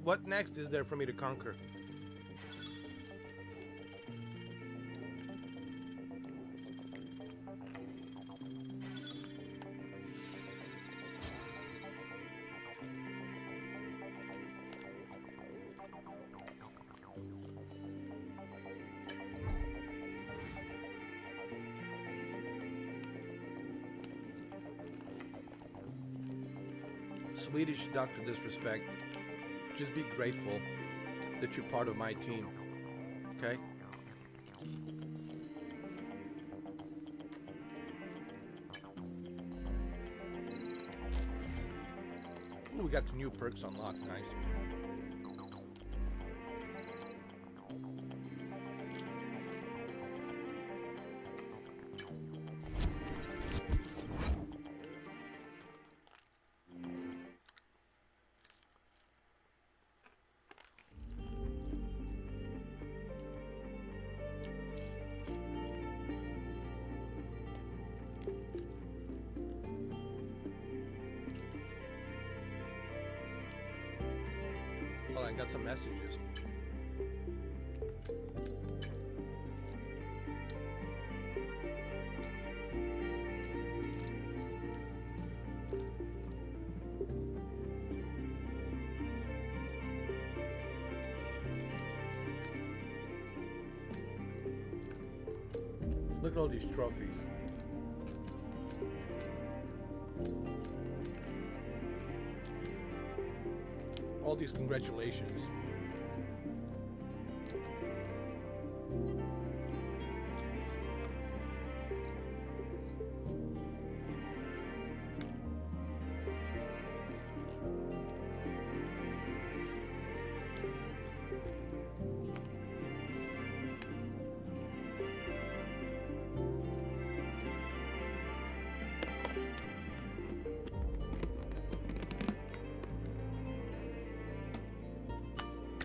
What next is there for me to conquer? Swedish Dr. Disrespect. Just be grateful that you're part of my team, okay? Ooh, we got the new perks unlocked, nice. Hold on, I got some messages. Look at all these trophies. all these congratulations.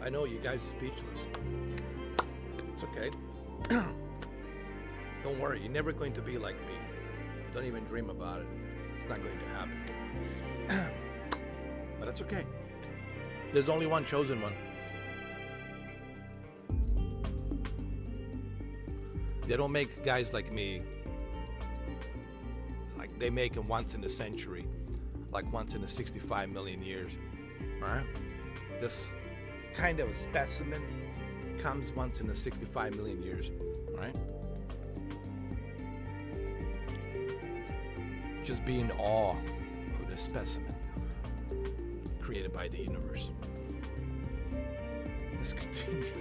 I know you guys are speechless. It's okay. Don't worry, you're never going to be like me. Don't even dream about it. It's not going to happen. But that's okay. There's only one chosen one. They don't make guys like me. Like they make them once in a century. Like once in a 65 million years. Alright? This kind of a specimen comes once in a 65 million years, right? Just be in awe of this specimen created by the universe. Let's continue.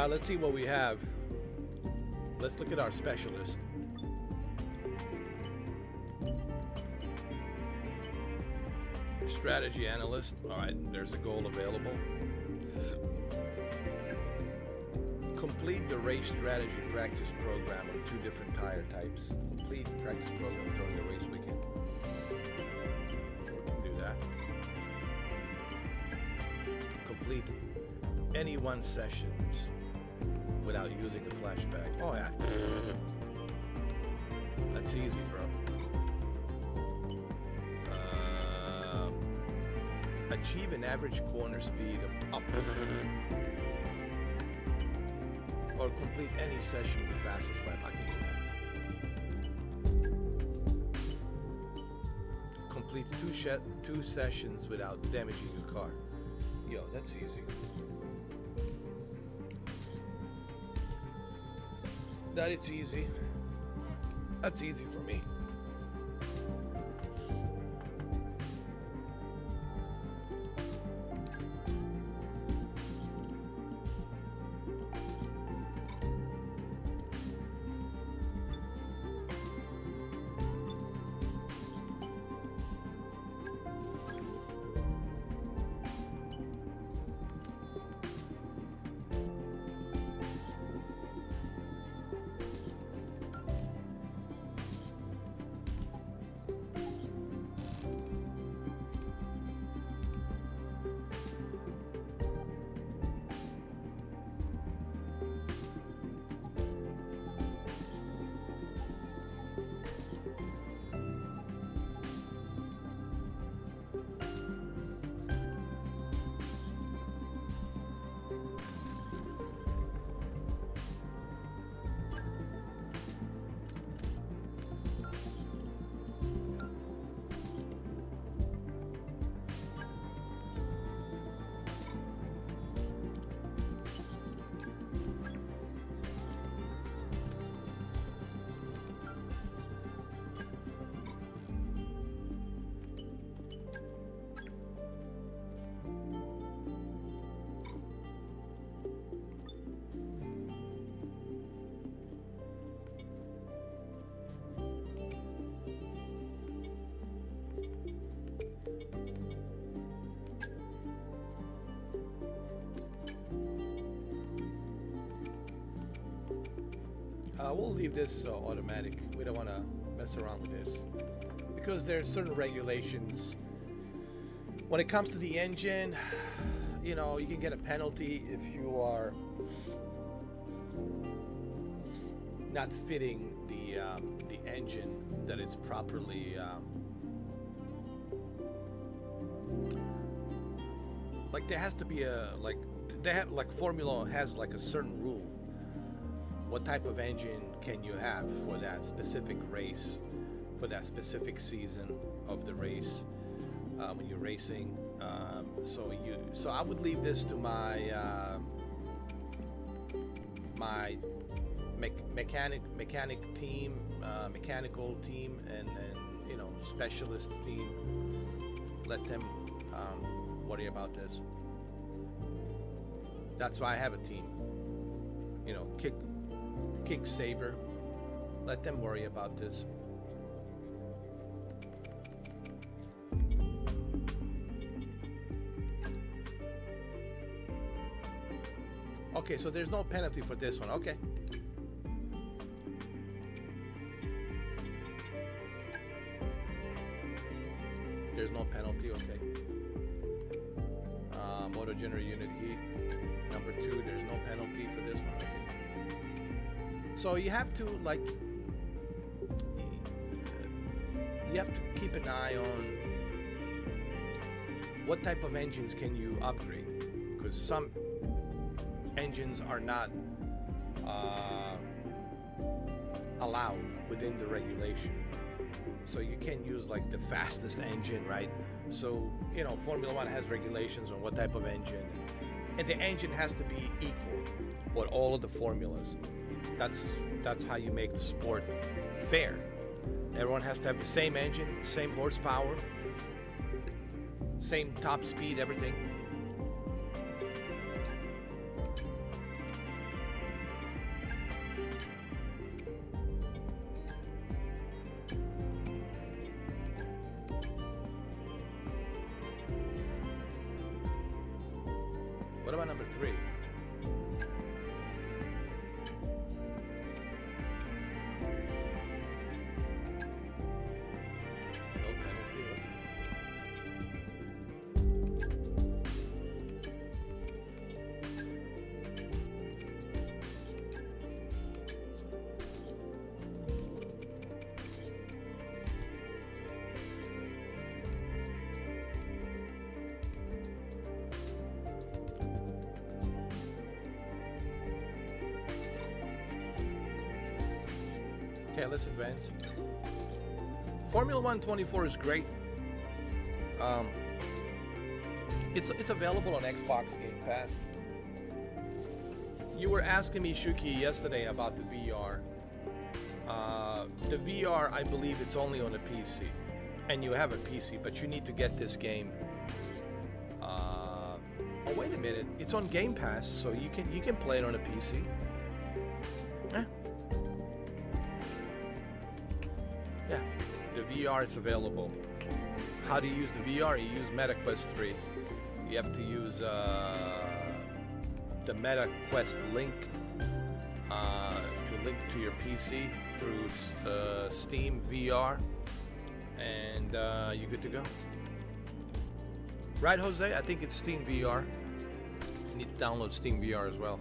Let's see what we have. Let's look at our specialist. Strategy analyst. All right, there's a goal available. Complete the race strategy practice program on 2 different tire types. Complete practice program during the race weekend. We can do that. Complete any 1 sessions without using a flashback. Oh yeah. That's easy, bro. Achieve an average corner speed of up. Or complete any session with the fastest lap. I can do that. Complete 2 sessions without damaging your car. Yo, that's easy. That it's easy. That's easy for me. We'll leave this automatic. We don't want to mess around with this because there's certain regulations when it comes to the engine. You know, you can get a penalty if you are not fitting the engine that it's properly like there has to be a Formula has like a certain rule. What type of engine can you have for that specific race, for that specific season of the race when you're racing? So I would leave this to my my mechanical team, and you know, specialist team. Let them worry about this. That's why I have a team. You know, kick saber. Let them worry about this. Okay, so there's no penalty for this one. Okay. There's no penalty. Okay. Motor generator unit heat. Number 2, there's no penalty for this one. Okay. So you have to keep an eye on what type of engines can you upgrade, because some engines are not allowed within the regulation. So you can't use like the fastest engine, right? So, you know, Formula One has regulations on what type of engine, and the engine has to be equal with all of the formulas. That's how you make the sport fair. Everyone has to have the same engine, same horsepower, same top speed, everything. What about number 3? No penalty. Okay. Okay, let's advance. Formula 124 is great. It's available on Xbox Game Pass. You were asking me, Shuki, yesterday about the VR. The VR, I believe it's only on a PC, and you have a PC, but you need to get this game. Oh, wait a minute! It's on Game Pass, so you can play it on a PC. Yeah, the VR is available. How do you use the VR? You use MetaQuest 3. You have to use the MetaQuest link to link to your PC through Steam VR, and you're good to go. Right, Jose? I think it's Steam VR. You need to download Steam VR as well.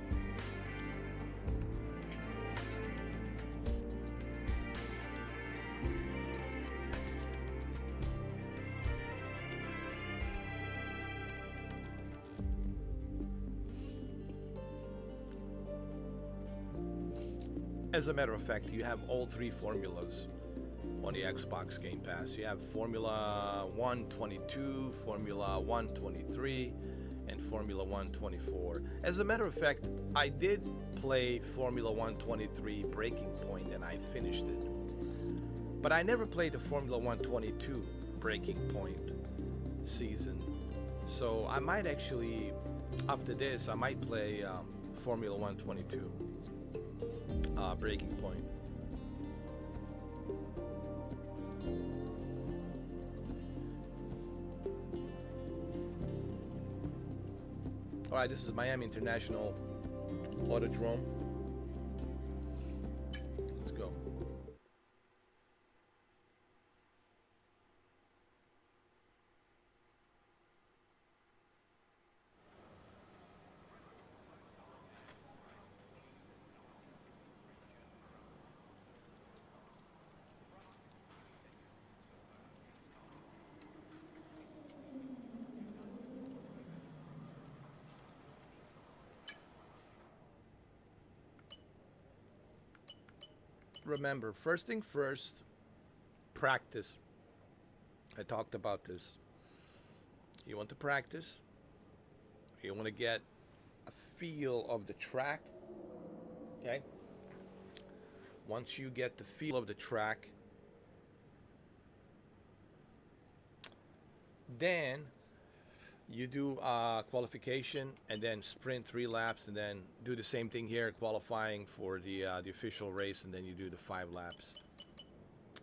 As a matter of fact, you have all 3 formulas on the Xbox Game Pass. You have Formula 122, Formula 123, and Formula 124. As a matter of fact, I did play Formula 123 Breaking Point and I finished it. But I never played the Formula 122 Breaking Point season. So I might actually, after this, I might play Formula 122. Breaking Point. All right, this is Miami International Autodrome. Let's go. Remember, first thing first, practice. I talked about this. You want to practice. You want to get a feel of the track. Okay? Once you get the feel of the track, then you do qualification and then sprint 3 laps, and then do the same thing here, qualifying for the official race, and then you do the 5 laps.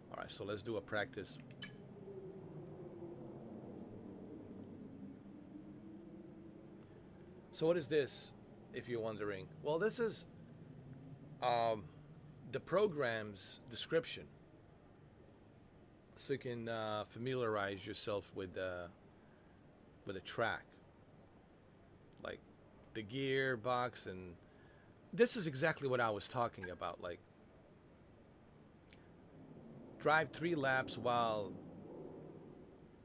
All right, so let's do a practice. So what is this, if you're wondering? Well, this is the program's description, so you can familiarize yourself with the track, like the gearbox, and this is exactly what I was talking about. Like, drive 3 laps while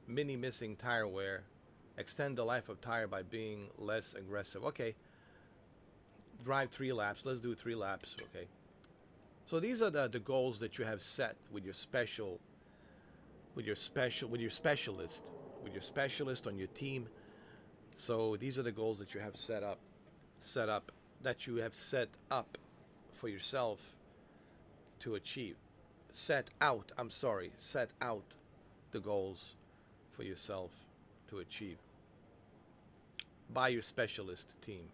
missing tire wear, extend the life of tire by being less aggressive. Okay, drive 3 laps. Let's do 3 laps. Okay, so these are the goals that you have set with your specialist on your team. So these are the goals that you have set up for yourself to achieve. Set out the goals for yourself to achieve by your specialist team.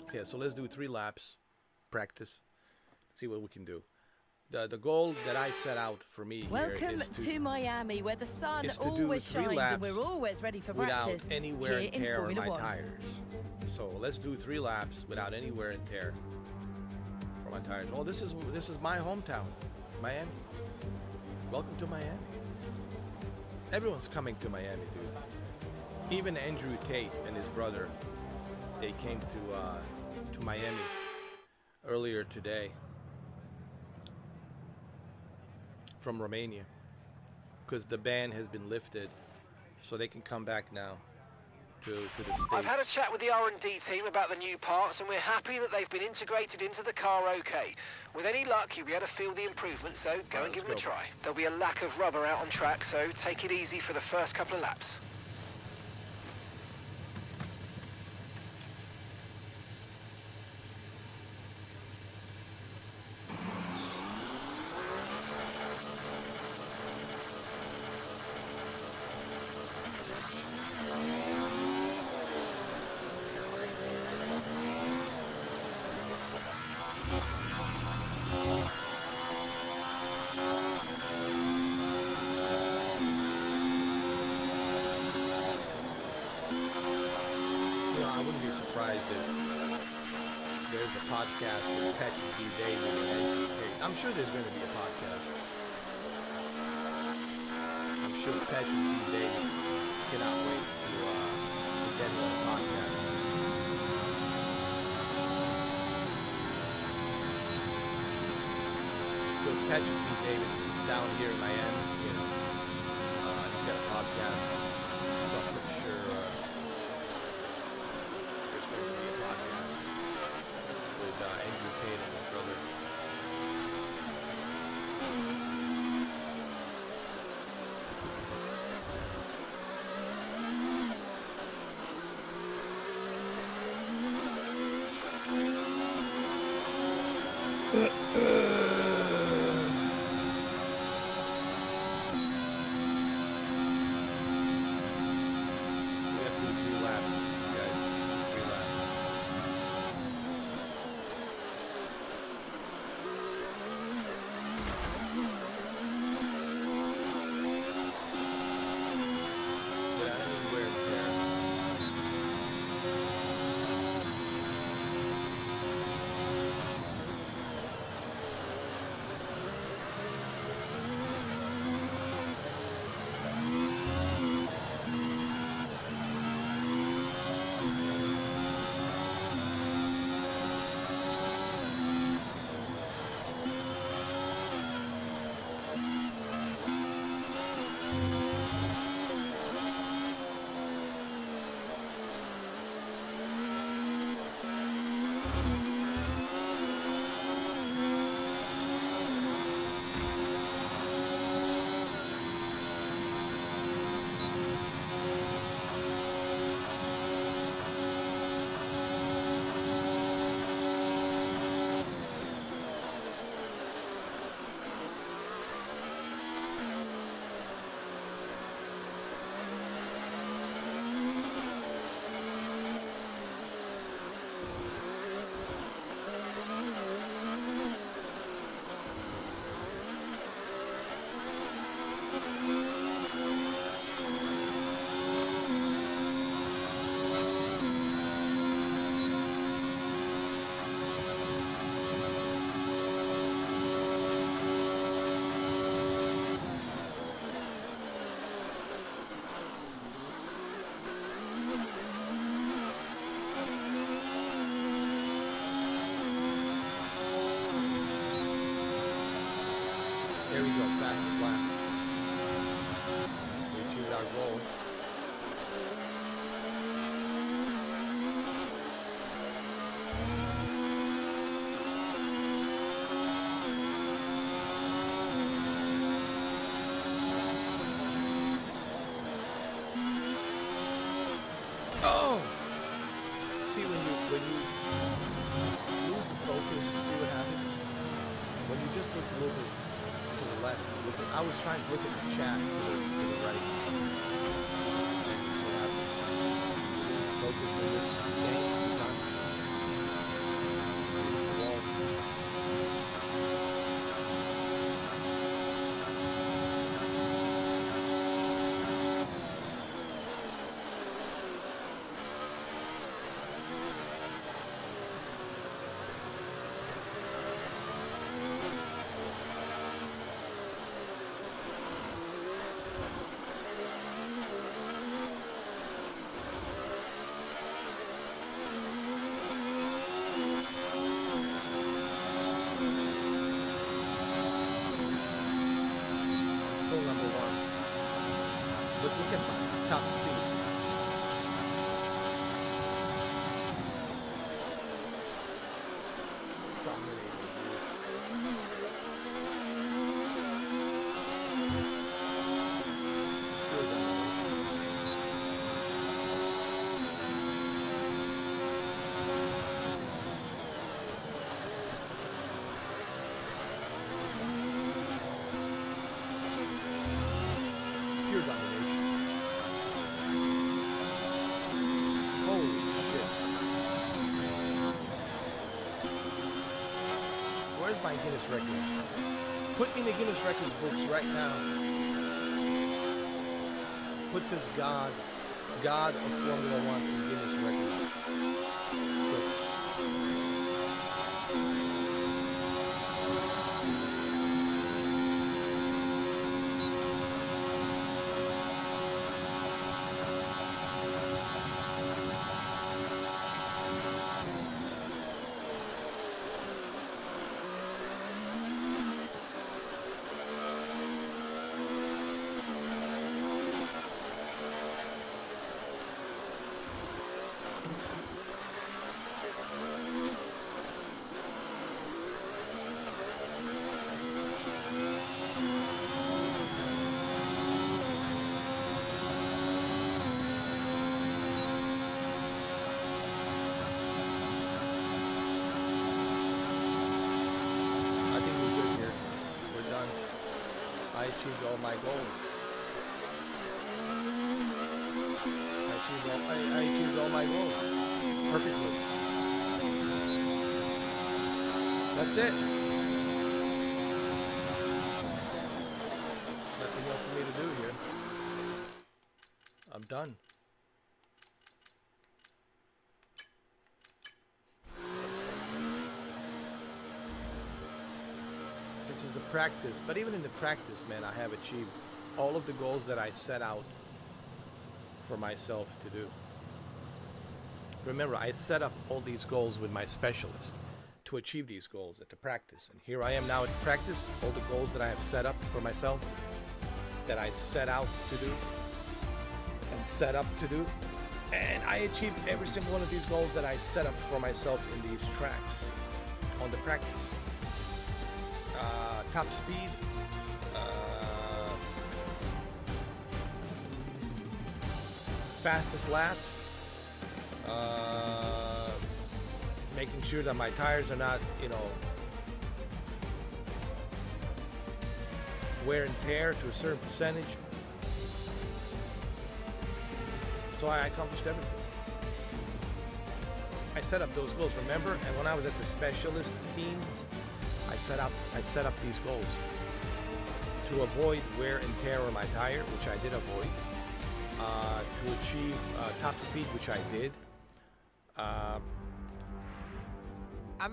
Okay, so let's do 3 laps, practice, see what we can do. The goal that I set out for me Welcome here is to Miami, where the sun is to always do 3 shines laps and we're always ready for without practice any wear here and tear in on Formula my 1. tires. So let's do 3 laps without any wear and tear for my tires. Well, this is my hometown, Miami. Welcome to Miami. Everyone's coming to Miami, dude. Even Andrew Tate and his brother, they came to Miami earlier today from Romania, because the ban has been lifted, so they can come back now to the States. I've had a chat with the R&D team about the new parts, and we're happy that they've been integrated into the car okay. With any luck, you'll be able to feel the improvement, so go and give them a try. There'll be a lack of rubber out on track, so take it easy for the first couple of laps. Surprised if there's a podcast with Patrick B. David and Andrew Tate. I'm sure there's going to be a podcast. I'm sure Patrick B. David cannot wait to get on a podcast. Because Patrick B. David is down here in Miami, he's got a podcast, so I'm pretty sure there's going to be a podcast with Andrew Tate and his brother. Here we go, fastest lap. We achieved our goal. Oh! See, when you lose the focus, see what happens? When you just look a little bit to the left, I was trying to look at the chat to the right. And you see what happens. You lose the focus in this game, you're done. Wall. Still number one. Look at my top speed. Just dominating. Pure domination. Pure domination. Holy shit. Where's my Guinness records? Put me in the Guinness records books right now. Put this God of Formula One in Guinness records books. I think we're good here. We're done. I achieved all my goals. I achieved all my goals. Perfectly. That's it. Nothing else for me to do here. I'm done. This is a practice, but even in the practice, man, I have achieved all of the goals that I set out for myself to do. Remember, I set up all these goals with my specialist to achieve these goals at the practice. And here I am now at the practice, all the goals that I have set up for myself, that I set out to do, and set up to do. And I achieved every single one of these goals that I set up for myself in these tracks on the practice. Top speed, fastest lap, making sure that my tires are not, wear and tear to a certain percentage. So I accomplished everything. I set up those goals, remember? And when I was at the specialist teams, I set up these goals to avoid wear and tear on my tire, which I did avoid, to achieve top speed, which I did. And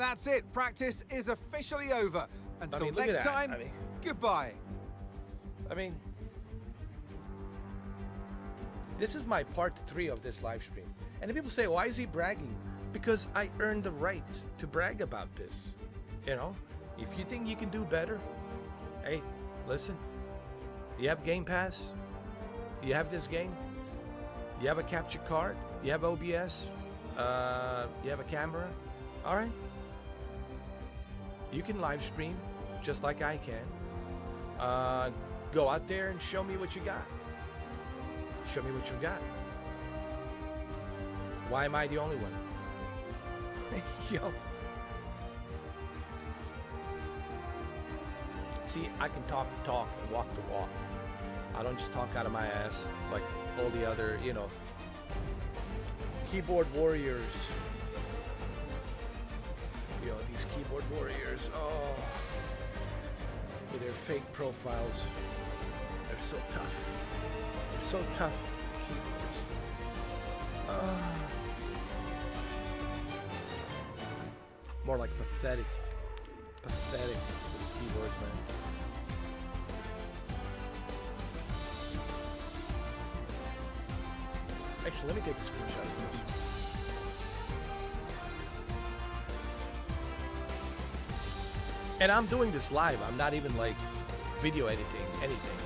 that's it. Practice is officially over. Until next time, goodbye. This is my part 3 of this live stream. And the people say, why is he bragging? Because I earned the rights to brag about this. If you think you can do better, hey, listen. You have Game Pass? You have this game? You have a capture card? You have OBS? You have a camera? All right. You can live stream just like I can. Go out there and show me what you got. Show me what you got. Why am I the only one? Yo. See, I can talk the talk and walk the walk. I don't just talk out of my ass like all the other, you know, keyboard warriors. You know, these keyboard warriors, oh, with their fake profiles. They're so tough. They're so tough, keyboards. More like pathetic. Pathetic with the keyboards, man. Actually, let me take a screenshot of this. And I'm doing this live. I'm not even like video editing anything.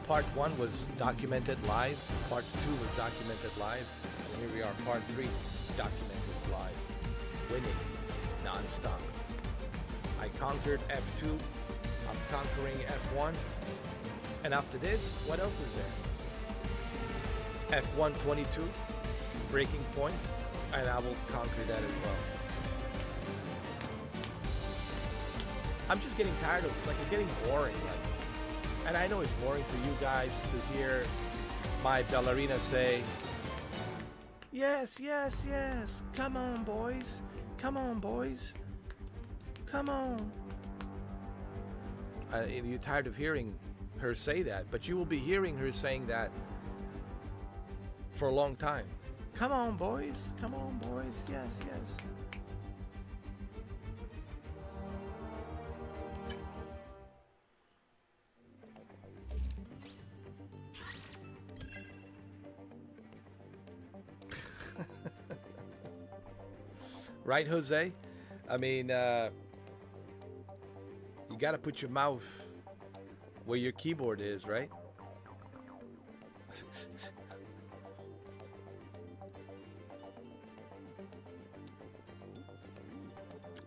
Part 1 was documented live. Part 2 was documented live. And here we are, part 3, documented live. Winning, non-stop. I conquered F2. I'm conquering F1. And after this, what else is there? F1 22, breaking point, and I will conquer that as well. I'm just getting tired of it. Like, it's getting boring. Like, and I know it's boring for you guys to hear my ballerina say, yes, yes, yes, come on, boys. Come on, boys. Come on. You're tired of hearing her say that, but you will be hearing her saying that for a long time. Come on, boys. Come on, boys. Yes, yes. Right, Jose? I mean, you gotta put your mouth where your keyboard is, right?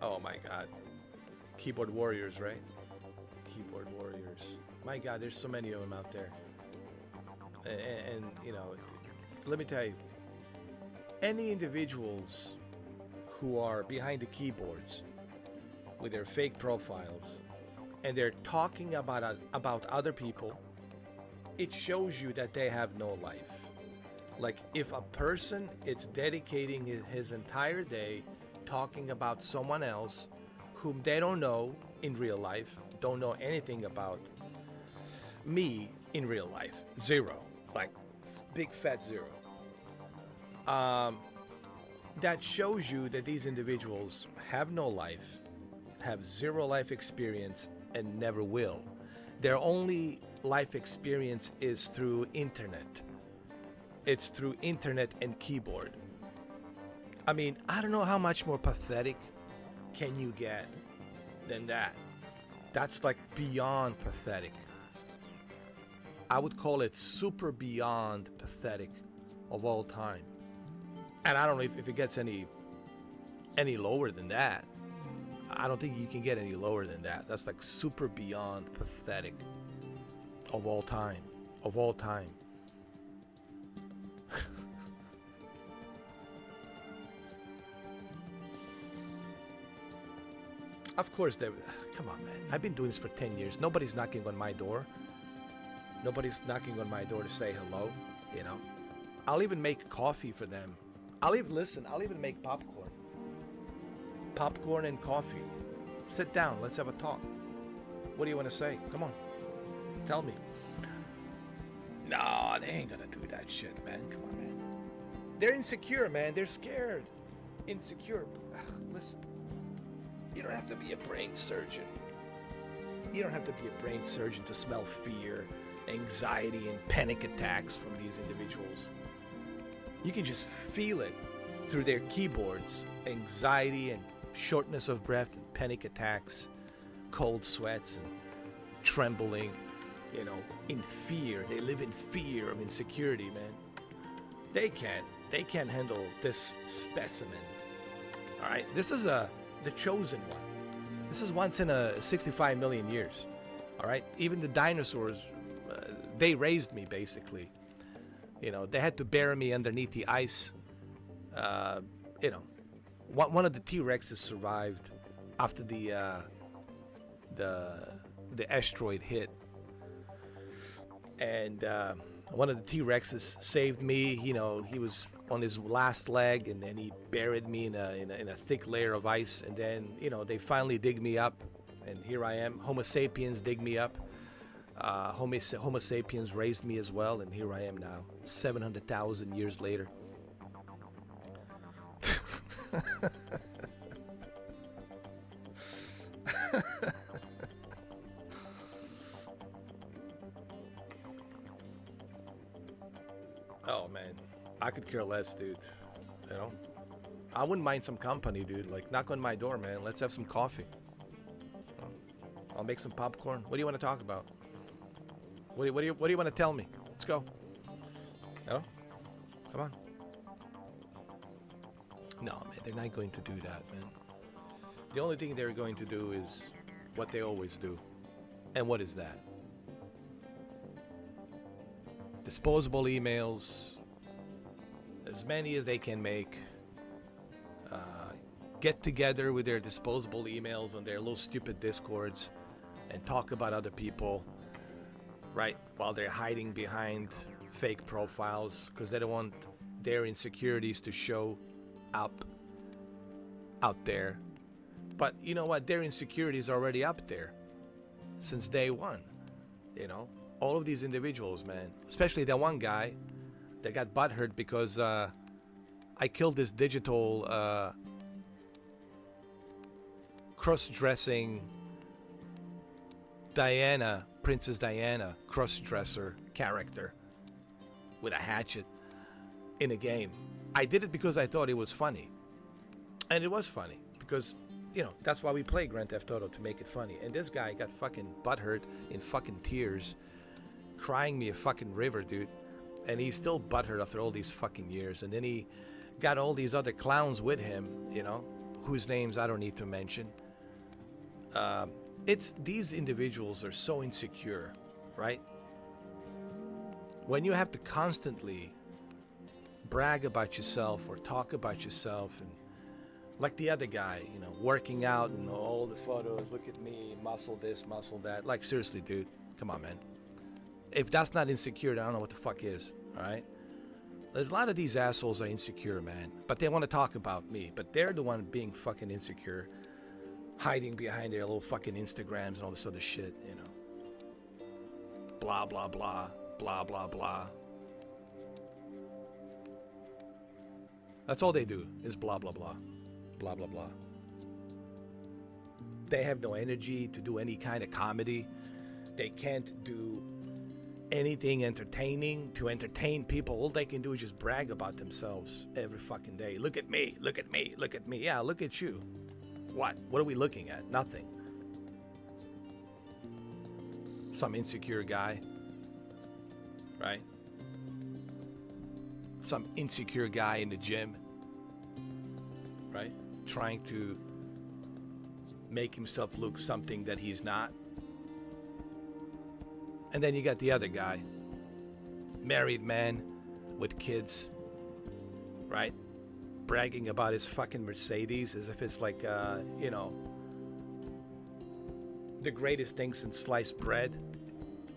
Oh my God. Keyboard warriors, right? Keyboard warriors. My God, there's so many of them out there. And you know, let me tell you, any individuals who are behind the keyboards with their fake profiles and they're talking about other people, it shows you that they have no life. Like, if a person is dedicating his entire day talking about someone else whom they don't know in real life, don't know anything about me in real life, zero, like big fat zero. That shows you that these individuals have no life, have zero life experience, and never will. Their only life experience is through internet. It's through internet and keyboard. I mean, I don't know how much more pathetic can you get than that. That's like beyond pathetic. I would call it super beyond pathetic of all time. And I don't know if it gets any lower than that. I don't think you can get any lower than that. That's like super beyond pathetic of all time. Of all time. Of course, come on, man. I've been doing this for 10 years. Nobody's knocking on my door. Nobody's knocking on my door to say hello, you know. I'll even make coffee for them. I'll even make popcorn. Popcorn and coffee. Sit down, let's have a talk. What do you want to say? Come on. Tell me. No, they ain't gonna do that shit, man. Come on, man. They're insecure, man. They're scared. Insecure. Listen. You don't have to be a brain surgeon. You don't have to be a brain surgeon to smell fear, anxiety, and panic attacks from these individuals. You can just feel it through their keyboards. Anxiety and shortness of breath and panic attacks, cold sweats, and trembling, you know, in fear. They live in fear of insecurity, man. They can't handle this specimen. All right, this is the chosen one. This is once in a 65 million years. All right, even the dinosaurs, they raised me basically. You know, they had to bury me underneath the ice. You know, one of the T-Rexes survived after the asteroid hit, and one of the T-Rexes saved me. You know, he was on his last leg, and then he buried me in a thick layer of ice. And then, you know, they finally dig me up, and here I am. Homo sapiens dig me up. Homo sapiens raised me as well, and here I am now, 700,000 years later. Oh man, I could care less, dude. You know, I wouldn't mind some company, dude. Like, knock on my door, man. Let's have some coffee. I'll make some popcorn. What do you want to talk about? What do you want to tell me? Let's go. You know? Come on. No, man, they're not going to do that, man. The only thing they're going to do is what they always do. And what is that? Disposable emails, as many as they can make. Get together with their disposable emails on their little stupid discords and talk about other people, right? While they're hiding behind fake profiles because they don't want their insecurities to show up out there. But you know what? Their insecurities are already up there since day one. You know, all of these individuals, man, especially that one guy that got butthurt because I killed this digital cross-dressing Diana, Princess Diana cross-dresser character with a hatchet in a game. I did it because I thought it was funny. And it was funny because, you know, that's why we play Grand Theft Auto, to make it funny. And this guy got fucking butthurt in fucking tears, crying me a fucking river, dude. And he's still butthurt after all these fucking years. And then he got all these other clowns with him, you know, whose names I don't need to mention. It's these individuals are so insecure, right? When you have to constantly brag about yourself or talk about yourself, and like the other guy, you know, working out and all the photos, look at me, muscle this, muscle that. Like, seriously, dude, come on, man. If that's not insecure, then I don't know what the fuck is, all right? There's a lot of these assholes are insecure, man, but they want to talk about me, but they're the one being fucking insecure, hiding behind their little fucking Instagrams and all this other shit, you know. Blah, blah, blah, blah, blah, blah. That's all they do is blah, blah, blah, blah, blah, blah. They have no energy to do any kind of comedy. They can't do anything entertaining to entertain people. All they can do is just brag about themselves every fucking day. Look at me, look at me, look at me. Yeah, look at you. What? What are we looking at? Nothing. Some insecure guy, right? Some insecure guy in the gym, right? Trying to make himself look something that he's not. And then you got the other guy, married man with kids, right? Bragging about his fucking Mercedes as if it's like, you know, the greatest thing since sliced bread.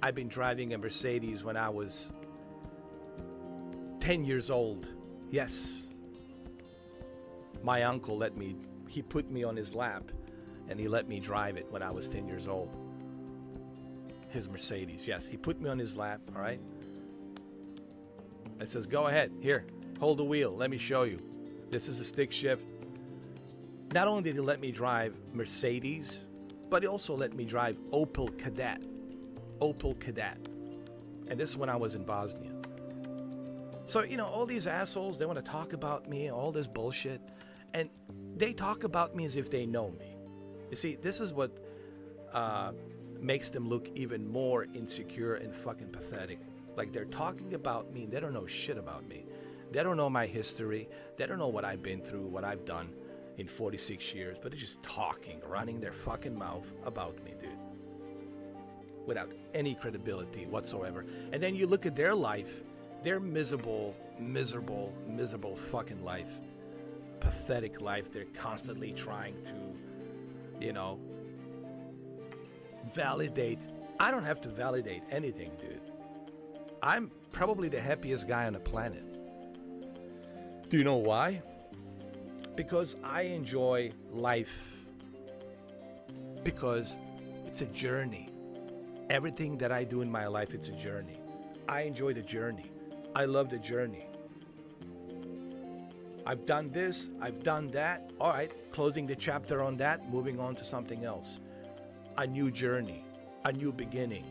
I've been driving a Mercedes when I was 10 years old. Yes. My uncle he put me on his lap and he let me drive it when I was 10 years old. His Mercedes. Yes, he put me on his lap, all right? And says, go ahead, here, hold the wheel, let me show you. This is a stick shift. Not only did he let me drive Mercedes, but he also let me drive Opel Kadett. Opel Kadett. And this is when I was in Bosnia. So, you know, all these assholes, they want to talk about me, all this bullshit. And they talk about me as if they know me. You see, this is what makes them look even more insecure and fucking pathetic. Like they're talking about me, they don't know shit about me. They don't know my history. They don't know what I've been through, what I've done in 46 years, but they're just talking, running their fucking mouth about me, dude. Without any credibility whatsoever. And then you look at their life, their miserable fucking life. Pathetic life. They're constantly trying to, validate. I don't have to validate anything, dude. I'm probably the happiest guy on the planet. Do you know why? Because I enjoy life. Because it's a journey. Everything that I do in my life, it's a journey. I enjoy the journey. I love the journey. I've done this, I've done that. All right, closing the chapter on that, moving on to something else. A new journey, a new beginning.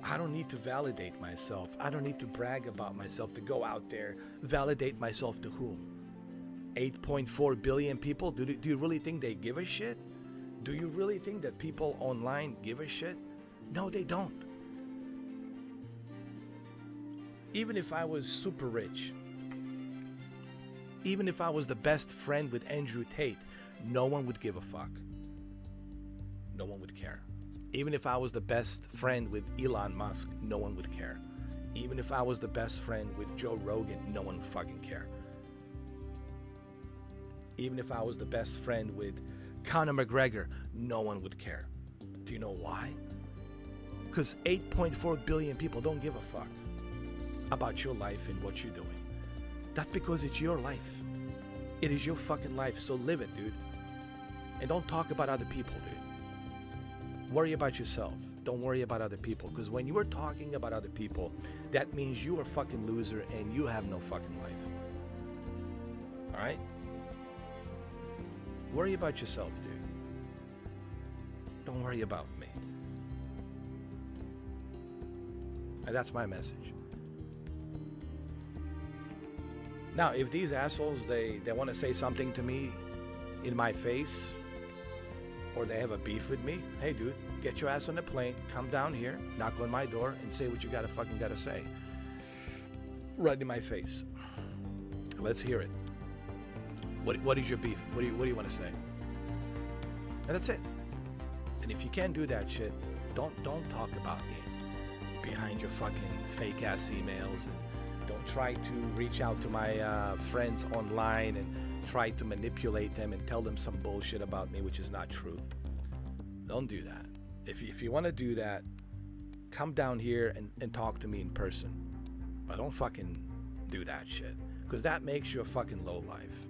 I don't need to validate myself. I don't need to brag about myself, to go out there, validate myself to whom? 8.4 billion people? Do you really think they give a shit? Do you really think that people online give a shit? No, they don't. Even if I was super rich, even if I was the best friend with Andrew Tate, no one would give a fuck. No one would care. Even if I was the best friend with Elon Musk, no one would care. Even if I was the best friend with Joe Rogan, no one would fucking care. Even if I was the best friend with Conor McGregor, no one would care. Do you know why? Because 8.4 billion people don't give a fuck about your life and what you're doing. That's because it's your life. It is your fucking life, so live it, dude. And don't talk about other people, dude. Worry about yourself. Don't worry about other people. Because when you are talking about other people, that means you are a fucking loser and you have no fucking life. Alright? Worry about yourself, dude. Don't worry about me. And that's my message. Now, if these assholes, they want to say something to me in my face, or they have a beef with me, hey dude, get your ass on the plane, come down here, knock on my door, and say what you gotta say. Right in my face. Let's hear it. What is your beef? What do you want to say? And that's it. And if you can't do that shit, don't talk about me behind your fucking fake ass emails, and don't try to reach out to my friends online and try to manipulate them and tell them some bullshit about me which is not true. Don't do that. If you want to do that, come down here and talk to me in person. But don't fucking do that shit, because that makes you a fucking lowlife.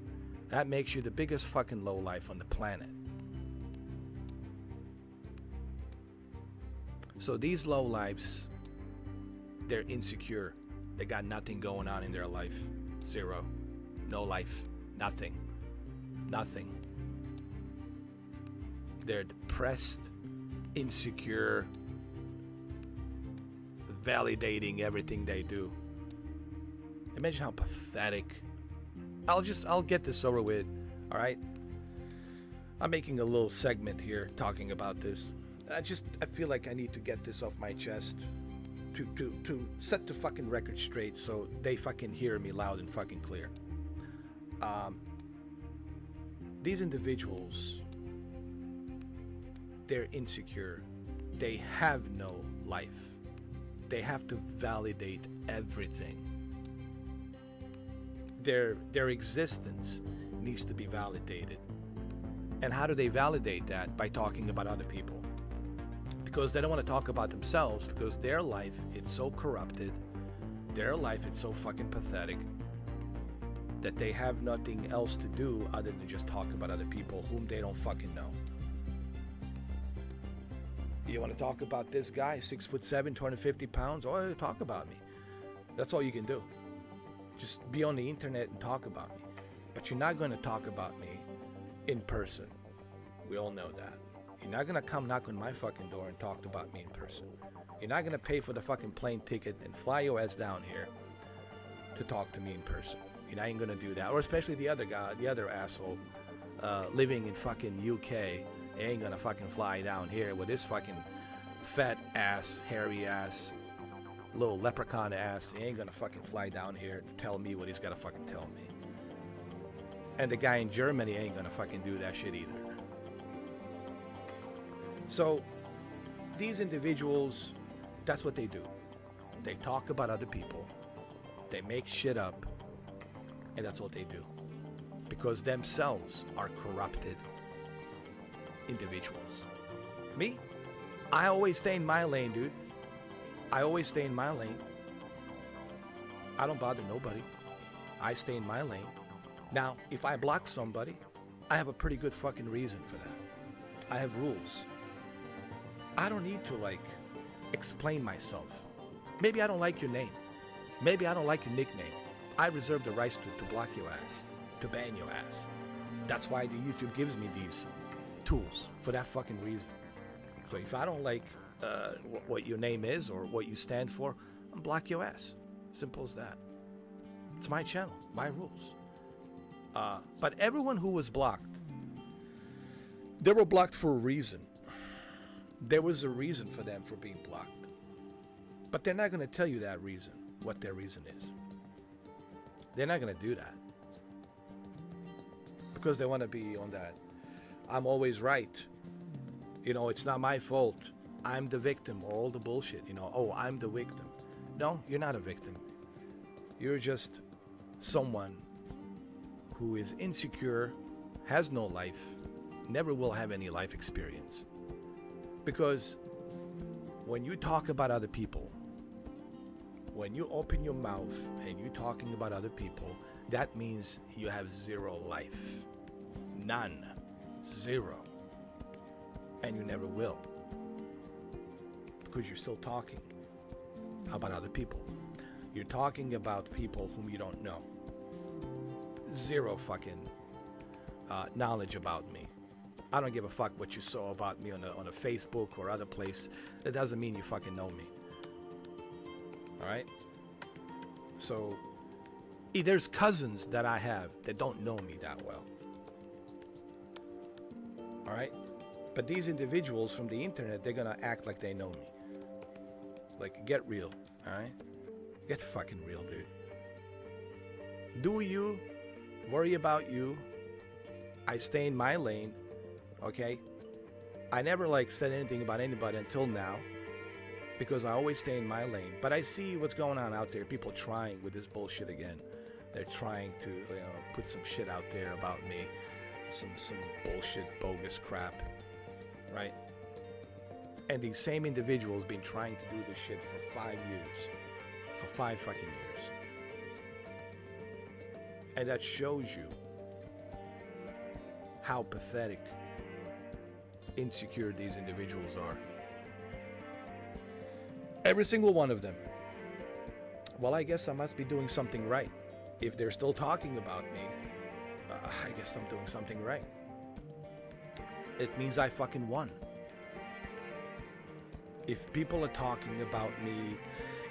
That makes you the biggest fucking lowlife on the planet. So these lowlifes, they're insecure. They got nothing going on in their life. Zero. No life. Nothing. Nothing. They're depressed, insecure, validating everything they do. Imagine how pathetic. I'll get this over with, all right? I'm making a little segment here talking about this. I feel like I need to get this off my chest to set the fucking record straight so they fucking hear me loud and fucking clear. These individuals, they're insecure. They have no life. They have to validate everything. Their existence needs to be validated. And how do they validate that? By talking about other people. Because they don't want to talk about themselves, because their life, it's so corrupted, their life, it's so fucking pathetic, that they have nothing else to do other than just talk about other people whom they don't fucking know. You want to talk about this guy, 6'7", 250 pounds? Oh, talk about me. That's all you can do. Just be on the internet and talk about me. But you're not going to talk about me in person. We all know that. You're not going to come knock on my fucking door and talk about me in person. You're not going to pay for the fucking plane ticket and fly your ass down here to talk to me in person. You're not even going to do that. Or especially the other guy, the other asshole living in fucking UK. He ain't going to fucking fly down here with his fucking fat ass, hairy ass, little leprechaun ass, he ain't gonna fucking fly down here to tell me what he's gotta fucking tell me. And the guy in Germany ain't gonna fucking do that shit either. So, these individuals, that's what they do. They talk about other people, they make shit up, and that's what they do. Because themselves are corrupted individuals. Me? I always stay in my lane, dude. I always stay in my lane. I don't bother nobody. I stay in my lane. Now, if I block somebody, I have a pretty good fucking reason for that. I have rules. I don't need to, like, explain myself. Maybe I don't like your name. Maybe I don't like your nickname. I reserve the rights to block your ass, to ban your ass. That's why the YouTube gives me these tools, for that fucking reason. So if I don't like what your name is or what you stand for, I'll block your ass. Simple as that. It's my channel, my rules. But everyone who was blocked, they were blocked for a reason. There was a reason for them for being blocked. But they're not going to tell you that reason, what their reason is. They're not going to do that. Because they want to be on that, I'm always right. You know, it's not my fault. I'm the victim, or all the bullshit. You know, oh, I'm the victim. No, you're not a victim. You're just someone who is insecure, has no life, never will have any life experience. Because when you talk about other people, when you open your mouth and you're talking about other people, that means you have zero life. None. Zero. And you never will. Because you're still talking about other people. You're talking about people whom you don't know. Zero fucking knowledge about me. I don't give a fuck what you saw about me on a Facebook or other place. That doesn't mean you fucking know me. Alright? So, there's cousins that I have that don't know me that well. Alright? But these individuals from the internet, they're gonna act like they know me. Like, get real. Alright? Get fucking real, dude. Do you? Worry about you. I stay in my lane. Okay? I never said anything about anybody until now. Because I always stay in my lane. But I see what's going on out there. People trying with this bullshit again. They're trying to, put some shit out there about me. Some bullshit, bogus crap. Right? And these same individuals been trying to do this shit for 5 years. For 5 fucking years. And that shows you how pathetic, insecure these individuals are. Every single one of them. Well, I guess I must be doing something right. If they're still talking about me, I guess I'm doing something right. It means I fucking won. If people are talking about me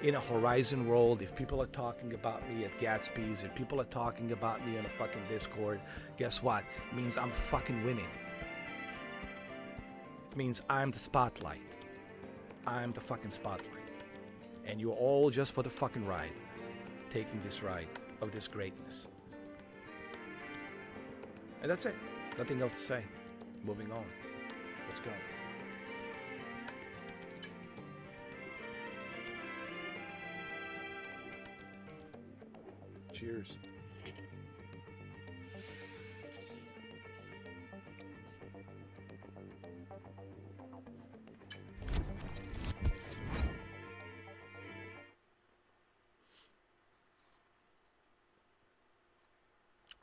in a Horizon World, if people are talking about me at Gatsby's, if people are talking about me on a fucking Discord, guess what? It means I'm fucking winning. It means I'm the spotlight. I'm the fucking spotlight. And you're all just for the fucking ride. Taking this ride of this greatness. And that's it. Nothing else to say. Moving on. Let's go. Cheers.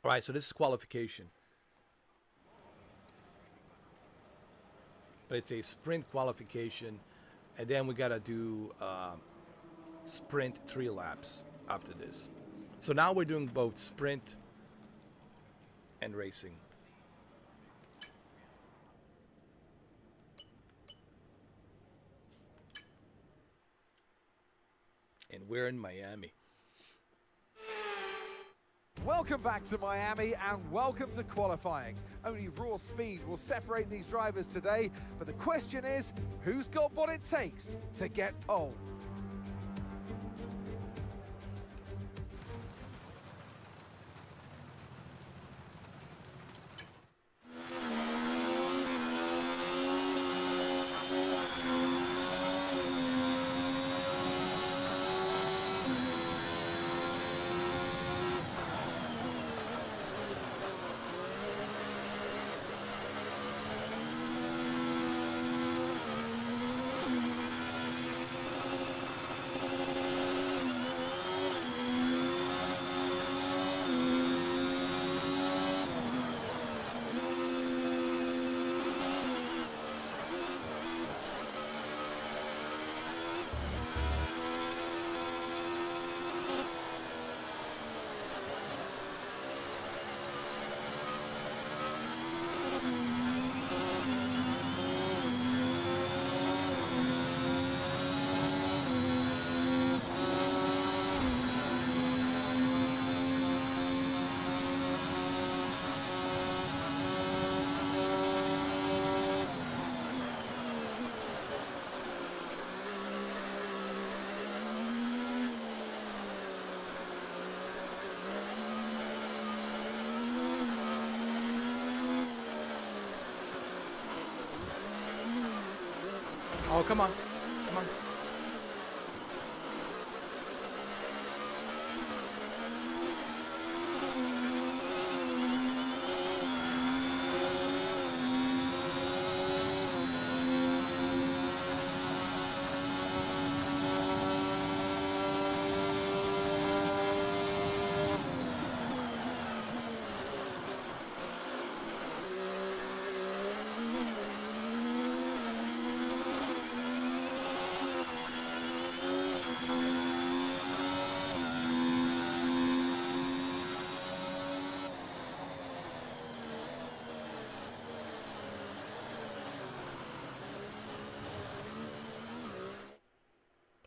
All right, so this is qualification. But it's a sprint qualification, and then we gotta do sprint 3 laps after this. So now we're doing both sprint and racing. And we're in Miami. Welcome back to Miami and welcome to qualifying. Only raw speed will separate these drivers today, but the question is, who's got what it takes to get pole? Oh, come on. Come on.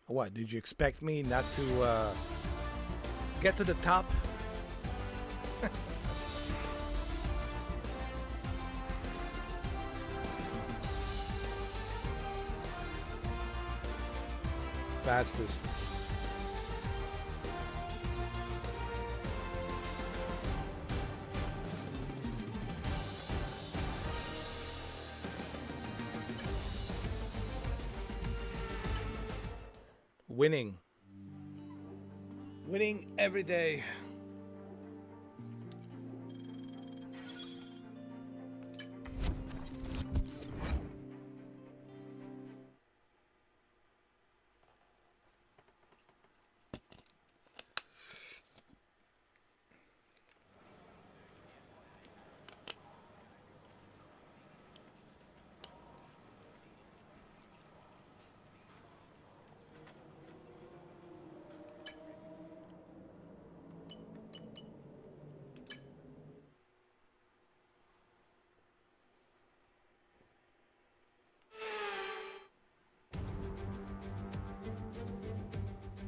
What, did you expect me not to get to the top? Fastest. Winning. Winning every day.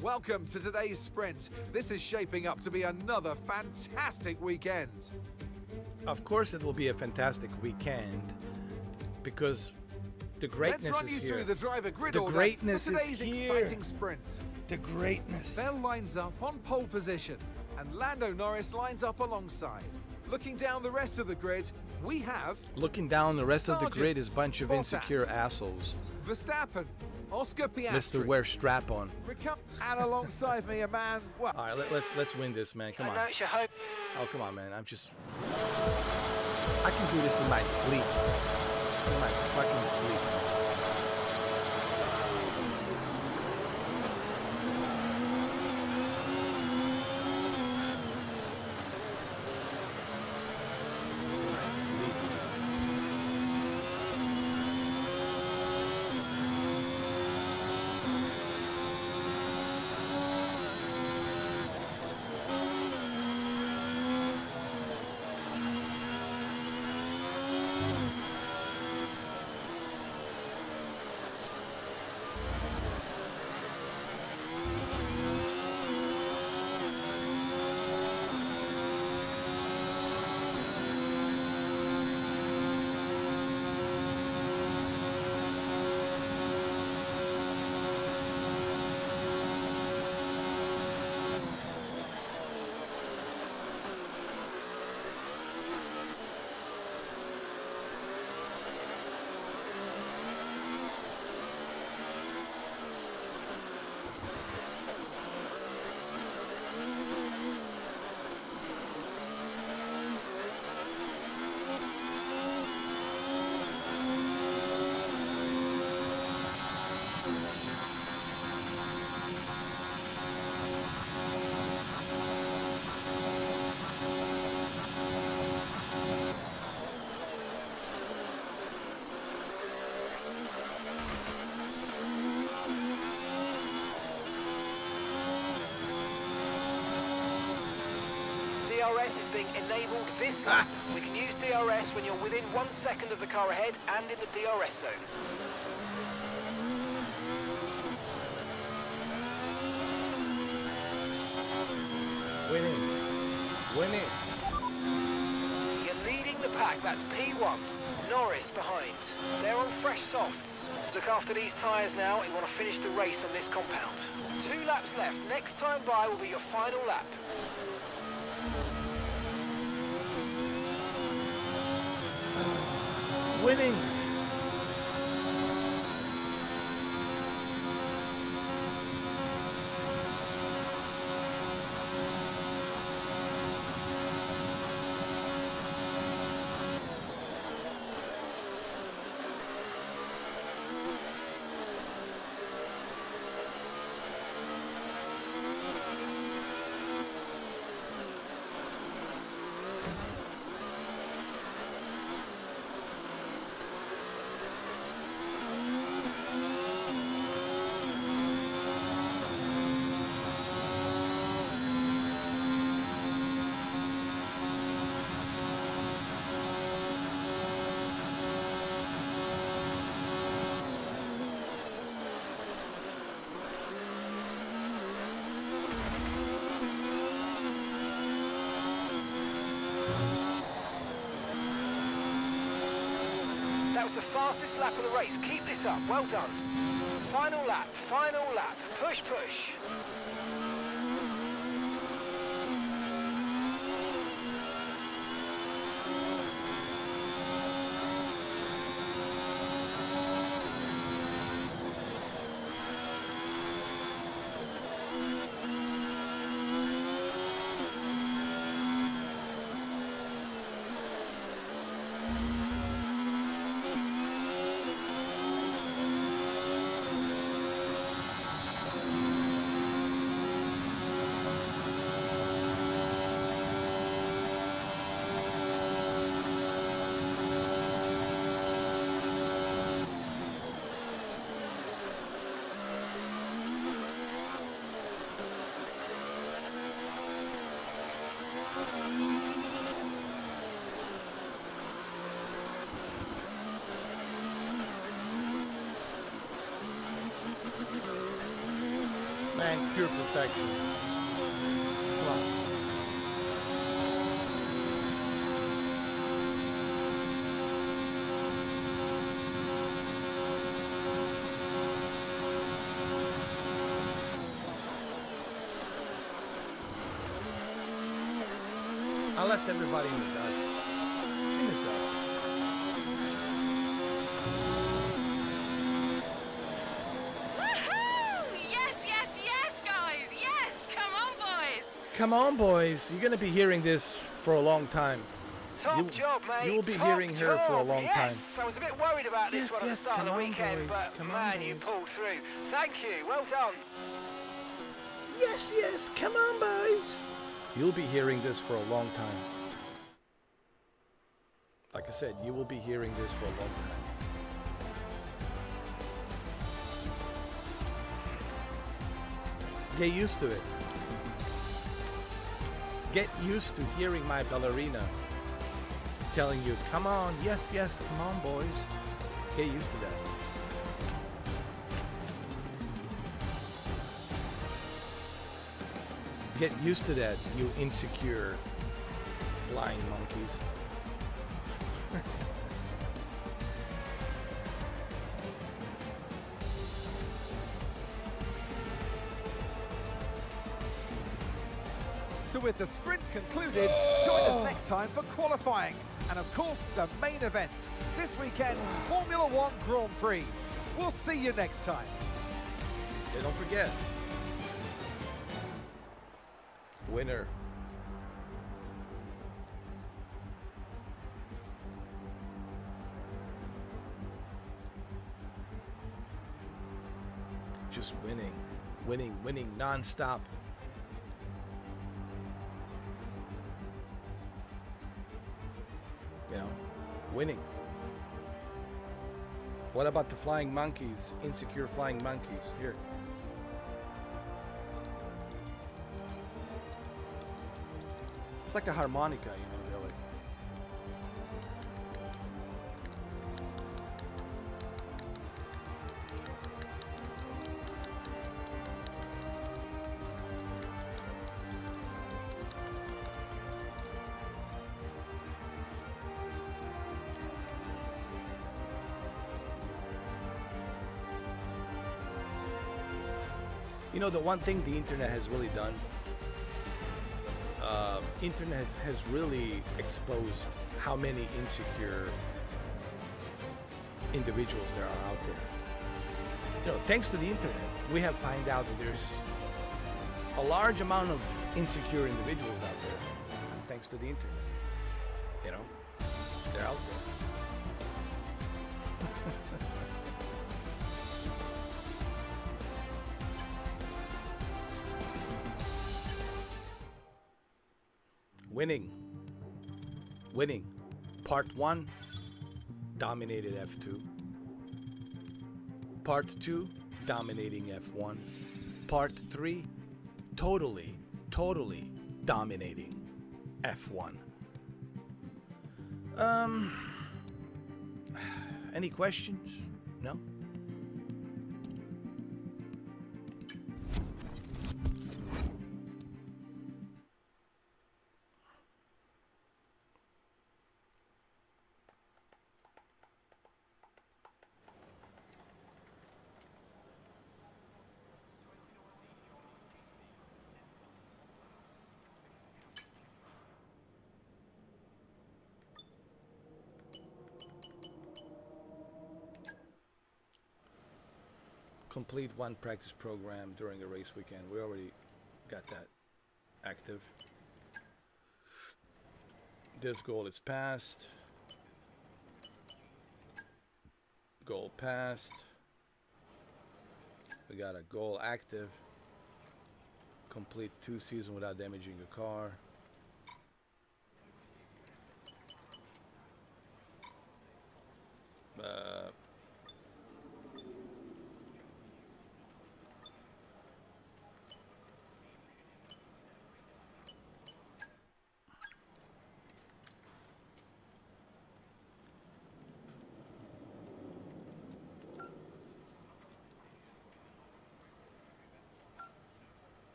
Welcome to today's sprint. This is shaping up to be another fantastic weekend. Of course it will be a fantastic weekend because the greatness Let's run is you here. through the driver grid The order greatness for is today's here. exciting sprint. The greatness. Bell lines up on pole position and Lando Norris lines up alongside. Looking down the rest of the grid, we have Looking down the rest of the Sargent, grid is a bunch of Bottas, insecure assholes. Verstappen, Oscar Piastri, Mr. Wear strap on. and alongside me a man, well, All right, let's win this, man. Come I on. know it's your home. Oh, come on, man. I can do this in my sleep. In my fucking sleep. DRS is being enabled this lap. We can use DRS when you're within 1 second of the car ahead and in the DRS zone. Winning. You're leading the pack, that's P1. Norris behind. They're on fresh softs. Look after these tyres now. You want to finish the race on this compound. 2 laps left. Next time by will be your final lap. Winning. That was the fastest lap of the race. Keep this up. Well done. Final lap. Final lap. Push, push. Man, pure perfection. Come on. I left everybody in the dust. In the dust. Come on, boys. You're going to be hearing this for a long time. Top job, mate. You will be Top hearing her for a job. long time. I was a bit worried about this one at the start of the come on, weekend, boys. but Come on, man, you boys. pulled through. Thank you. Well done. Yes, come on, boys. You'll be hearing this for a long time. Like I said, you will be hearing this for a long time. Get used to it. Get used to hearing my ballerina telling you, come on, yes, come on, boys. Get used to that. Get used to that, you insecure flying monkeys. So with the sprint concluded, join us next time for qualifying. And of course, the main event, this weekend's Formula One Grand Prix. We'll see you next time. Yeah, don't forget. Winner. Just winning non-stop. You know, winning. What about the flying monkeys? Insecure flying monkeys. Here. It's like a harmonica, you know. They're like, you know, the one thing the internet has really done, internet has really exposed how many insecure individuals there are out there. You know, thanks to the internet, we have found out that there's a large amount of insecure individuals out there, thanks to the internet. You know, they're out there. Winning. Part 1, dominated F2. Part 2, dominating F1. Part 3, totally dominating F1. Any questions? No? Complete one practice program during a race weekend. We already got that active. This goal is passed. Goal passed. We got a goal active. Complete 2 seasons without damaging a car.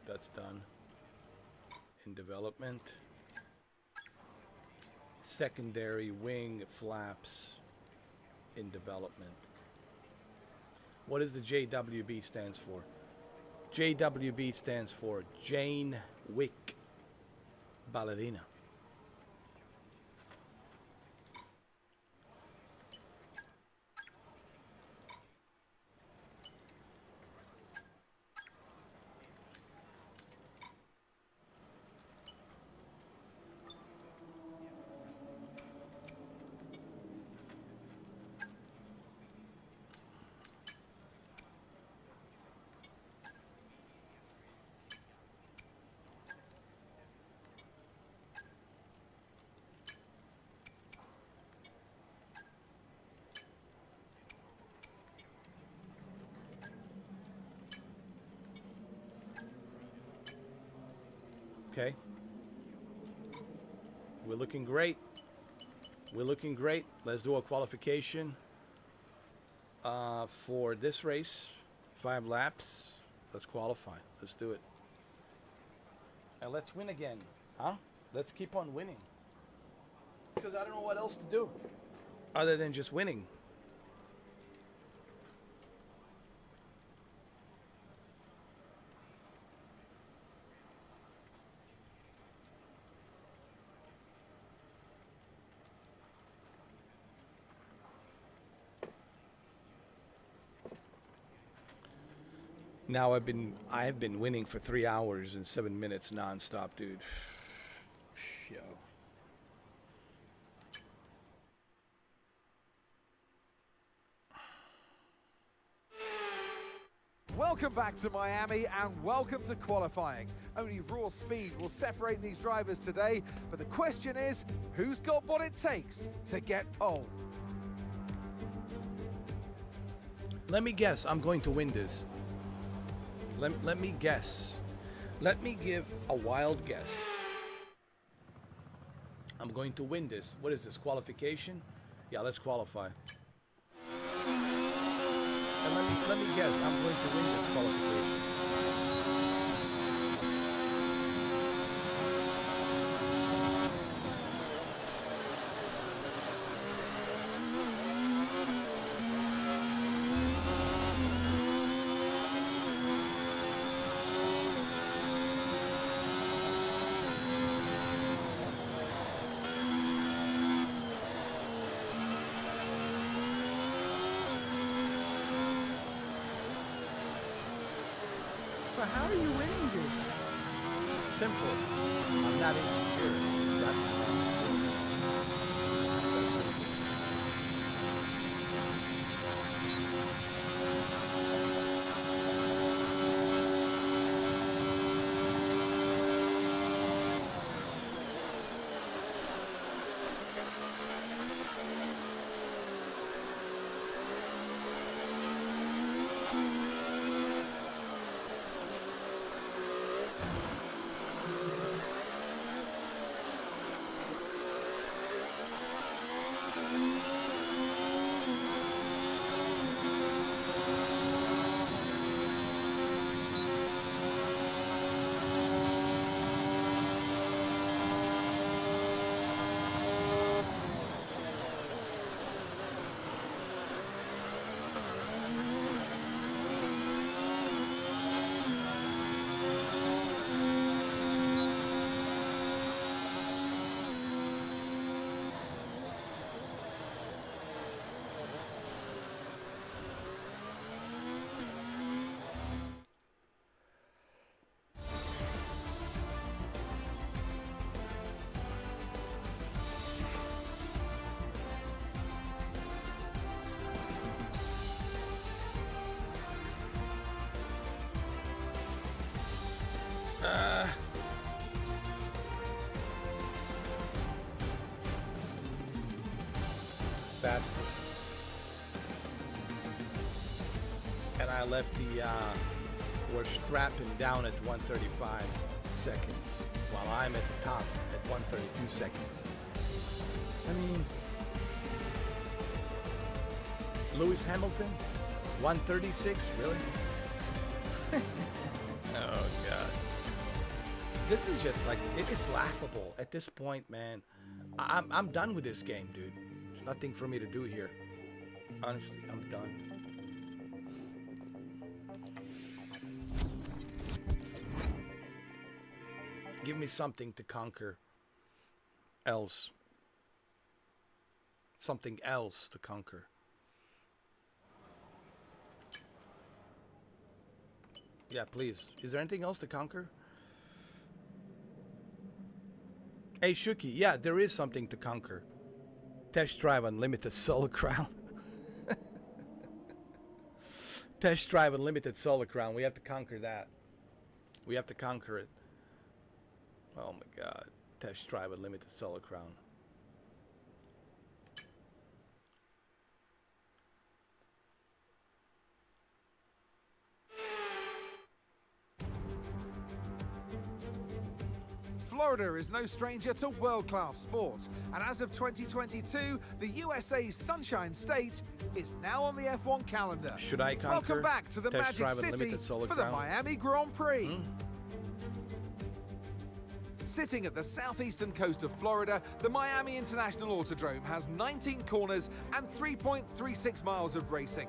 That's done. In development. Secondary wing flaps in development. What does the JWB stands for? JWB stands for Jane Wick Ballerina. Okay. We're looking great. We're looking great. Let's do a qualification for this race. 5 laps. Let's qualify. Let's do it. And let's win again. Huh? Let's keep on winning. Because I don't know what else to do other than just winning. Now I have been winning for 3 hours and 7 minutes nonstop, dude. Yo. Welcome back to Miami and welcome to qualifying. Only raw speed will separate these drivers today, but the question is, who's got what it takes to get pole? Let me guess, I'm going to win this. Let me guess. Let me give a wild guess. I'm going to win this. What is this, qualification? Yeah, let's qualify. And let me guess, I'm going to win this qualification. But how are you winning this? Simple. I'm not insecure. That's the problem. That's simple. Fastest. And I left the, we're strapping down at 135 seconds, while I'm at the top at 132 seconds. I mean, Lewis Hamilton, 136, really? Oh, God. This is just like, it's laughable at this point, man. I'm done with this game, dude. There's nothing for me to do here. Honestly, I'm done. Give me something to conquer else. Something else to conquer. Yeah, please. Is there anything else to conquer? Hey, Shuki. Yeah, there is something to conquer. Test drive unlimited solar crown. Test drive unlimited solar crown. We have to conquer that. We have to conquer it. Oh my God. Test drive unlimited solar crown. Florida is no stranger to world-class sports, and as of 2022, the USA's Sunshine State is now on the F1 calendar. Should I conquer? Welcome back to the Test Magic Drive City Solar for the Crown? Miami Grand Prix. Sitting at the southeastern coast of Florida, the Miami International Autodrome has 19 corners and 3.36 miles of racing.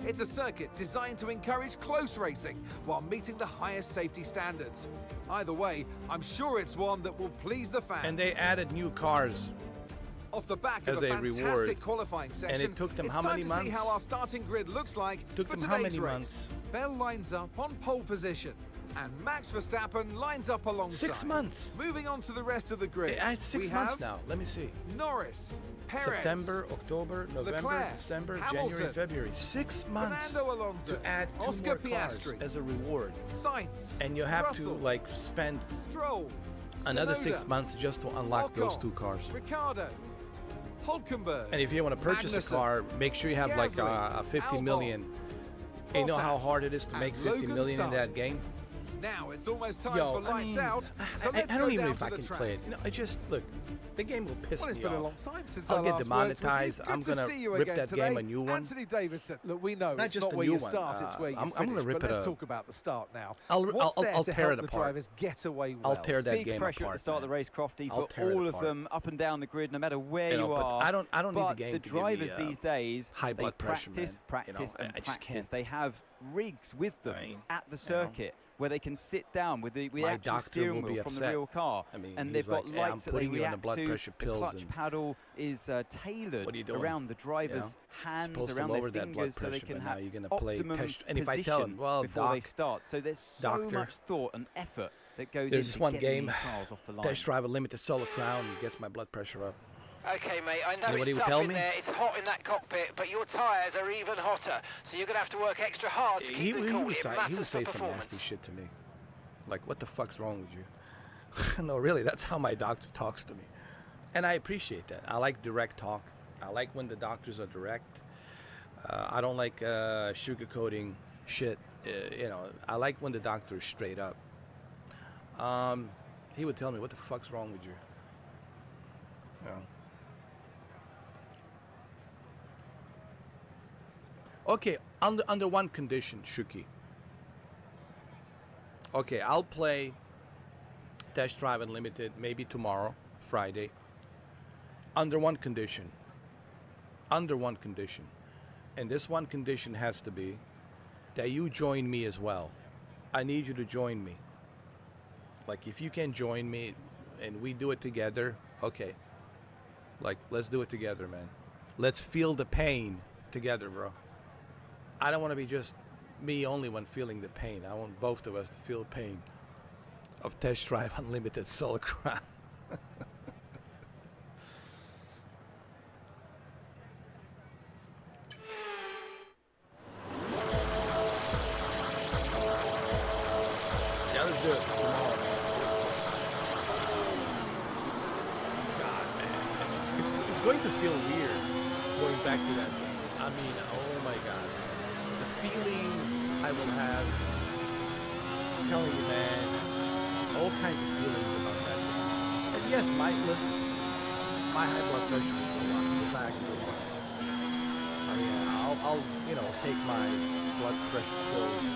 It's a circuit designed to encourage close racing while meeting the highest safety standards. Either way, I'm sure it's one that will please the fans. And they added new cars. Off the back as of a a fantastic reward. qualifying session, And it took them it's how time many to months? see how our starting grid looks like Took for them how today's many race. months? Bell lines up on pole position, and Max Verstappen lines up alongside. 6 months. Moving on to the rest of the grid. It's 6 we months have now. Let me see. Norris, Perez, September, October, November, Leclerc, December, Hamilton, January, February. 6 months Fernando Alonso, to add 2 Oscar more cars Piastri, as a reward. Sainz, And you have Russell, to like spend Stroll, another Tsunoda, 6 months just to unlock those Ocon, 2 cars. Ricardo, Hulkenberg. And if you want to purchase Magnussen, a car, make sure you have like Gasly, a 50 Albon, million. And you know how Bottas, hard it is to and make 50 Logan million in that Sargent. game? Now it's almost time Yo, for lights out. So I let's don't go even know down if to I the can track. play it. You know, I just look. The game will piss Well, it's me been off. a long time since I'll our get last demonetized. words with you. I'm Good to gonna see you rip again that today. game a new one. Anthony Davidson, look, we know Not it's just not a where new you one. start, it's where you I'm finish. gonna rip But it let's up. talk about the start now. I'll What's there to tear help it the apart. drivers get away well? I'll tear that Big game pressure apart. at the start of the race, Crofty, I'll for tear it all of apart. them up and down the grid, no matter where you but are. I don't need the but game the to give me, drivers these days, high they blood pressure, practice, man. practice, You know, and I just practice. can't. They have rigs with them at the circuit where they can sit down with the My actual doctor steering will be wheel from the upset. real car. I mean, and he's they've got like, "Hey, I'm lights that they putting you on the react blood to. pressure The pills clutch and paddle is tailored what are you doing? around the driver's hands, Supposed to around lower their that blood fingers, so they pressure, can but now have you're gonna play optimum test. And if I tell position him, well, before they doc, start. So there's so doctor, much thought and effort that goes there's into this one getting game, these cars off the line. Test Drive a Limited Solar Crown, gets my blood pressure up. Okay, mate, I know You know what he it's would tough tell in me? there, it's hot in that cockpit, but your tyres are even hotter, so you're going to have to work extra hard to keep them cool. It He matters would say for some performance. nasty shit to me. Like, what the fuck's wrong with you? No, really, that's how my doctor talks to me. And I appreciate that. I like direct talk. I like when the doctors are direct. I don't like sugarcoating shit. You know, I like when the doctor is straight up. He would tell me, what the fuck's wrong with you? You know. Okay, under one condition, Shuki. Okay, I'll play Test Drive Unlimited maybe tomorrow, Friday. Under one condition. Under one condition. And this one condition has to be that you join me as well. I need you to join me. Like, if you can join me and we do it together, okay. Like, let's do it together, man. Let's feel the pain together, bro. I don't want to be just me only one feeling the pain. I want both of us to feel pain of Test Drive Unlimited Solar Crown. Yeah, let's do it tomorrow. God, man, it's going to feel weird going back to that game. I mean, oh my God. The feelings I will have, I'm telling you, man, all kinds of feelings about that game. And yes, my high blood pressure will go back to normal. I mean, I'll take my blood pressure pills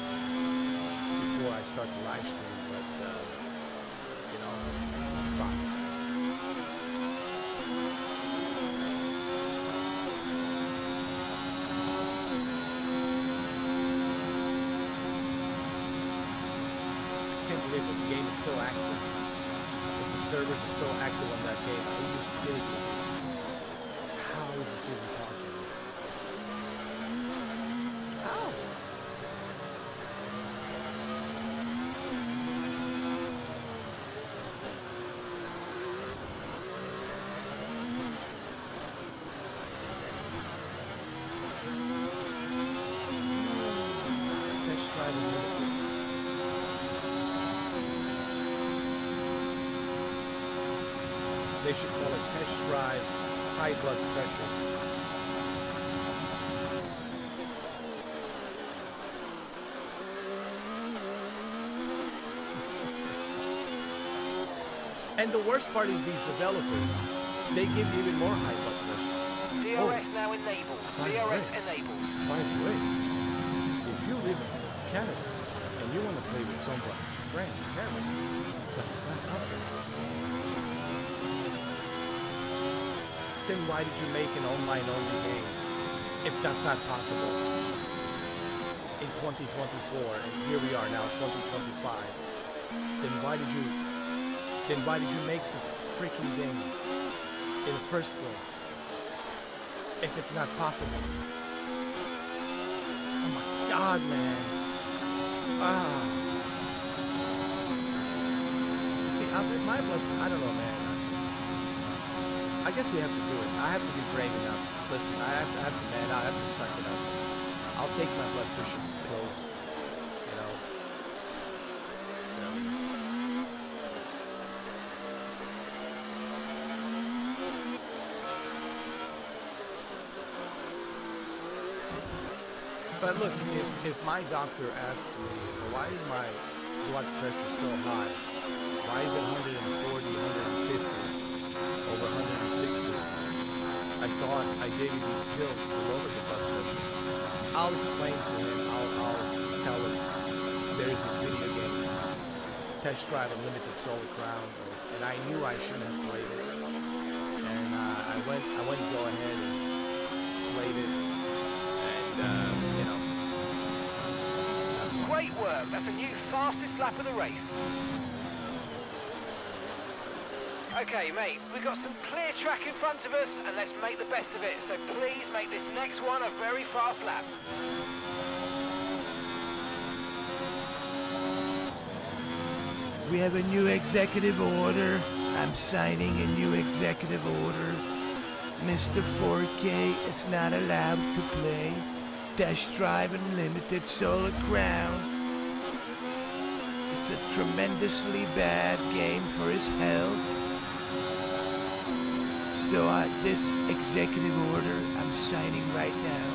before I start the live stream, but fine. The game is still active. If the servers are still active on that game, are you kidding me? How is this even possible? How? Let's try the minute. They should call it Test Drive High Blood Pressure. And the worst part is these developers, they give you even more high blood pressure. DRS now enables. DRS enables. By the way, if you live in Canada and you want to play with someone in France, Paris, that is not possible. Then why did you make an online-only game if that's not possible in 2024 and here we are now 2025? Then why did you make the freaking game in the first place if it's not possible? Oh my God, man! See, my blood, I don't know, man. I guess we have to do it. I have to be brave enough. Listen, I have to suck it up. I'll take my blood pressure pills, you know. But look, if my doctor asked me, why is my blood pressure still high? Why is it 140, 150, over 160? I thought I gave you these pills to lower the blood pressure. I'll explain to him, I'll tell him there's this video game, Test Drive Unlimited Solar Crown, and I knew I shouldn't have played it. And I went to go ahead and played it, and you know. Great work. That's a new fastest lap of the race. Okay, mate, we've got some clear track in front of us, and let's make the best of it. So please make this next one a very fast lap. We have a new executive order. I'm signing a new executive order. Mr. 4K, it's not allowed to play Test Drive Unlimited Solar Crown. It's a tremendously bad game for his health. So this executive order I'm signing right now.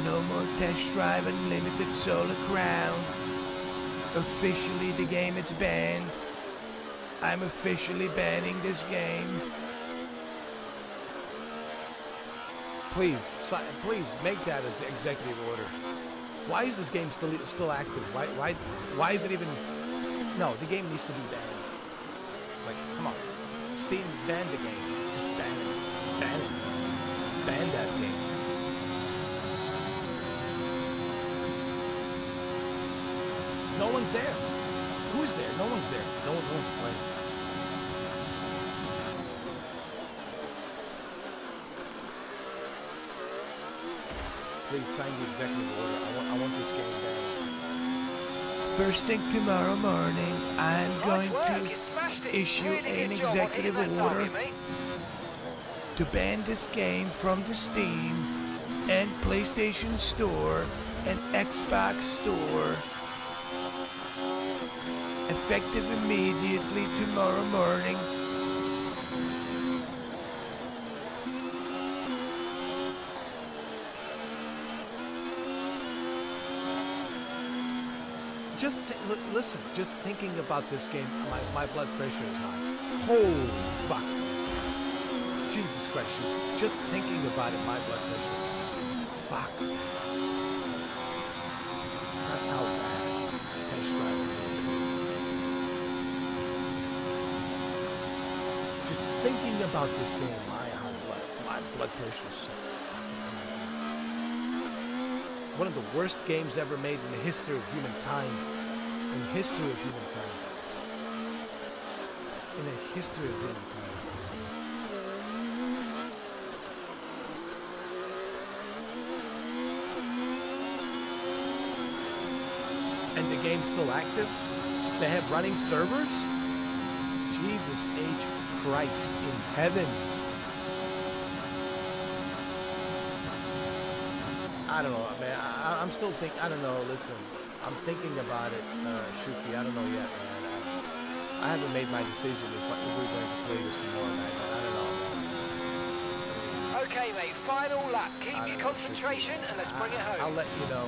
No more Test Drive Unlimited Solar Crown. Officially the game is banned. I'm officially banning this game. Please make that an executive order. Why is this game still active? Why is it even? No, the game needs to be banned. Like, come on, Steam banned the game. Just ban it. Ban that game. No one's there. Who's there? No one's there. No one wants to play. Please sign the executive order. I want this game banned. First thing tomorrow morning, I'm going to issue an executive order to ban this game from the Steam and PlayStation Store and Xbox Store. Effective immediately tomorrow morning. Listen, just thinking about this game, my blood pressure is high. Holy fuck. Jesus Christ, just thinking about it, my blood pressure is high. Fuck. That's how bad Test Drive is. Just thinking about this game, my blood pressure is so fucking high. One of the worst games ever made in the history of humankind. In the history of humankind. In the history of humankind. And the game's still active? They have running servers? Jesus H. Christ in heavens. I don't know, man. I'm still thinking, I don't know, listen. I'm thinking about it, Shuki. I don't know yet, man. I haven't made my decision if we're going to play this tomorrow night. I don't know, man. Okay, mate. Final lap. Keep your concentration and let's bring it home. I'll let you know.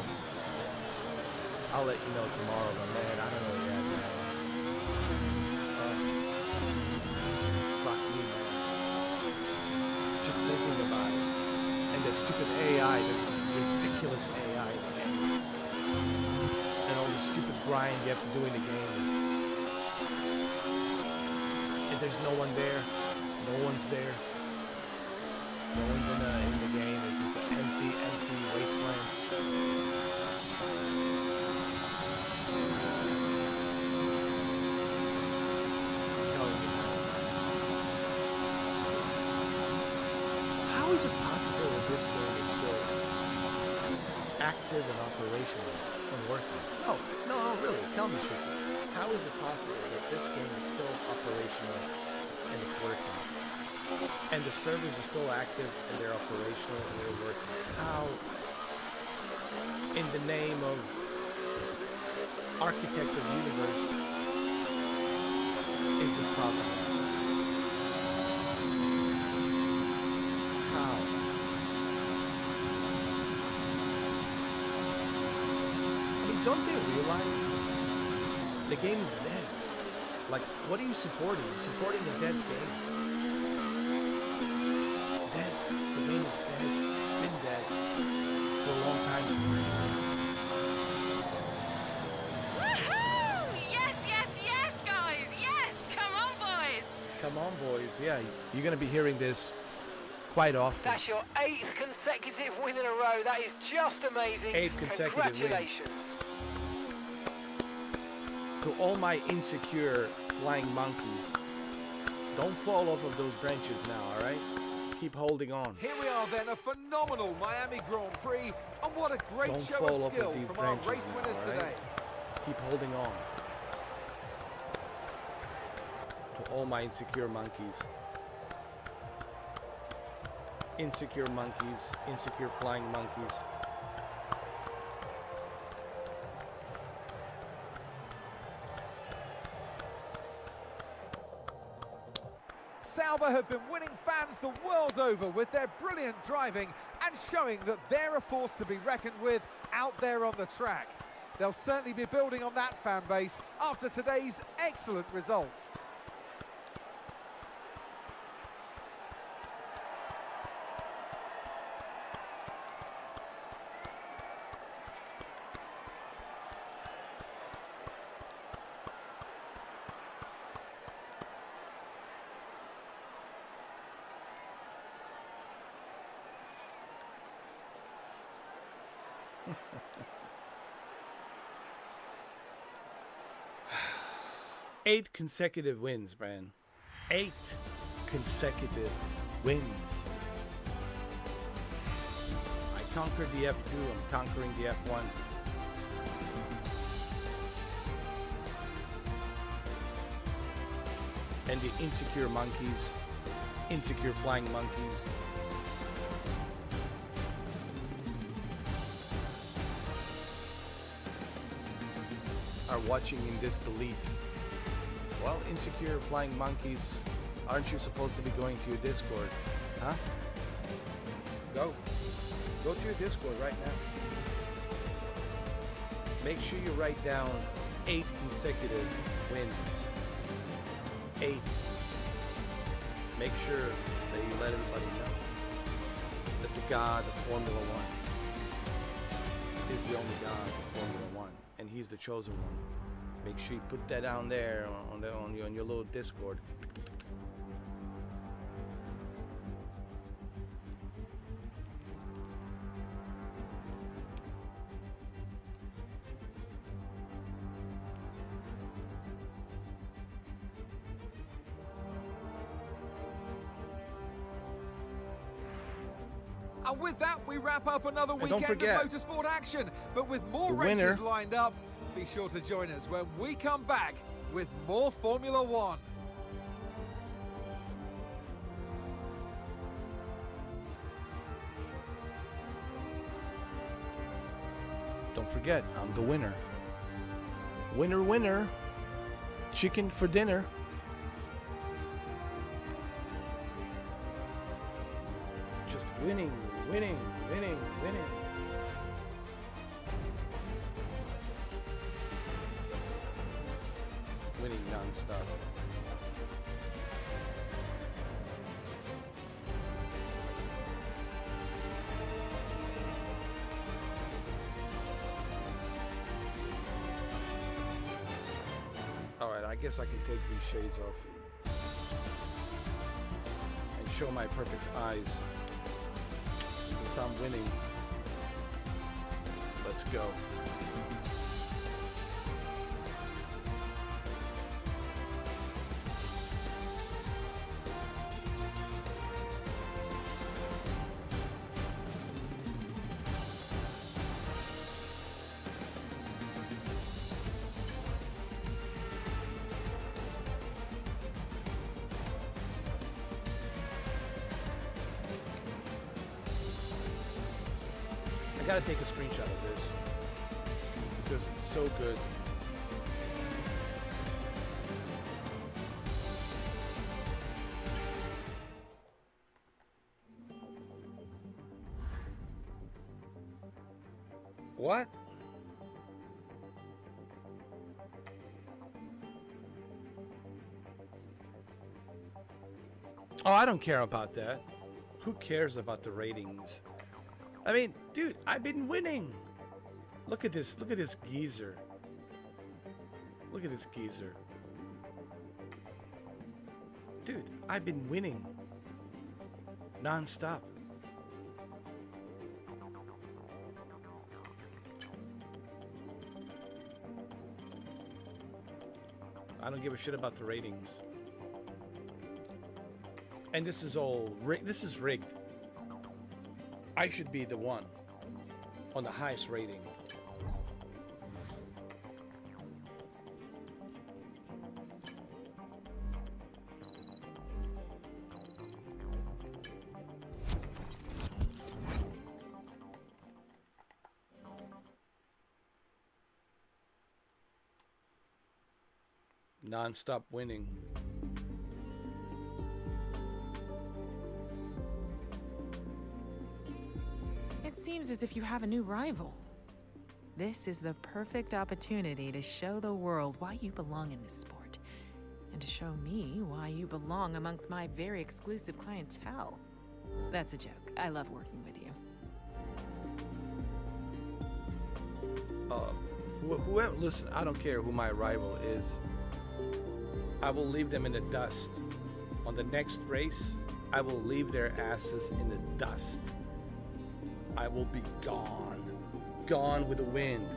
I'll let you know tomorrow, but man, I don't know yet, man. Fuck me, man. Just thinking about it. And the stupid AI, the ridiculous AI game. And all the stupid grind you have to do in the game. And there's no one there. No one's there. No one's in the game. It's an empty wasteland. How is it possible that this game is still active and operational and working? No, really. Tell me, Shuki. How is it possible that this game is still operational and it's working? And the servers are still active and they're operational and they're working. How, in the name of architect of the universe, is this possible? How? I mean, don't they realize The game is dead. Like, what are you supporting? You're supporting a dead game. It's dead. The game is dead. It's been dead for a long time. Woohoo! Yes, yes, yes, guys! Yes! Come on, boys! Come on, boys. Yeah, you're going to be hearing this quite often. That's your 8th consecutive win in a row. That is just amazing. 8 consecutive wins. Congratulations. To all my insecure flying monkeys, don't fall off of those branches now, all right? Keep holding on. Here we are then, a phenomenal Miami Grand Prix, and what a great Don't show fall of off skill of these from our branches race now, winners all right? today. Keep holding on. To all my insecure monkeys. Insecure monkeys, insecure flying monkeys. Sauber have been winning fans the world over with their brilliant driving and showing that they're a force to be reckoned with out there on the track. They'll certainly be building on that fan base after today's excellent results. Eight consecutive wins, man. 8 consecutive wins. I conquered the F2, I'm conquering the F1. And the insecure monkeys, insecure flying monkeys, are watching in disbelief. Well, insecure flying monkeys, aren't you supposed to be going to your Discord? Huh? Go. Go to your Discord right now. Make sure you write down 8 consecutive wins. 8. Make sure that you let everybody know that the God of Formula 1 is the only God of Formula 1, and he's the chosen one. Make sure you put that down there on your little Discord. And with that, we wrap up another And weekend don't forget, of motorsport action. But with more the races winner lined up, be sure to join us when we come back with more Formula One. Don't forget, I'm the winner. Winner, winner. Chicken for dinner. Just winning, winning, winning, winning. Winning non-stop. Alright, I guess I can take these shades off and show my perfect eyes. Since I'm winning, let's go. I gotta take a screenshot of this because it's so good. What? Oh, I don't care about that. Who cares about the ratings? I mean, dude, I've been winning. Look at this. Look at this geezer. Look at this geezer. Dude, I've been winning. Non-stop. I don't give a shit about the ratings. And this is all this is rigged. I should be the one on the highest rating. Non-stop winning. It seems as if you have a new rival. This is the perfect opportunity to show the world why you belong in this sport, and to show me why you belong amongst my very exclusive clientele. That's a joke. I love working with you. Whoever, listen, I don't care who my rival is. I will leave them in the dust. On the next race, I will leave their asses in the dust. I will be gone. Gone with the wind.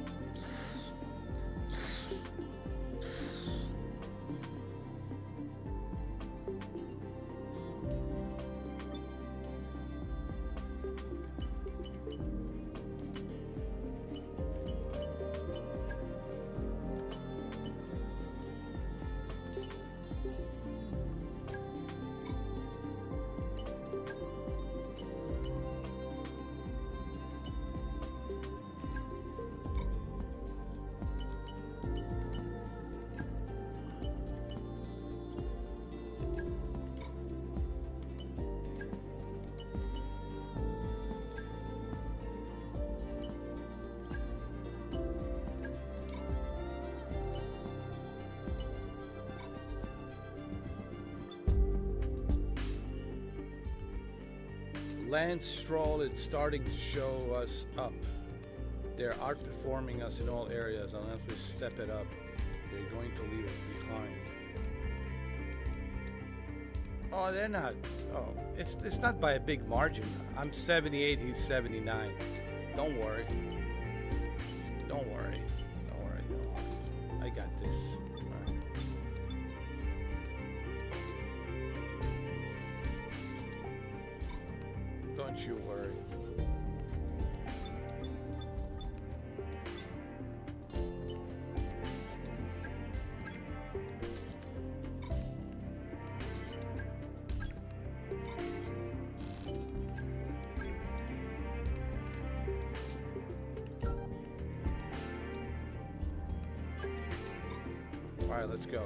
Lance Stroll is starting to show us up. They're outperforming us in all areas. Unless we step it up, they're going to leave us behind. Oh, they're not. Oh, it's not by a big margin. I'm 78, he's 79. Don't worry. Don't worry. Don't worry. Don't worry. I got this. All right. Don't you worry. All right, let's go.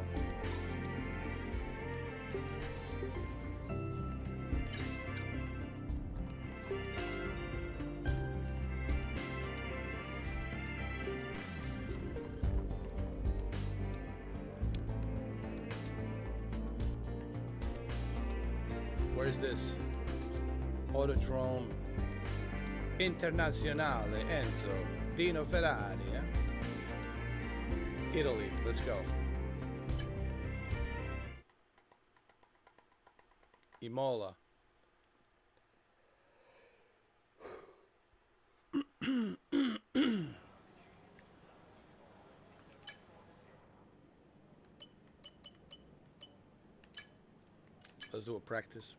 Where's this? Autodrome Internazionale Enzo Dino Ferrari, Italy, let's go. Imola. Let's do a practice.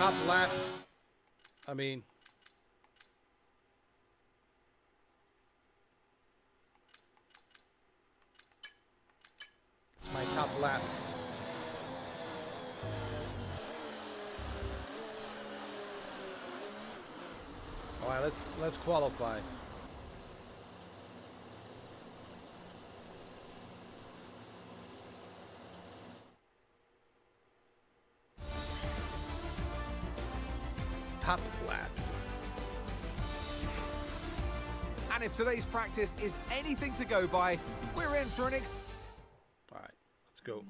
Top lap. I mean, it's my top lap. All right, let's qualify. Top lap. And if today's practice is anything to go by, we're in for an All right, let's go.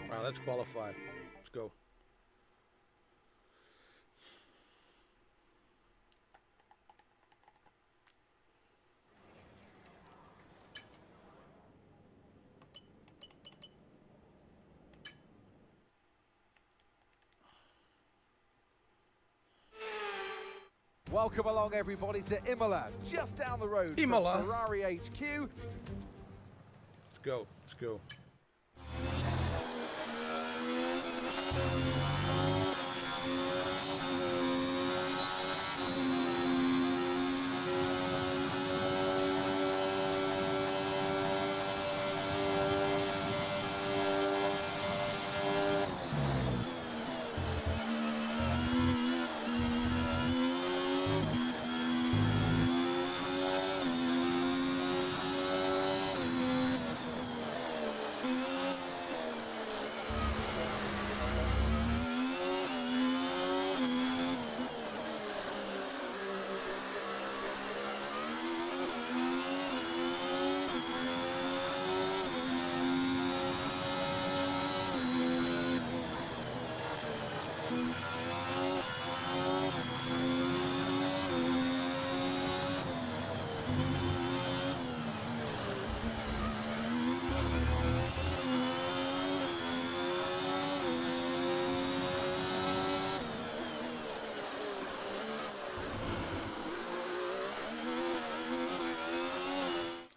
All right, let's qualify. Let's go. welcome along everybody to Imola, just down the road Imola. from Ferrari HQ. Let's go. Let's go.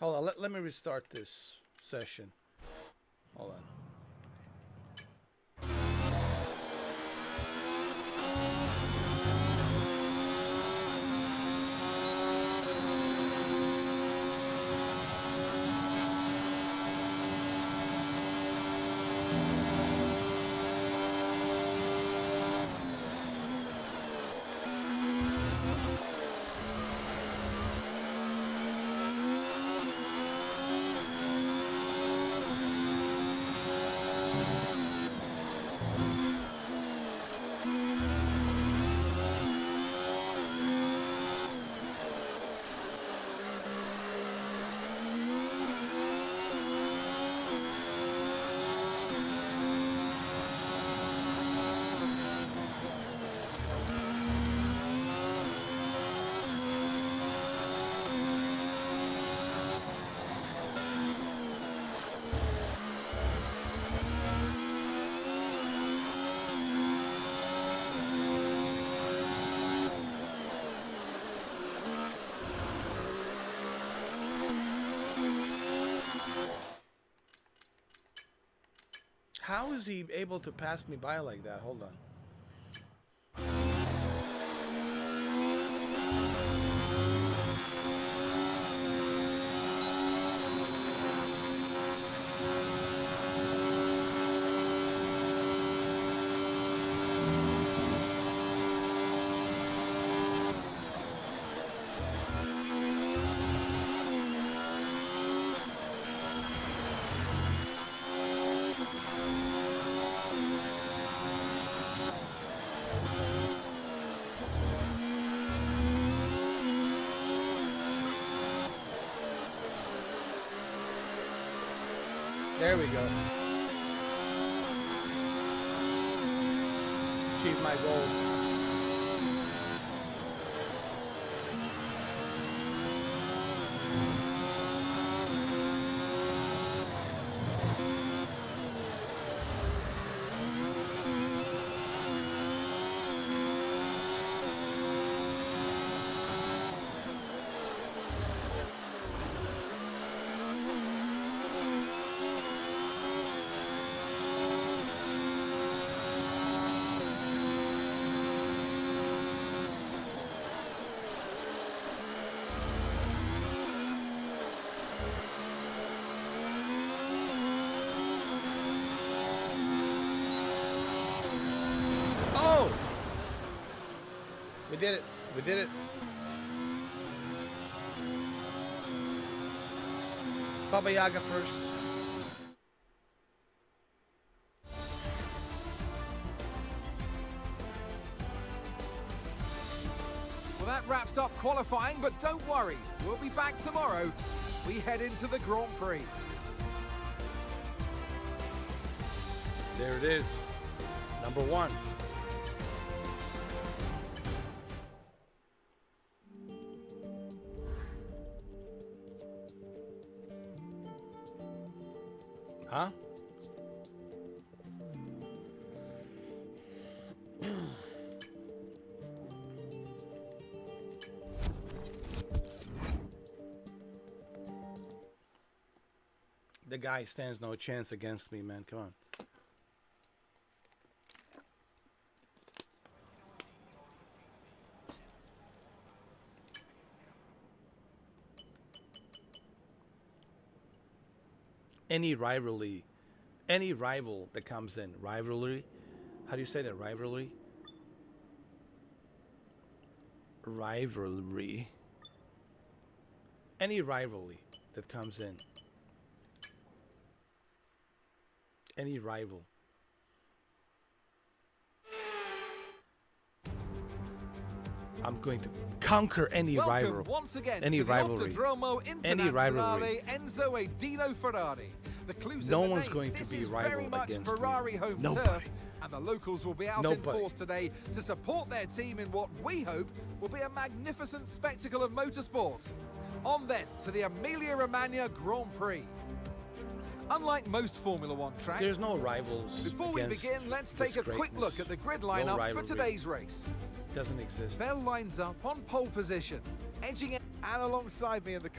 Hold on, let me restart this session. Hold on. How is he able to pass me by like that? Hold on. There we go. Achieve my goal. We did it. We did it. Baba Yaga first. Well, that wraps up qualifying, but don't worry. We'll be back tomorrow as we head into the Grand Prix. There it is. Number 1. Huh? The guy stands no chance against me, man. Come on. Any rival that comes in, rivalry, how do you say that, rivalry? Rivalry. Any rivalry that comes in. Any rival. I'm going to conquer any rival. Once again any to rivalry. The Autodromo Any rivalry. Enzo e Dino Ferrari. The clues No in the one's name. going to This be is rival very much against Ferrari me. home Nobody. turf, and the locals will be out in force today to support their team in what we hope will be a magnificent spectacle of motorsport. On then to the Emilia-Romagna Grand Prix. Unlike most Formula One tracks, there's no rivals. Before we begin, let's take a quick look at the grid lineup for today's race. Doesn't exist. Bell lines up on pole position, edging it, and alongside me in the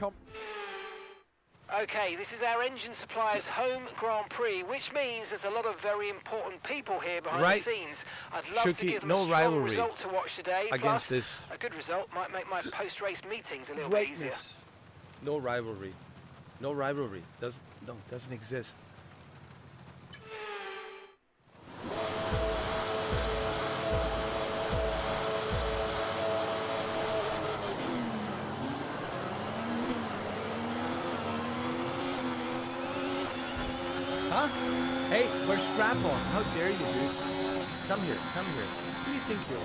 Okay, this is our engine supplier's home Grand Prix, which means there's a lot of very important people here behind the scenes. I'd love to give them a strong result to watch today. Against Plus, this. A good result might make my post-race meetings a little bit easier. No rivalry. No rivalry. Doesn't exist. Huh? Hey, we're strap-on. How dare you, dude? Come here, come here. Who do you think you are?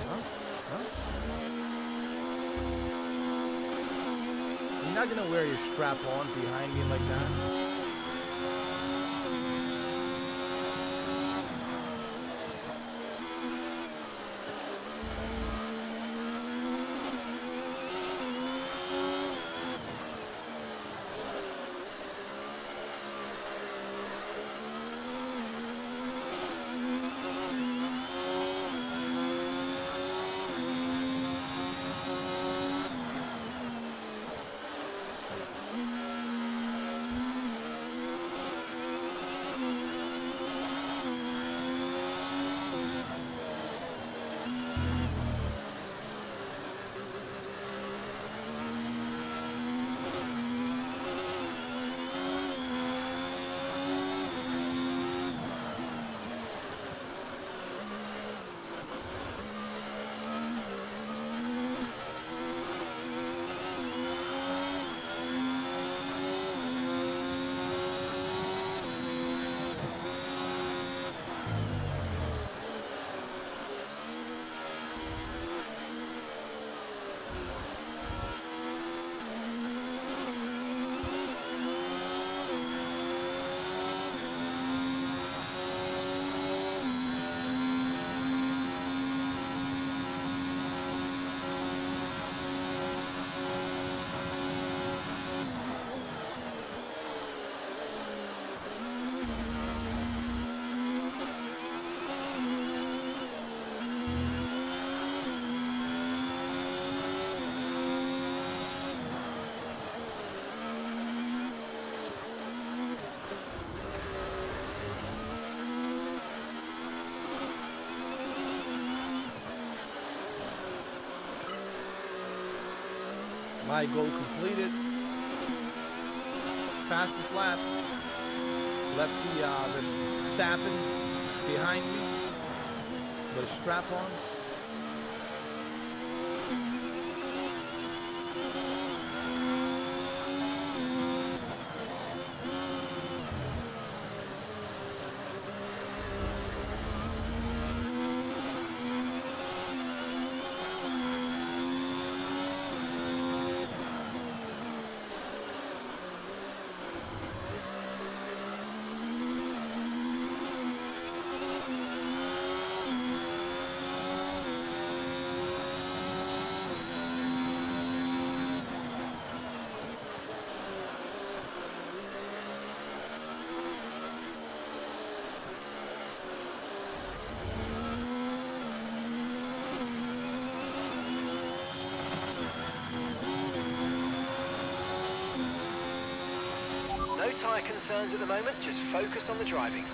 Huh? Huh? You're not gonna wear your strap-on behind me like that. My goal completed. Fastest lap. Left the Verstappen behind me with a strap on. No tyre concerns at the moment, just focus on the driving.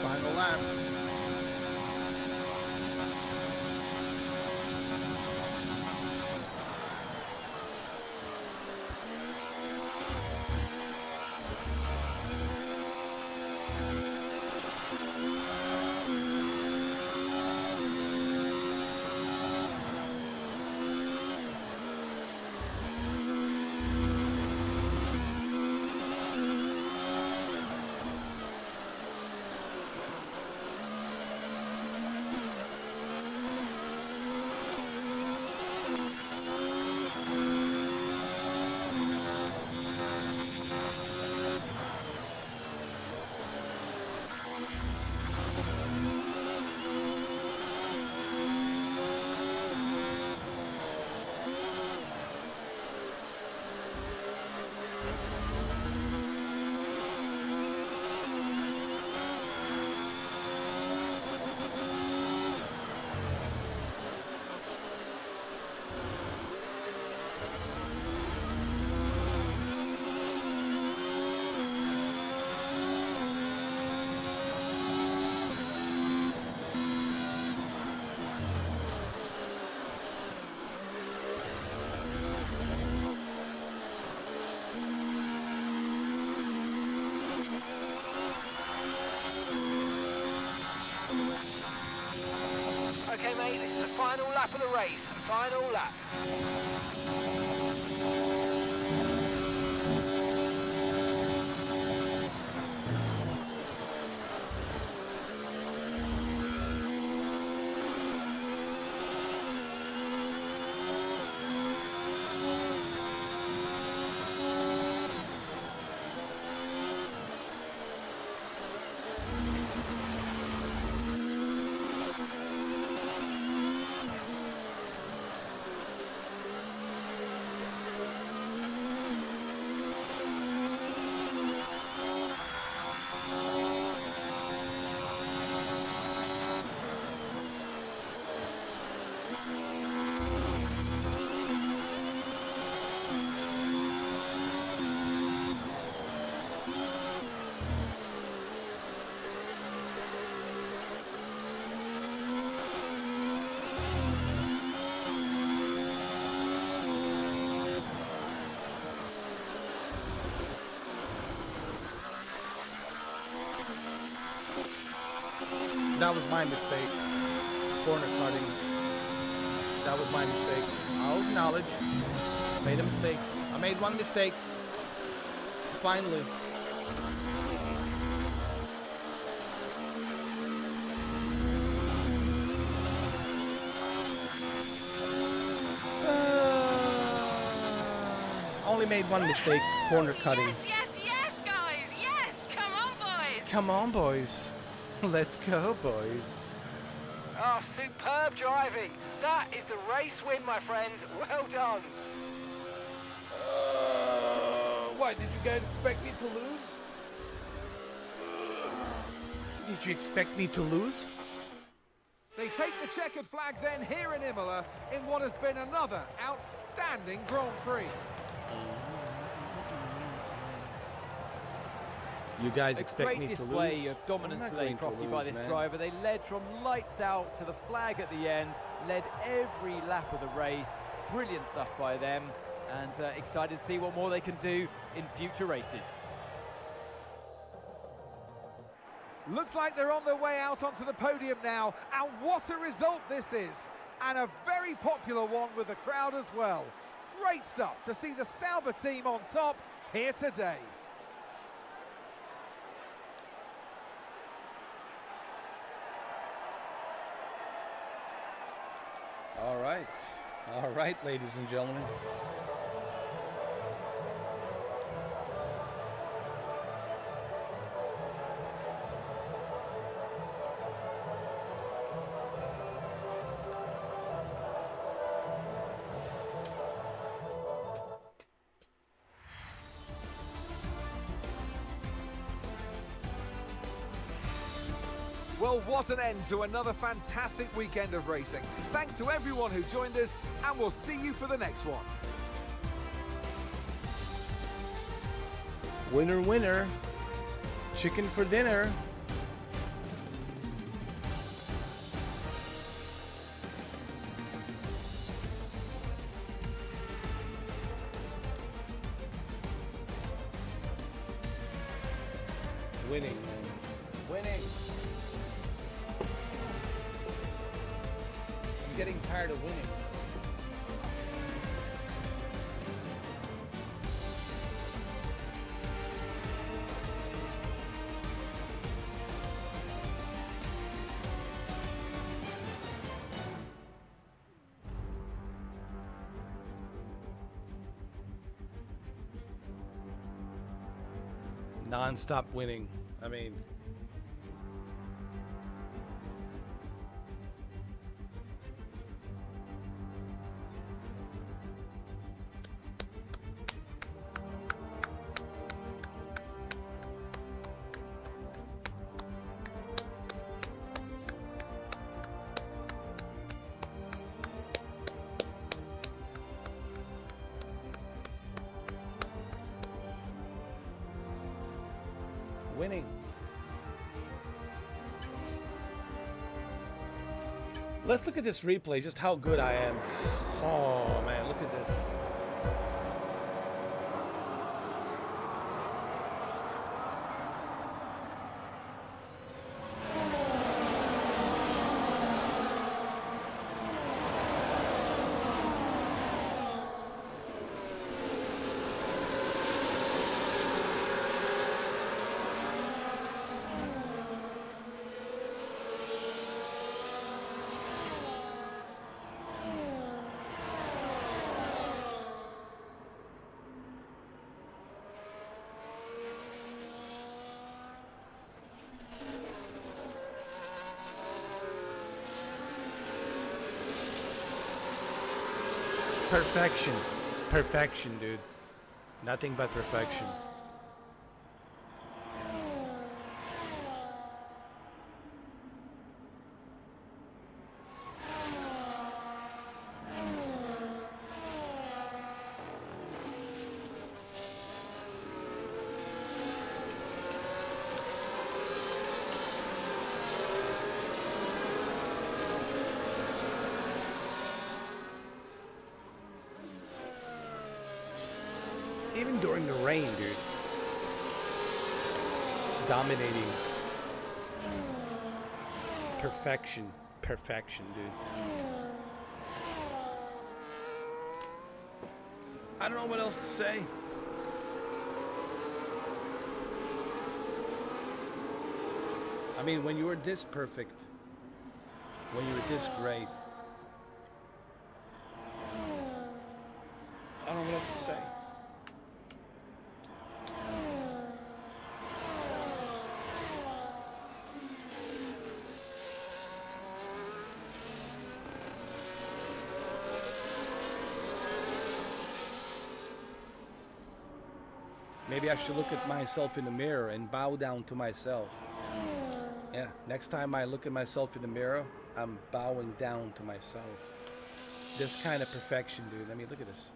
Final lap. Okay, mate, this is the final lap of the race. Final lap. that was my mistake. Corner cutting. That was my mistake. I'll acknowledge. I made a mistake. I made one mistake. Finally. Only made one mistake. Corner cutting. Yes, yes, yes, guys. Yes, come on, boys. Come on, boys. Let's go, boys. Oh, superb driving. That is the race win, my friend. Well done. Why, did you guys expect me to lose? Did you expect me to lose? They take the checkered flag then here in Imola in what has been another outstanding Grand Prix. You guys expect me to lose? Great display of dominance today, Crofty, by this driver. They led from lights out to the flag at the end, led every lap of the race. Brilliant stuff by them, and excited to see what more they can do in future races. Looks like they're on their way out onto the podium now, and what a result this is, and a very popular one with the crowd as well. Great stuff to see the Sauber team on top here today. All right, ladies and gentlemen. Well, what an end to another fantastic weekend of racing. Thanks to everyone who joined us, and we'll see you for the next one. Winner, winner. Chicken for dinner. Winning, man. Winning. I'm getting tired of winning. Non-stop winning. I mean, winning. Let's look at this replay, just how good I am. Oh man, look at this. Perfection. Perfection, dude. Nothing but perfection. Even during the rain, dude. Dominating. perfection, dude. I don't know what else to say. I mean, when you were this perfect, when you were this great, I don't know what else to say. Maybe I should look at myself in the mirror and bow down to myself. Yeah, next time I look at myself in the mirror, I'm bowing down to myself. This kind of perfection, dude. I mean, look at this.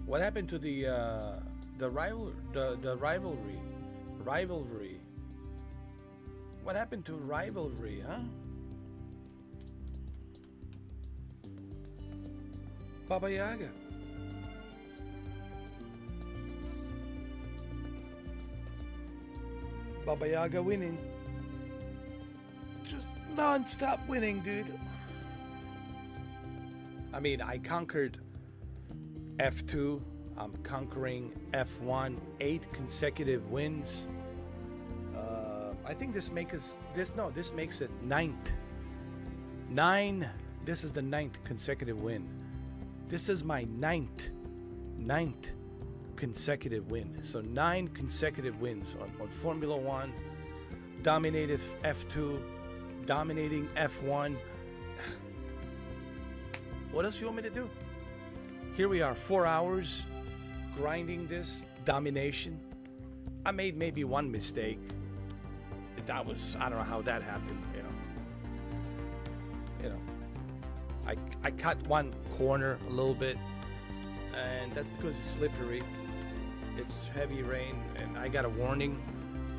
What happened to the rivalry? What happened to rivalry, huh? Baba Yaga. Baba Yaga winning. Just non-stop winning, dude. I mean, I conquered F2, I'm conquering F1, 8 consecutive wins. I think this makes it 9th. 9. This is the 9th consecutive win. This is my 9th consecutive win. So 9 consecutive wins on Formula 1. Dominated F2, dominating F1. What else you want me to do? Here we are, 4 hours grinding this domination. I made maybe one mistake. That was, I don't know how that happened, you know. I cut one corner a little bit, and that's because it's slippery. It's heavy rain, and I got a warning.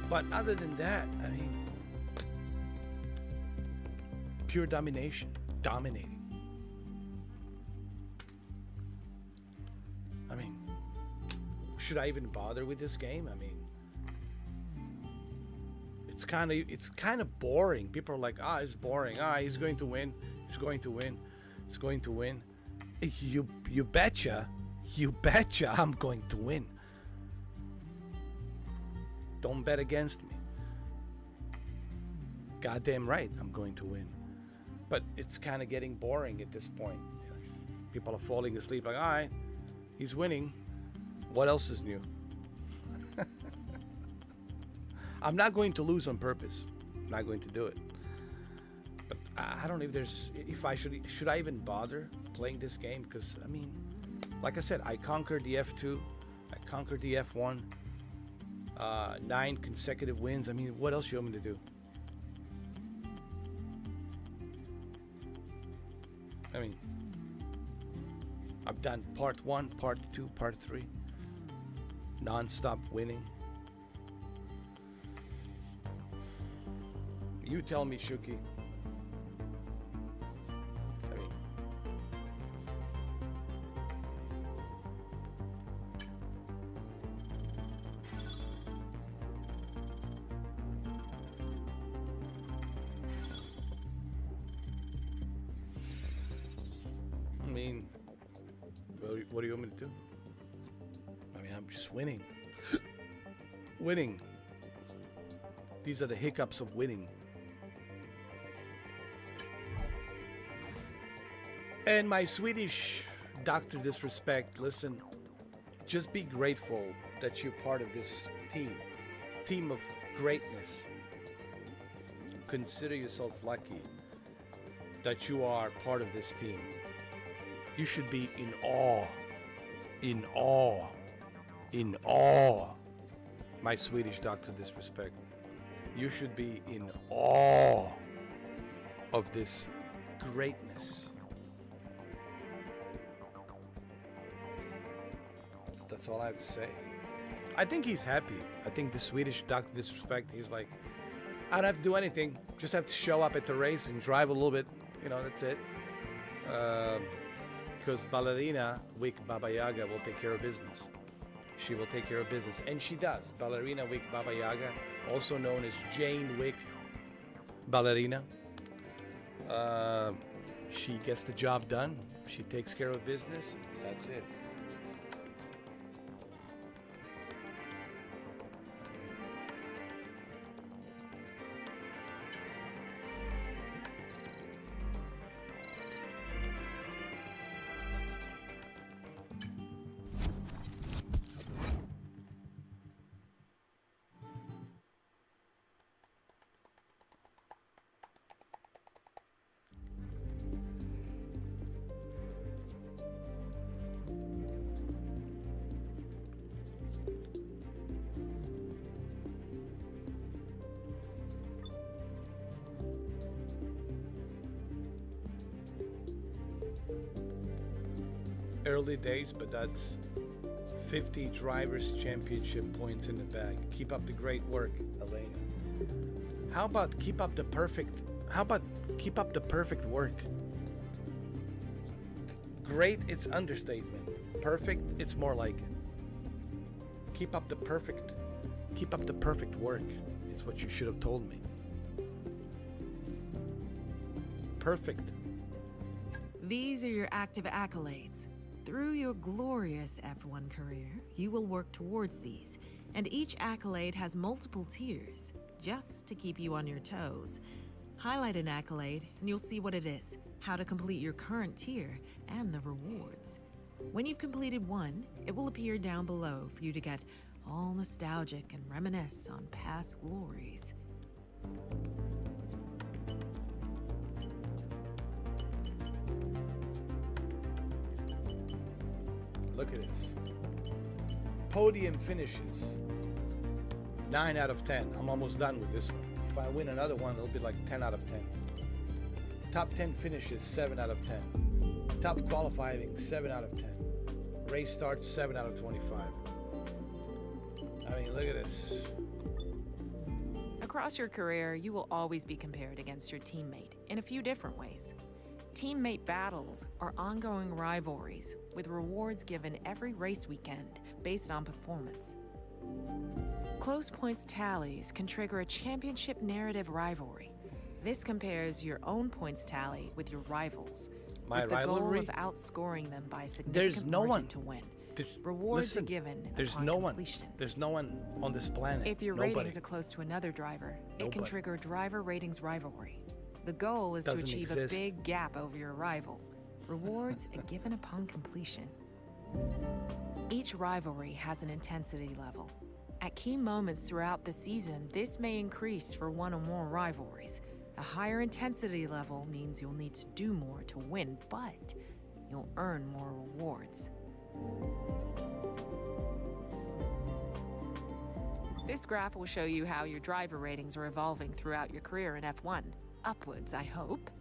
But other than that, I mean, pure domination, dominating. I mean, should I even bother with this game? I mean, it's kind of boring. People are like, it's boring. He's going to win. He's going to win. He's going to win. You betcha You betcha I'm going to win. Don't bet against me. Goddamn right, I'm going to win. But it's kind of getting boring at this point. People are falling asleep like, all right, he's winning. What else is new? I'm not going to lose on purpose. I'm not going to do it. But I don't know if I should I even bother playing this game? Because, I mean, like I said, I conquered the F2. I conquered the F1. 9 consecutive wins. I mean, what else you want me to do? I mean, I've done part 1, part 2, part 3. Non-stop winning. You tell me, Shuki. I mean, what do you want me to do? I mean, I'm just winning. Winning. These are the hiccups of winning. And my Swedish Dr. Disrespect, listen, just be grateful that you're part of this team of greatness. Consider yourself lucky that you are part of this team. You should be in awe, in awe, in awe. My Swedish Dr. Disrespect. You should be in awe of this greatness. That's all I have to say. I think he's happy. I think the Swedish Dr. Disrespect, he's like, I don't have to do anything. Just have to show up at the race and drive a little bit. You know, that's it. Because Ballerina Wick Baba Yaga will take care of business. She will take care of business. And she does. Ballerina Wick Baba Yaga, also known as Jane Wick Ballerina. She gets the job done. She takes care of business. That's it. Early days, but that's 50 drivers championship points in the bag. Keep up the great work, Elena. How about keep up the perfect work? Great, it's understatement. Perfect, it's more like it. Keep up the perfect work. It's what you should have told me. Perfect. These are your active accolades. Through your glorious F1 career, you will work towards these, and each accolade has multiple tiers, just to keep you on your toes. Highlight an accolade, and you'll see what it is, how to complete your current tier, and the rewards. When you've completed one, it will appear down below for you to get all nostalgic and reminisce on past glories. Look at this. Podium finishes. 9 out of 10. I'm almost done with this one. If I win another one, it'll be like 10 out of 10. Top 10 finishes, 7 out of 10. Top qualifying, 7 out of 10. Race starts, 7 out of 25. I mean, look at this. Across your career, you will always be compared against your teammate in a few different ways. Teammate battles are ongoing rivalries with rewards given every race weekend based on performance. Close points tallies can trigger a championship narrative rivalry. This compares your own points tally with your rivals, My with the rivalry? goal of outscoring them by a significant margin to win. Rewards listen, are given there's upon no completion. one. There's no one on this planet. If your Nobody. ratings are close to another driver, it can Nobody. trigger a driver ratings rivalry. The goal is Doesn't to achieve exist. a big gap over your rival. Rewards are given upon completion. Each rivalry has an intensity level. At key moments throughout the season, this may increase for one or more rivalries. A higher intensity level means you'll need to do more to win, but you'll earn more rewards. This graph will show you how your driver ratings are evolving throughout your career in F1. Upwards, I hope.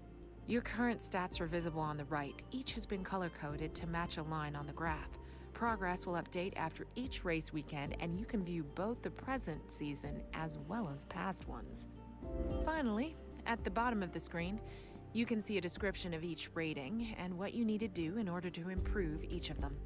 Your current stats are visible on the right. Each has been color-coded to match a line on the graph. Progress will update after each race weekend, and you can view both the present season as well as past ones. Finally, at the bottom of the screen, you can see a description of each rating and what you need to do in order to improve each of them.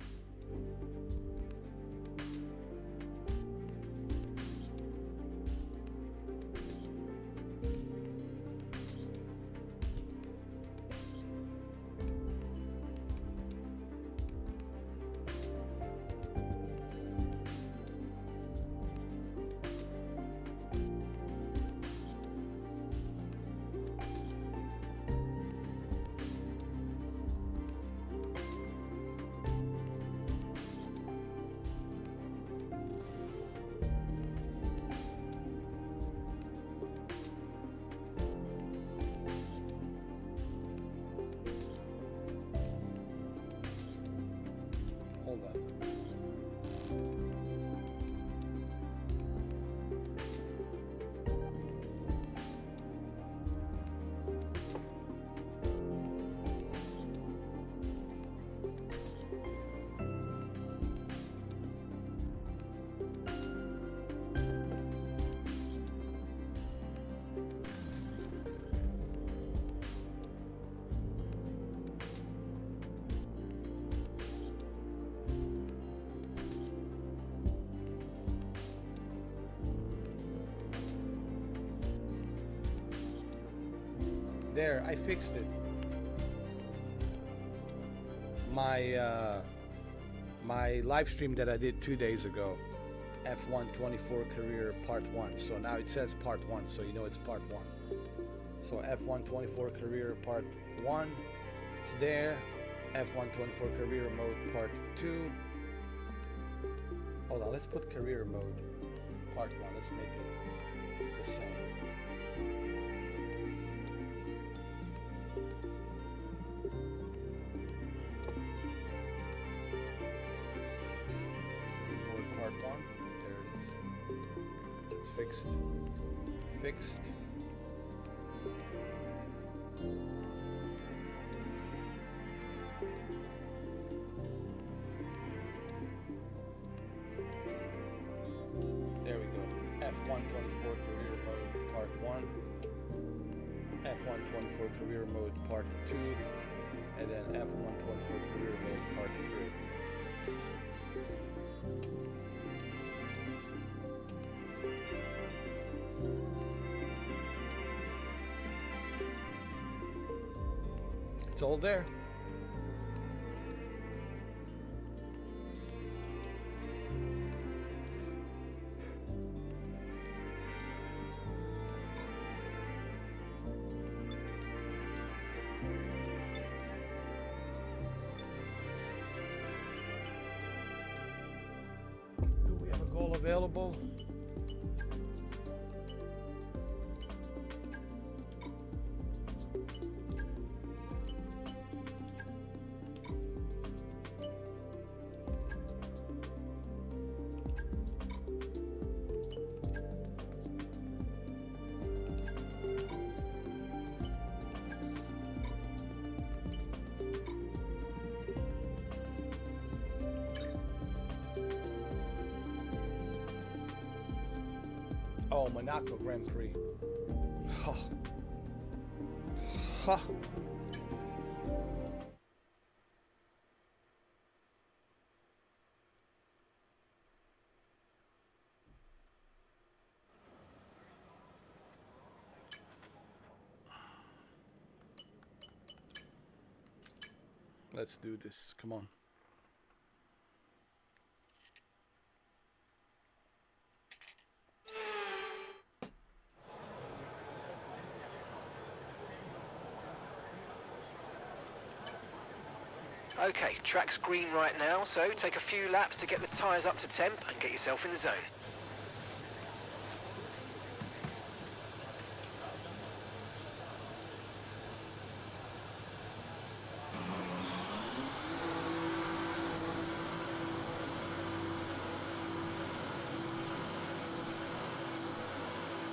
Hold on. There, I fixed it. My live stream that I did 2 days ago, F1 24 Career Part 1. So now it says Part 1, so you know it's Part 1. So F1 24 Career Part 1, it's there. F1 24 Career Mode Part 2. Hold on, let's put Career Mode Part 1. Let's make it the same. Part 1, there it is. It's fixed. Fixed. There we go. F1 24 Career Mode Part 1. F1 24 Career Mode Part 2. And then F1 24 Career Mode Part 3. It's all there. Do we have a goal available? Oh, Monaco Grand Prix. Oh. Huh. Let's do this. Come on. Okay, track's green right now, so take a few laps to get the tyres up to temp and get yourself in the zone.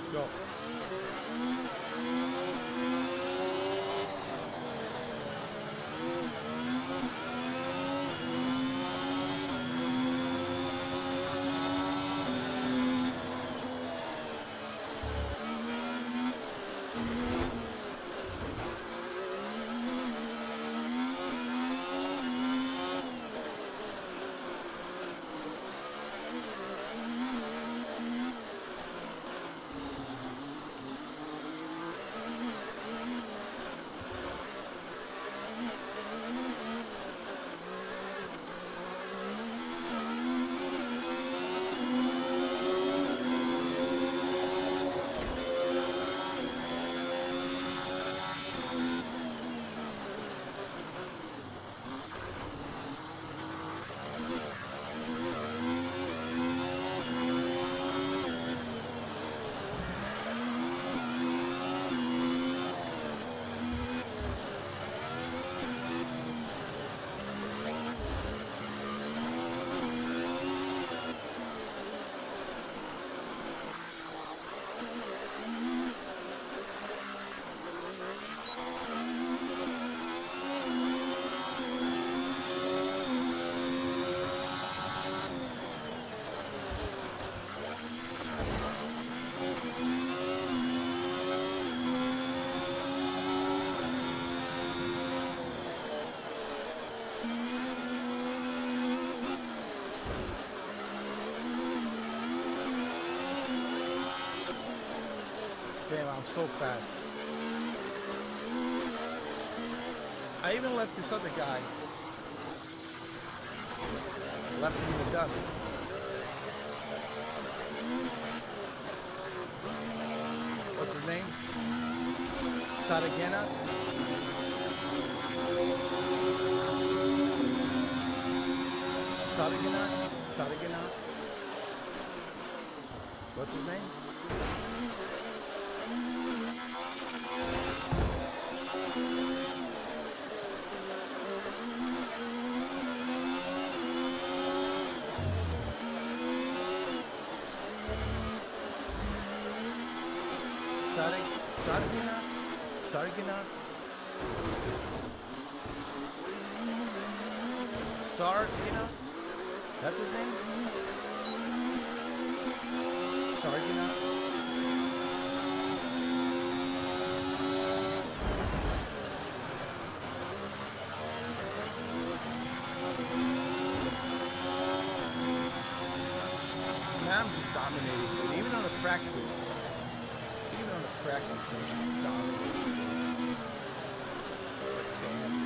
Let's go. Damn, I'm so fast. I even left this other guy. Left him in the dust. What's his name? Saragena? Saragena? What's his name? Sargina? That's his name? Sargina? Now I'm just dominating. Even on the practice, I'm just dominating. It's like, damn.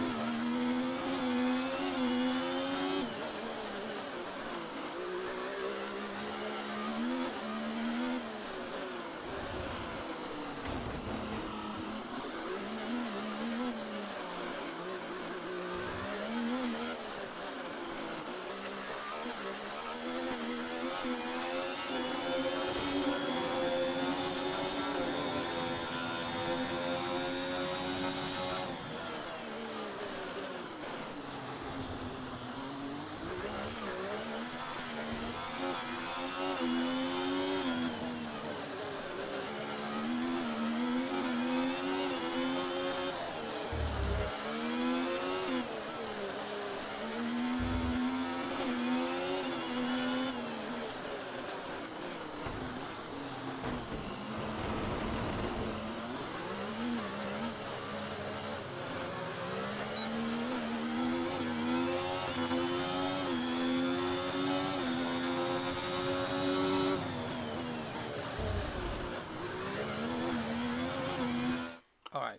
All right.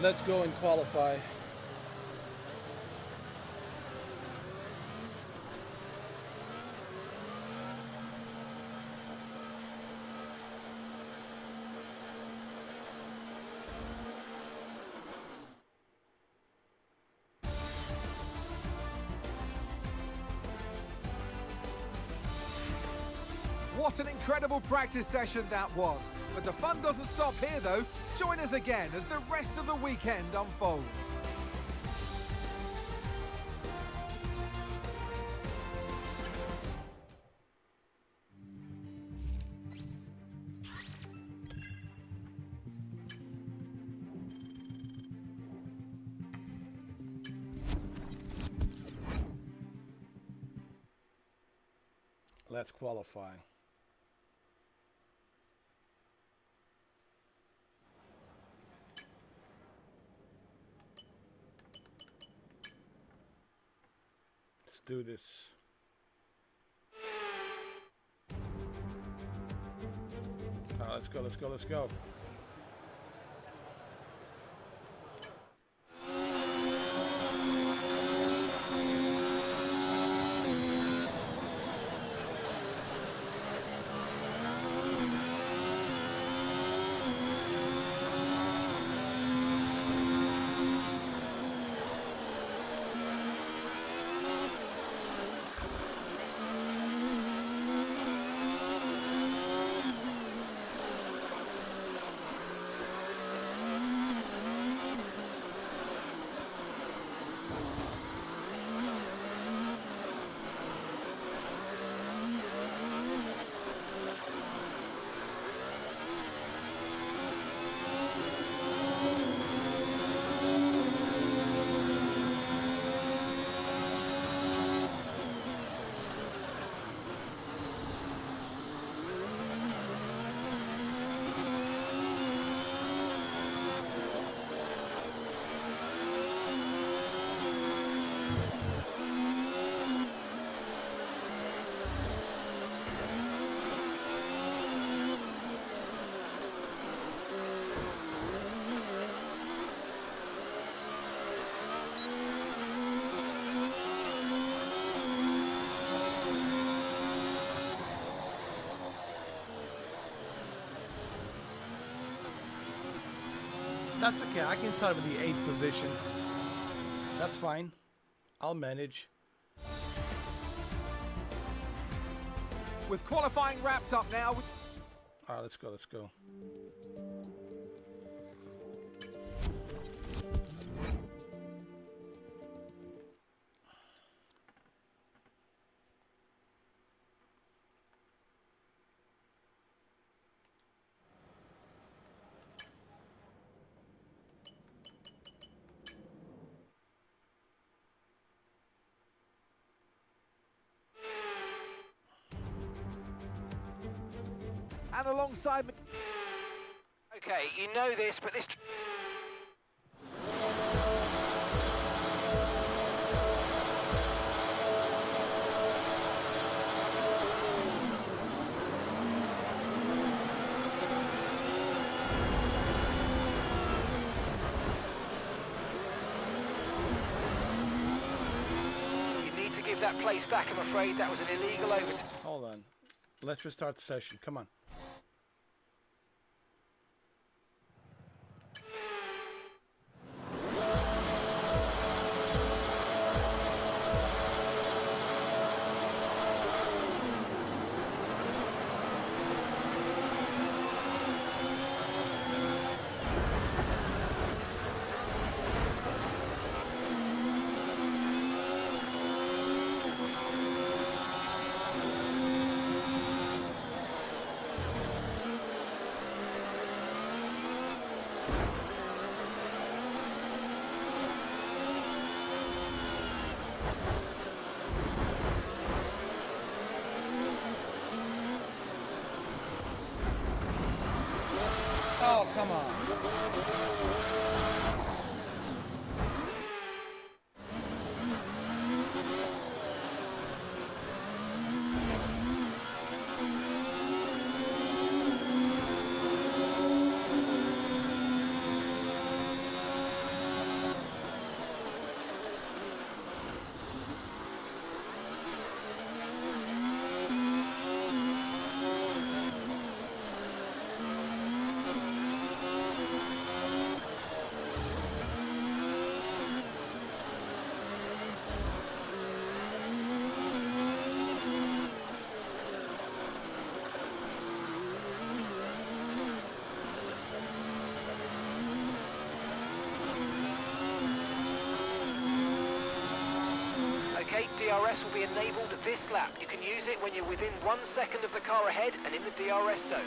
Let's go and qualify. what an incredible practice session that was. But the fun doesn't stop here though. Join us again as the rest of the weekend unfolds. Let's qualify. Let's do this. Let's go, let's go, let's go. That's okay. I can start with the 8th position. That's fine. I'll manage. With qualifying wrapped up now. All right, let's go, let's go. And alongside me. Okay, you know this, but this... You need to give that place back, I'm afraid. That was an illegal overtake. Hold on. Let's restart the session. Come on. Oh, come on. Okay, DRS will be enabled this lap. You can use it when you're within 1 second of the car ahead and in the DRS zone.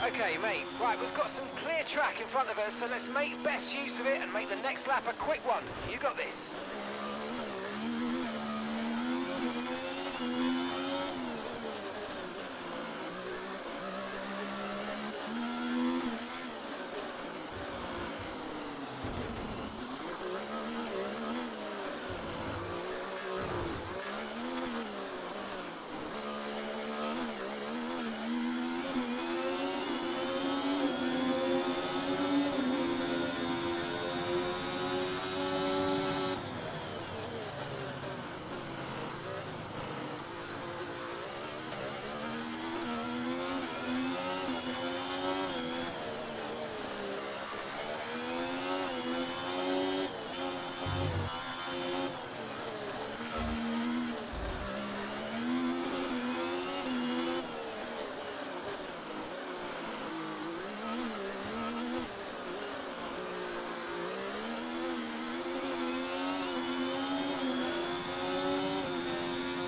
Okay, mate. Right, we've got some clear track in front of us, so let's make best use of it and make the next lap a quick one. You got this.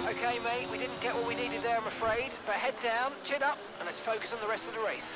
Okay, mate, we didn't get what we needed there, I'm afraid. But head down, chin up, and let's focus on the rest of the race.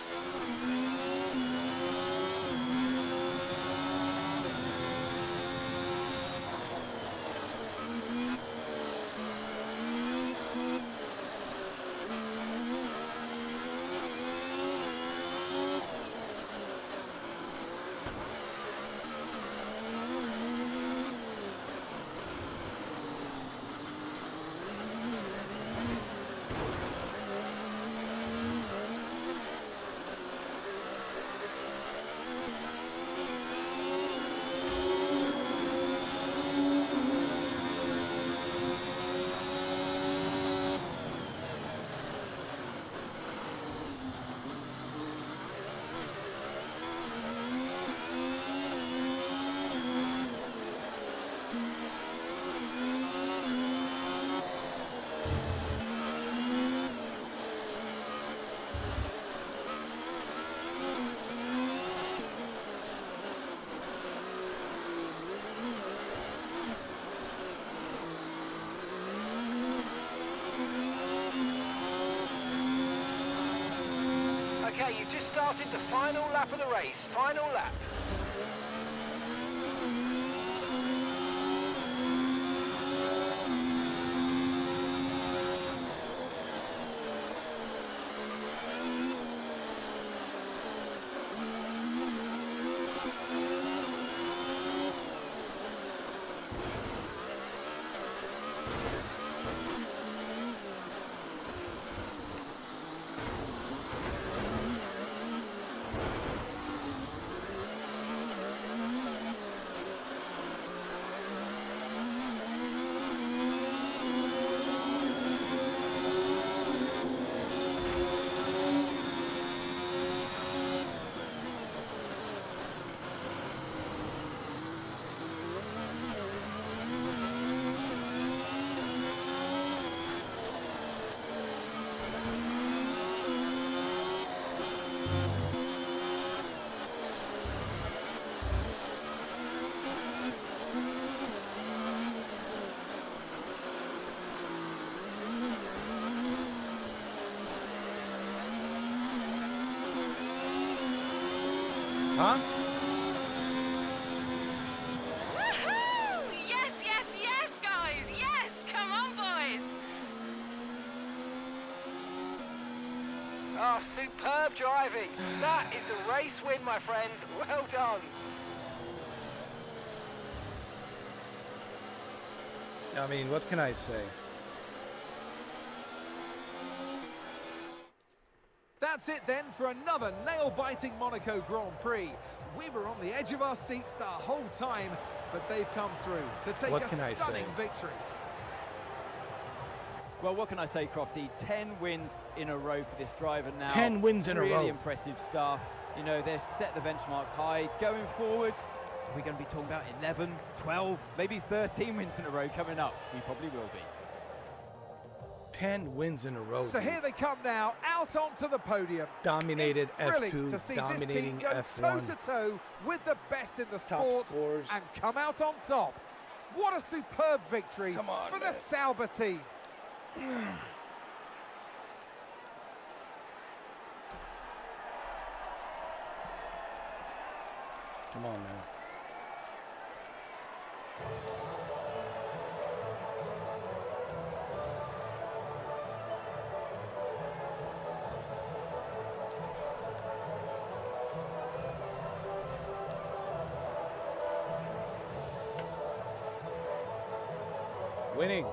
Okay, you've just started the final lap of the race. Final lap. Huh? Woohoo! Yes, yes, yes, guys! Yes! Come on, boys! Oh, superb driving. That is the race win, my friend. Well done. I mean, what can I say? That's it then for another nail-biting Monaco Grand Prix. We were on the edge of our seats the whole time, but they've come through to take a stunning victory. Well, what can I say, Crofty? 10 wins in a row for this driver now. 10 wins in a row. Really impressive stuff. You know, they've set the benchmark high. Going forwards, are we going to be talking about 11, 12, maybe 13 wins in a row coming up? We probably will be. 10 wins in a row. So here they come now, out onto the podium. Dominated F2, to see dominating this team go F1. toe-to-toe with the best in the Top sport scores. and come out on top. What a superb victory for the Sauber team. Come on, man. Winning.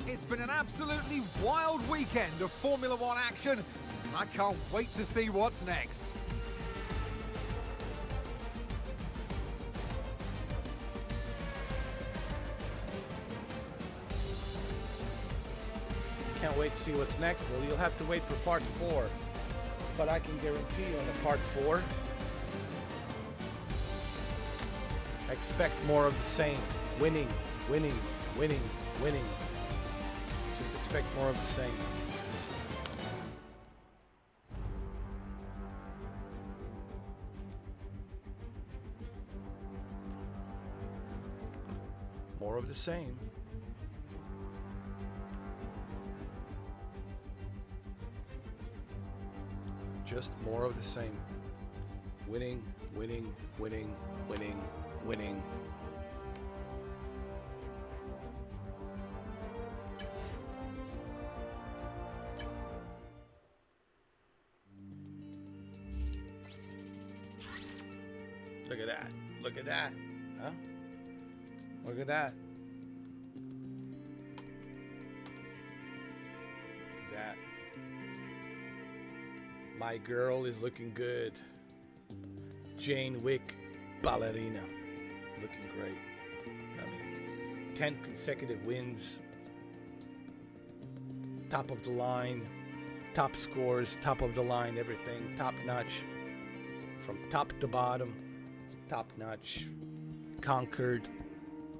It's been an absolutely wild weekend of Formula One action. I can't wait to see what's next. Can't wait to see what's next. Well, you'll have to wait for part 4. But I can guarantee you on the part 4, expect more of the same. Winning, winning, winning, winning. Just expect more of the same. More of the same. Just more of the same. Winning, winning, winning, winning, winning. Look at that. Look at that. Huh? Look at that. Look at that. My girl is looking good. Jane Wick, Ballerina. Looking great. I mean, 10 consecutive wins. Top of the line. Top scores, top of the line, everything. Top notch. From top to bottom. Top notch. Conquered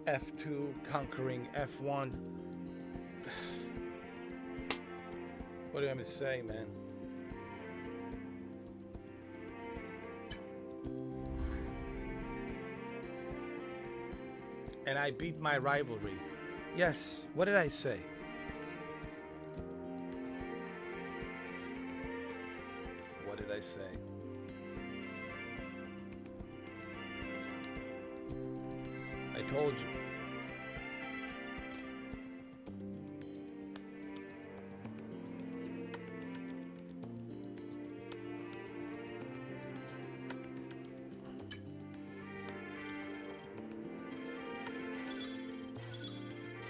F2, conquering F1. What do you want me to say, man? And I beat my rivalry. Yes, what did I say? What did I say? I told you.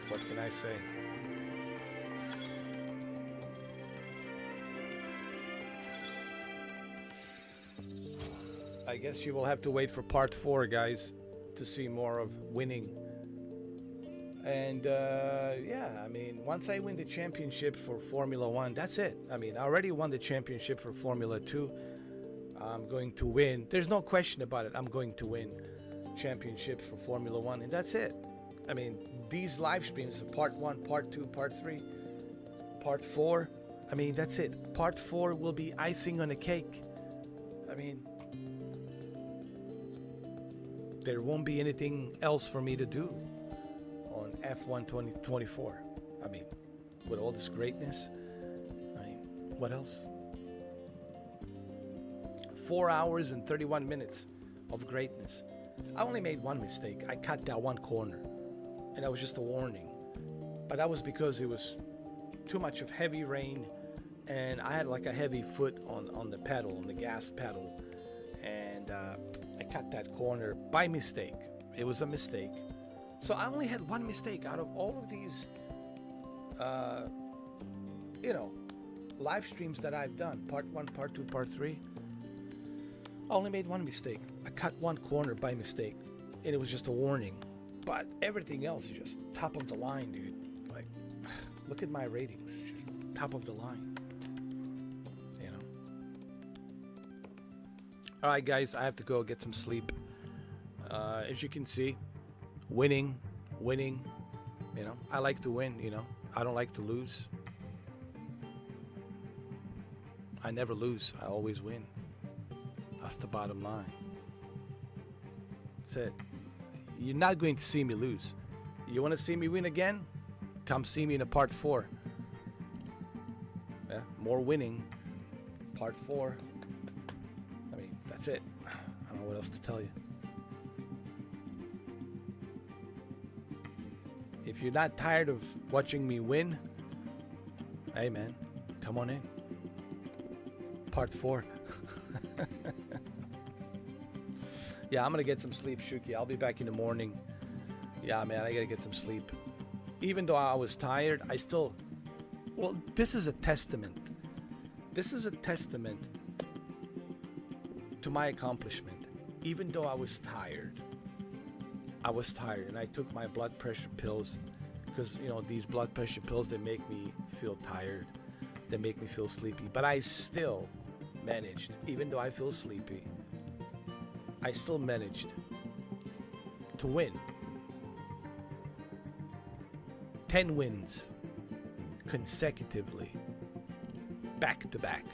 What can I say? I guess you will have to wait for part 4, guys, to see more of winning. And yeah, I mean, once I win the championship for Formula 1, that's it. I mean, I already won the championship for Formula 2. I'm going to win. There's no question about it. I'm going to win championship for Formula 1, and that's it. I mean, these live streams, part 1, part 2, part 3, part 4, I mean, that's it. Part 4 will be icing on the cake. I mean, there won't be anything else for me to do on F1 2024. I mean, with all this greatness, I mean, what else? 4 hours and 31 minutes of greatness. I only made one mistake. I cut that one corner, and that was just a warning. But that was because it was too much of heavy rain, and I had like a heavy foot on the pedal, on the gas pedal, and I cut that corner by mistake. It was a mistake. So I only had one mistake out of all of these, live streams that I've done. Part 1, part 2, part 3. I only made one mistake. I cut one corner by mistake, and it was just a warning. But everything else is just top of the line, dude. Like, look at my ratings. Just top of the line. You know? Alright, guys, I have to go get some sleep. As you can see, winning. You know, I like to win, you know. I don't like to lose. I never lose. I always win. That's the bottom line. That's it. You're not going to see me lose. You want to see me win again? Come see me in a part 4. Yeah, more winning. Part 4. I mean, that's it. I don't know what else to tell you. If you're not tired of watching me win, hey man, come on in. Part 4. Yeah, I'm gonna get some sleep, Shuki. I'll be back in the morning. Yeah, man, I gotta get some sleep. Even though I was tired, I still... Well, this is a testament. This is a testament to my accomplishment. Even though I was tired, and I took my blood pressure pills because, you know, these blood pressure pills, they make me feel tired. They make me feel sleepy. But I still managed, even though I feel sleepy, I still managed to win. 10 wins consecutively, back to back,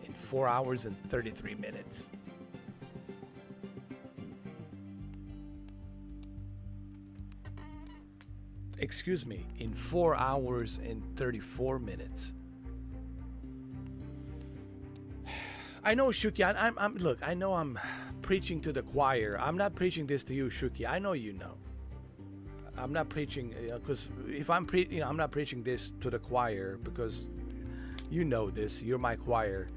in 4 hours and 33 minutes. Excuse me, in 4 hours and 34 minutes. I know, Shuki, I'm look, I know I'm preaching to the choir. I'm not preaching this to you, Shuki. I know you know. I'm not preaching, because if I'm I'm not preaching this to the choir because you know this. You're my choir.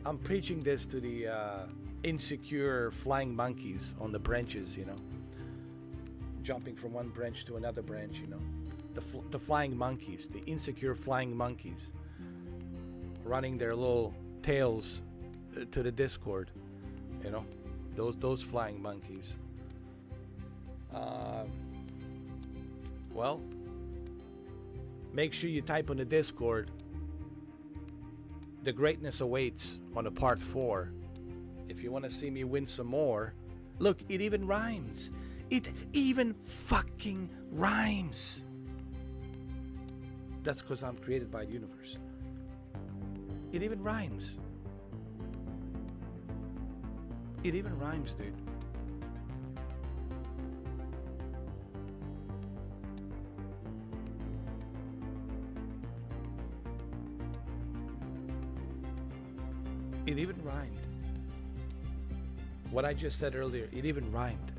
I'm preaching this to the insecure flying monkeys on the branches. You know, jumping from one branch to another branch. You know, the flying monkeys, the insecure flying monkeys, running their little tails to the Discord. You know, those flying monkeys. Well, make sure you type on the Discord. The greatness awaits on a part 4. If you want to see me win some more, look, it even rhymes. It even fucking rhymes. That's because I'm created by the universe. It even rhymes. It even rhymes, dude. It even rhymed. What I just said earlier, it even rhymed.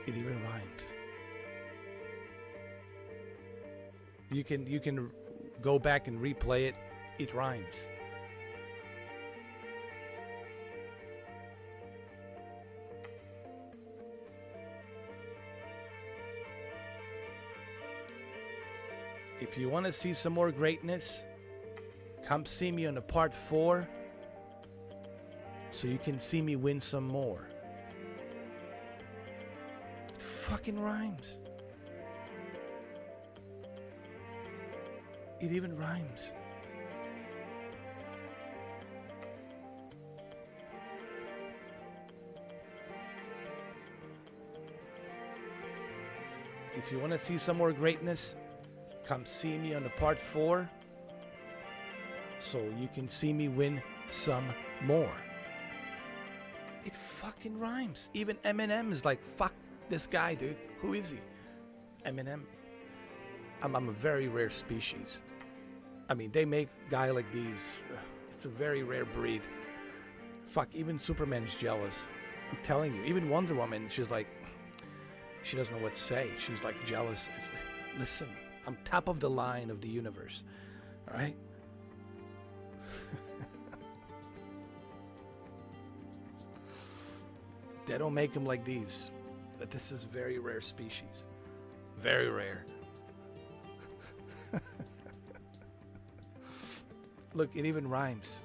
It even rhymes. You can go back and replay it. It rhymes. If you want to see some more greatness, come see me on the part 4 so you can see me win some more. It fucking rhymes. It even rhymes. If you want to see some more greatness, come see me on the part 4 so you can see me win some more. It fucking rhymes. Even Eminem is like, fuck this guy, dude. Who is he? Eminem. I'm a very rare species. I mean, they make guy like these. It's a very rare breed. Fuck, even Superman's jealous. I'm telling you. Even Wonder Woman, she's like, she doesn't know what to say. She's like jealous. Listen, I'm top of the line of the universe. All right? They don't make them like these. But this is very rare species. Very rare. Look, it even rhymes.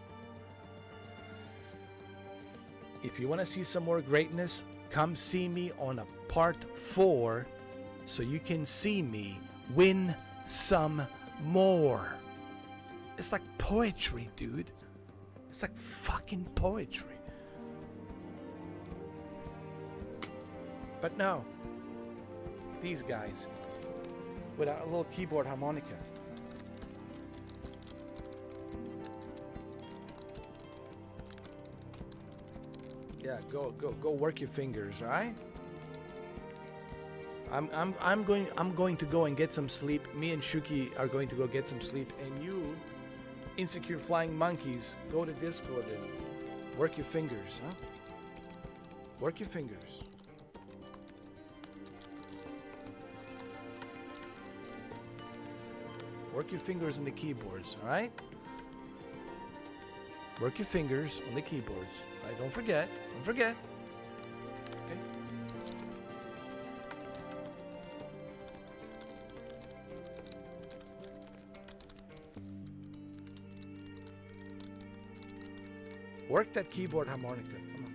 If you want to see some more greatness, come see me on a part 4 so you can see me win some more. It's like poetry, dude. It's like fucking poetry. But no, these guys with a little keyboard harmonica. Yeah, go work your fingers, all right? I'm going to go and get some sleep. Me and Shuki are going to go get some sleep, and you, insecure flying monkeys, go to Discord and work your fingers, huh? Work your fingers. Work your fingers on the keyboards, all right? Work your fingers on the keyboards. All right? Don't forget. Don't forget. Okay? Work that keyboard harmonica. Come on.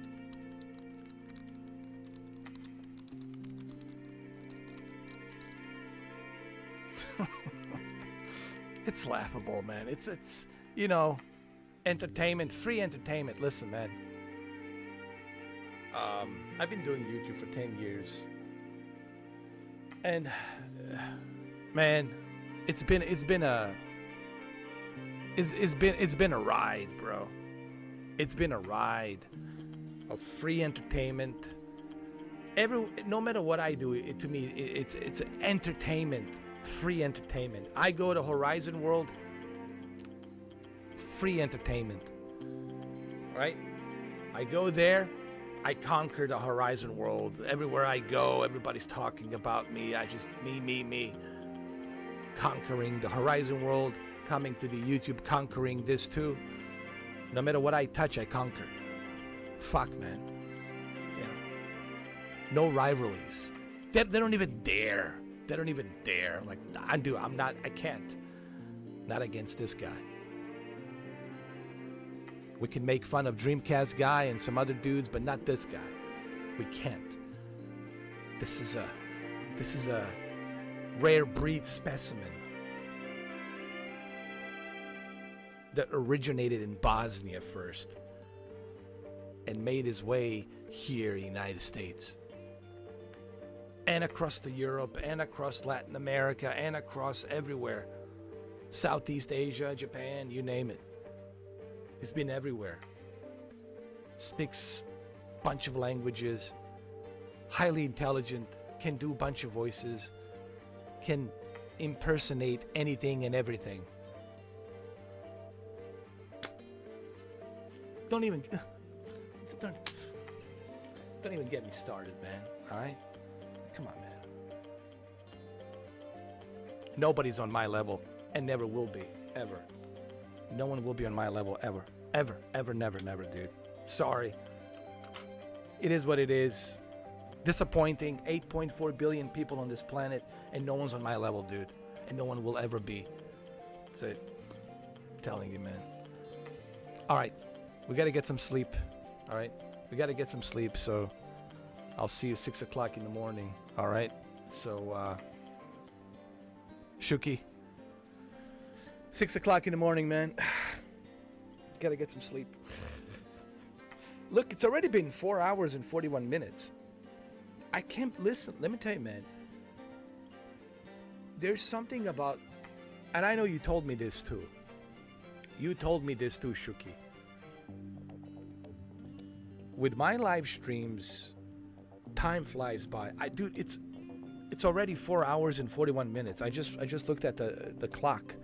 It's laughable, man. It's you know, entertainment, free entertainment. Listen, man. I've been doing YouTube for 10 years, and man, it's been a ride, bro. It's been a ride of free entertainment. No matter what I do, to me, it's entertainment. Free entertainment. I go to Horizon World, free entertainment, right? I go there, I conquer the Horizon World. Everywhere I go, everybody's talking about me. I just, me. Conquering the Horizon World, coming to the YouTube, conquering this too. No matter what I touch, I conquer. Fuck, man. You know, no rivalries. They don't even dare. They don't even dare. Like, I can't. Not against this guy. We can make fun of Dreamcast guy and some other dudes, but not this guy. We can't. This is a rare breed specimen that originated in Bosnia first and made his way here in the United States. And across to Europe, and across Latin America, and across everywhere. Southeast Asia, Japan, you name it. He's been everywhere. Speaks a bunch of languages. Highly intelligent. Can do a bunch of voices. Can impersonate anything and everything. Don't even get me started, man. All right? Come on, man. Nobody's on my level and never will be, ever. No one will be on my level ever. Ever, never, dude. Sorry. It is what it is. Disappointing. 8.4 billion people on this planet and no one's on my level, dude. And no one will ever be. That's it. I'm telling you, man. All right. We got to get some sleep. All right? We got to get some sleep, so I'll see you 6 o'clock in the morning. All right? So, Shuki, 6 o'clock in the morning, man. Gotta get some sleep. Look, it's already been 4 hours and 41 minutes. I can't listen. Let me tell you, man. There's something about, and I know you told me this too. You told me this too, Shuki. With my live streams, time flies by. Dude, it's already 4 hours and 41 minutes. I just looked at the clock.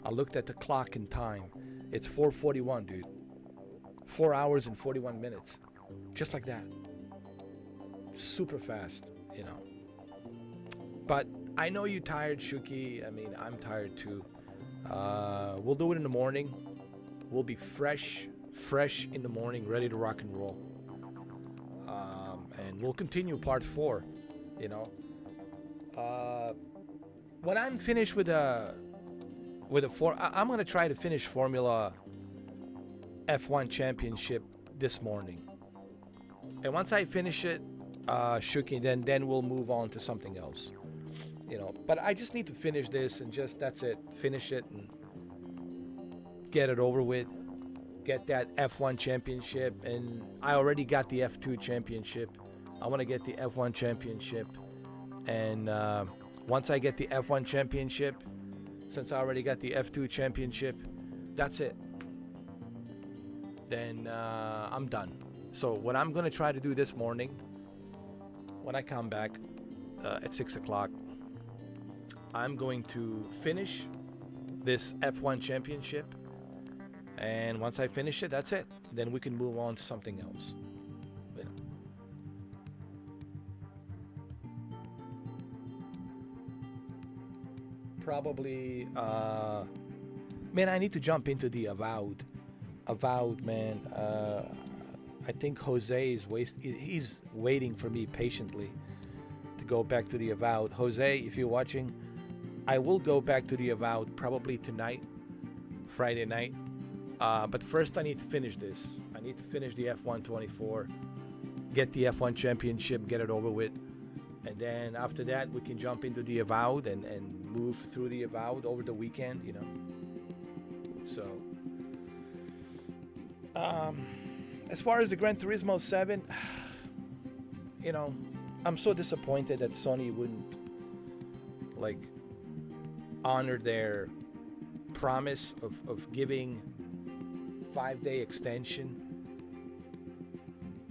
I looked at the clock in time. It's 4:41, dude. 4 hours and 41 minutes. Just like that. Super fast, you know. But I know you're tired, Shuki. I mean, I'm tired too. We'll do it in the morning. We'll be fresh in the morning, ready to rock and roll. And we'll continue part 4, you know. When I'm finished with a 4, I'm gonna try to finish Formula F1 Championship this morning. And once I finish it, Shuki, then we'll move on to something else. You know, but I just need to finish this and that's it. Finish it and get it over with. Get that F1 championship, and I already got the F2 championship. I want to get the F1 championship, and once I get the F1 championship, since I already got the F2 championship, that's it. Then I'm done. So what I'm gonna try to do this morning, when I come back at 6 o'clock, I'm going to finish this F1 championship, and once I finish it, that's it. Then we can move on to something else. You know. Probably, man, I need to jump into the Avowed, man. I think Jose is he's waiting for me patiently to go back to the Avowed. Jose, if you're watching, I will go back to the Avowed probably tonight, Friday night. But first I need to finish this. I need to finish the F1 24, get the F1 championship, get it over with. And then after that, we can jump into the Avowed and move through the Avowed over the weekend, you know. So, as far as the Gran Turismo 7, you know, I'm so disappointed that Sony wouldn't, like, honor their promise of giving 5-day extension.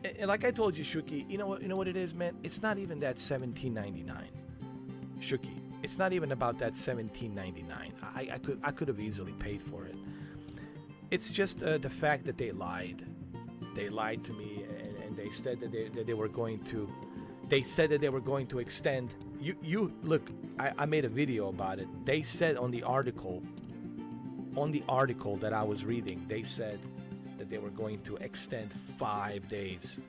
And like I told you, Shuki, you know what it is, man? It's not even that $17.99. Shuki, it's not even about that $17.99. I could have easily paid for it. It's just the fact that they lied. They lied to me, and they said that they were going to. They said that they were going to extend. You look. I made a video about it. They said on the article that I was reading, they said that they were going to extend 5 days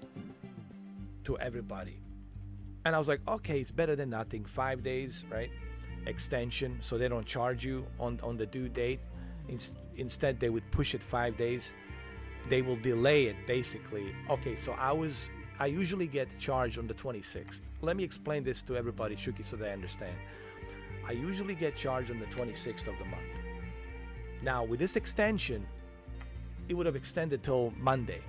to everybody. And I was like, okay, it's better than nothing. 5 days, right? Extension, so they don't charge you on the due date. Instead, they would push it 5 days. They will delay it, basically. Okay, so I usually get charged on the 26th. Let me explain this to everybody, Shuki, so they understand. I usually get charged on the 26th of the month. Now, with this extension, it would have extended till Monday.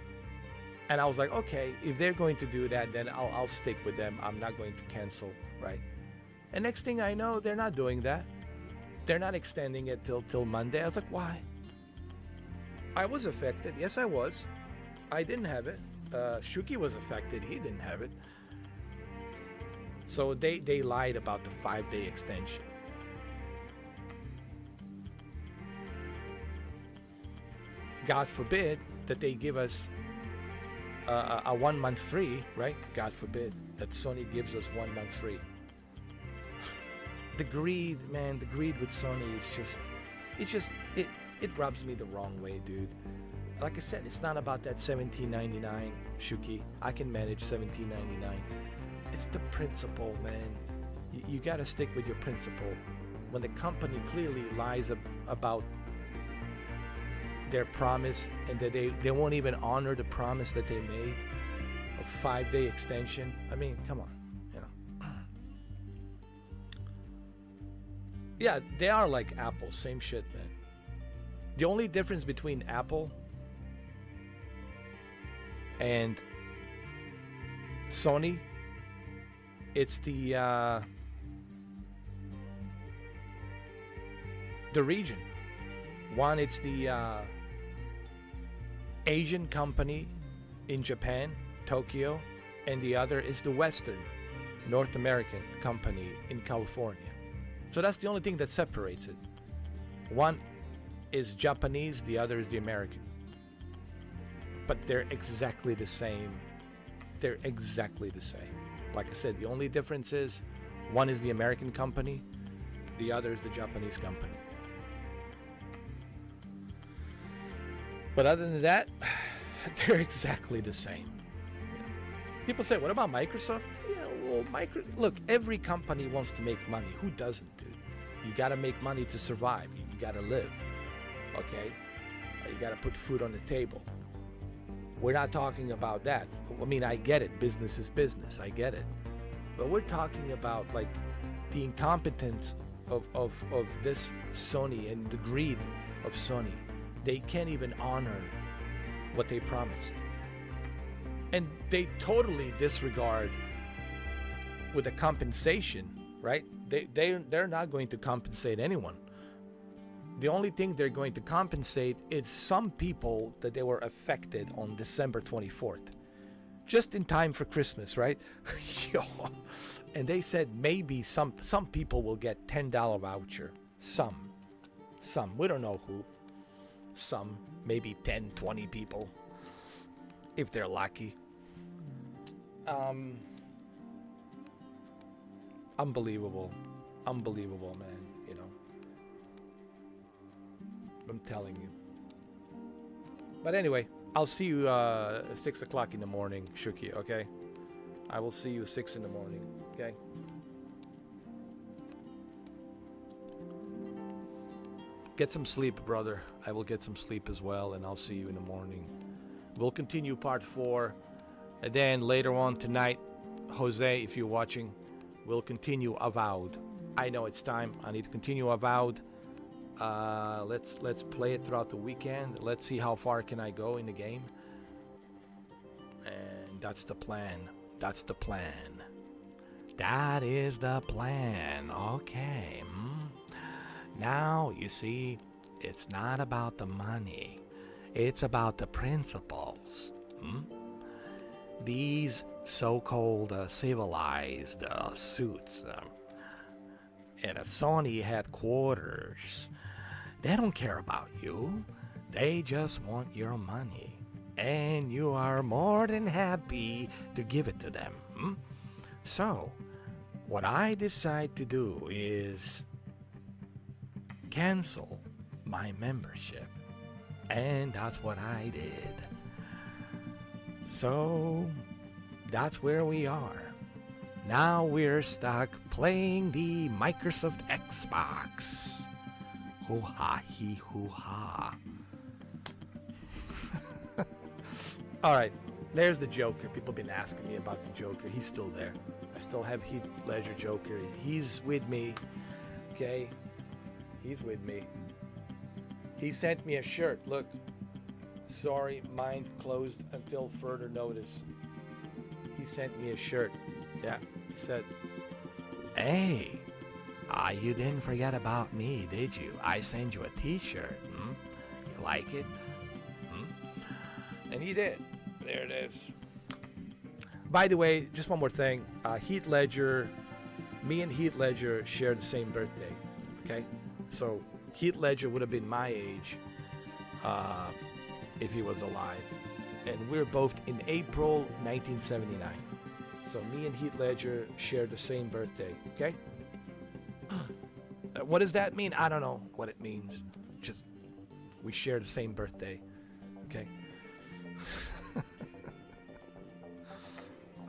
And I was like, okay, if they're going to do that, then I'll stick with them. I'm not going to cancel, right? And next thing I know, they're not doing that. They're not extending it till Monday. I was like, why? I was affected. Yes, I was. I didn't have it. Shuki was affected. He didn't have it. So they lied about the 5-day extension. God forbid that they give us a 1 month free, right? God forbid that Sony gives us 1 month free. The greed, man, the greed with Sony is it rubs me the wrong way, dude. Like I said, it's not about that $17.99, Shuki. I can manage $17.99. It's the principle, man. You gotta stick with your principle. When the company clearly lies about their promise, and that they won't even honor the promise that they made of 5-day extension. I mean, come on, you know. Yeah, they are like Apple. Same shit, man. The only difference between Apple and Sony, it's the region. One, it's the Asian company in Japan, Tokyo, and the other is the Western North American company in California. So that's the only thing that separates it. One is Japanese, the other is the American. But they're exactly the same. They're exactly the same. Like I said, the only difference is one is the American company, the other is the Japanese company. But other than that, they're exactly the same. People say, what about Microsoft? Yeah, well, look, every company wants to make money. Who doesn't, dude? You got to make money to survive. You got to live, okay? You got to put food on the table. We're not talking about that. I mean, I get it. Business is business. I get it. But we're talking about, like, the incompetence of this Sony and the greed of Sony. They can't even honor what they promised. And they totally disregard with the compensation, right? They're not going to compensate anyone. The only thing they're going to compensate is some people that they were affected on December 24th. Just in time for Christmas, right? And they said maybe some people will get $10 voucher. Some. We don't know who. Some, maybe 10, 20 people, if they're lucky. Unbelievable, man. You know, I'm telling you. But anyway, I'll see you 6 o'clock in the morning, Shuki. Okay, I will see you 6 in the morning. Okay. Get some sleep, brother. I will get some sleep as well, and I'll see you in the morning. We'll continue part 4. And then later on tonight, Jose, if you're watching, we'll continue Avowed. I know it's time. I need to continue Avowed. Let's play it throughout the weekend. Let's see how far can I go in the game. And that's the plan. That's the plan. That is the plan. Okay. Now, you see, it's not about the money. It's about the principles. These so-called civilized suits at a Sony headquarters, they don't care about you. They just want your money. And you are more than happy to give it to them. So, what I decide to do is cancel my membership. And that's what I did. So that's where we are. Now we're stuck playing the Microsoft Xbox. Hoo-ha, hoo-ha. Alright, there's the Joker. People have been asking me about the Joker. He's still there. I still have Heath Ledger Joker. He's with me. Okay? He's with me. He sent me a shirt. Look. Sorry, mind closed until further notice. He sent me a shirt. Yeah, he said, hey, you didn't forget about me, did you? I sent you a t-shirt. You like it? And he did. There it is. By the way, just one more thing. Heath Ledger, me and Heath Ledger share the same birthday. Okay? So Heath Ledger would have been my age if he was alive. And we're both in April 1979. So me and Heath Ledger share the same birthday, okay? What does that mean? I don't know what it means. Just, we share the same birthday, okay?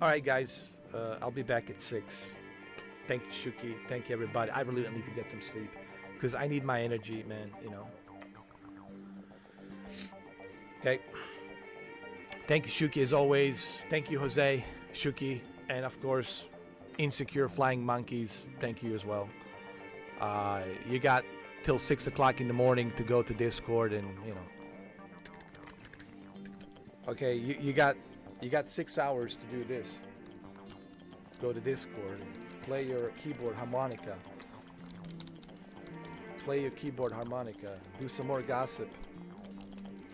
All right, guys. I'll be back at 6. Thank you, Shuki. Thank you, everybody. I really need to get some sleep because I need my energy, man, you know. Okay. Thank you, Shuki, as always. Thank you, Jose, Shuki, and of course, Insecure Flying Monkeys. Thank you as well. You got till 6 o'clock in the morning to go to Discord and, Okay, you got 6 hours to do this. Go to Discord and play your keyboard harmonica. Play your keyboard harmonica. Do some more gossip.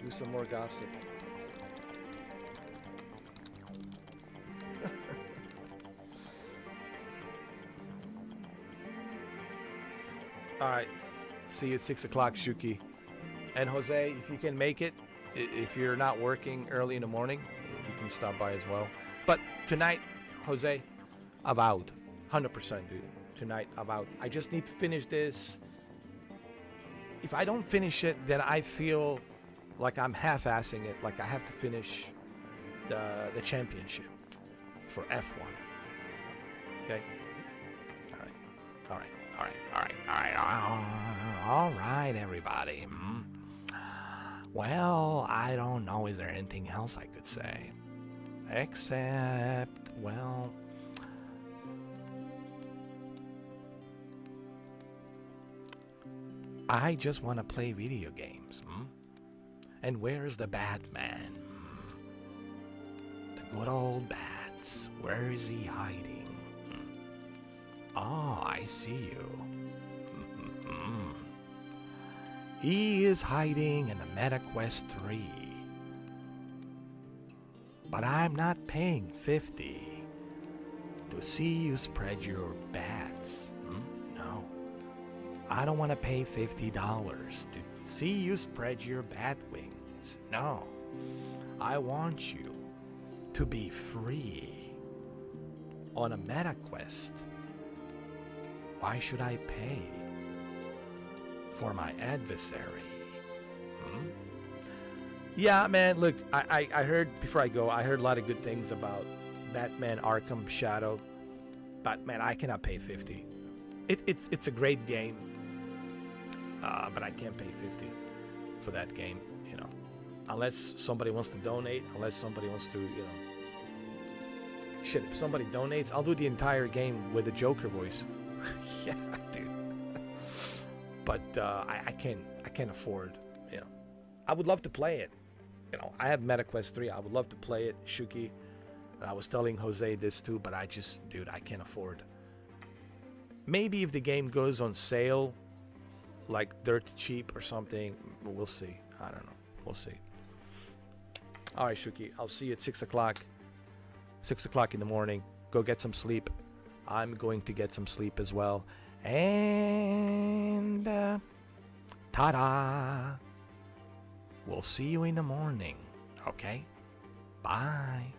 Do some more gossip. All right. See you at 6 o'clock, Shuki. And Jose, if you can make it, if you're not working early in the morning, you can stop by as well. But tonight, Jose, avowed. 100%, dude. Tonight, avowed. I just need to finish this. If I don't finish it, then I feel like I'm half-assing it. Like I have to finish the championship for F1. Okay? All right, everybody. Well, I don't know. Is there anything else I could say? Except, well, I just want to play video games. And where's the Batman? The good old Bats. Where is he hiding? Oh, I see you. He is hiding in the MetaQuest 3. But I'm not paying $50 to see you spread your bats. No. I don't want to pay $50 to see you spread your bat wings. No. I want you to be free on a MetaQuest. Why should I pay for my adversary? Yeah, man, look, I heard, before I go, I heard a lot of good things about Batman Arkham Shadow. But, man, I cannot pay $50. It's a great game, but I can't pay $50 for that game, Unless somebody wants to donate, unless somebody wants to, Shit, if somebody donates, I'll do the entire game with the Joker voice. Yeah, dude. But I can't afford, I would love to play it. I have MetaQuest 3. I would love to play it, Shuki. And I was telling Jose this too, but I can't afford. Maybe if the game goes on sale, like dirt cheap or something, we'll see. I don't know. We'll see. All right, Shuki. I'll see you at 6 o'clock. 6 o'clock in the morning. Go get some sleep. I'm going to get some sleep as well. And ta-da! We'll see you in the morning, okay? Bye.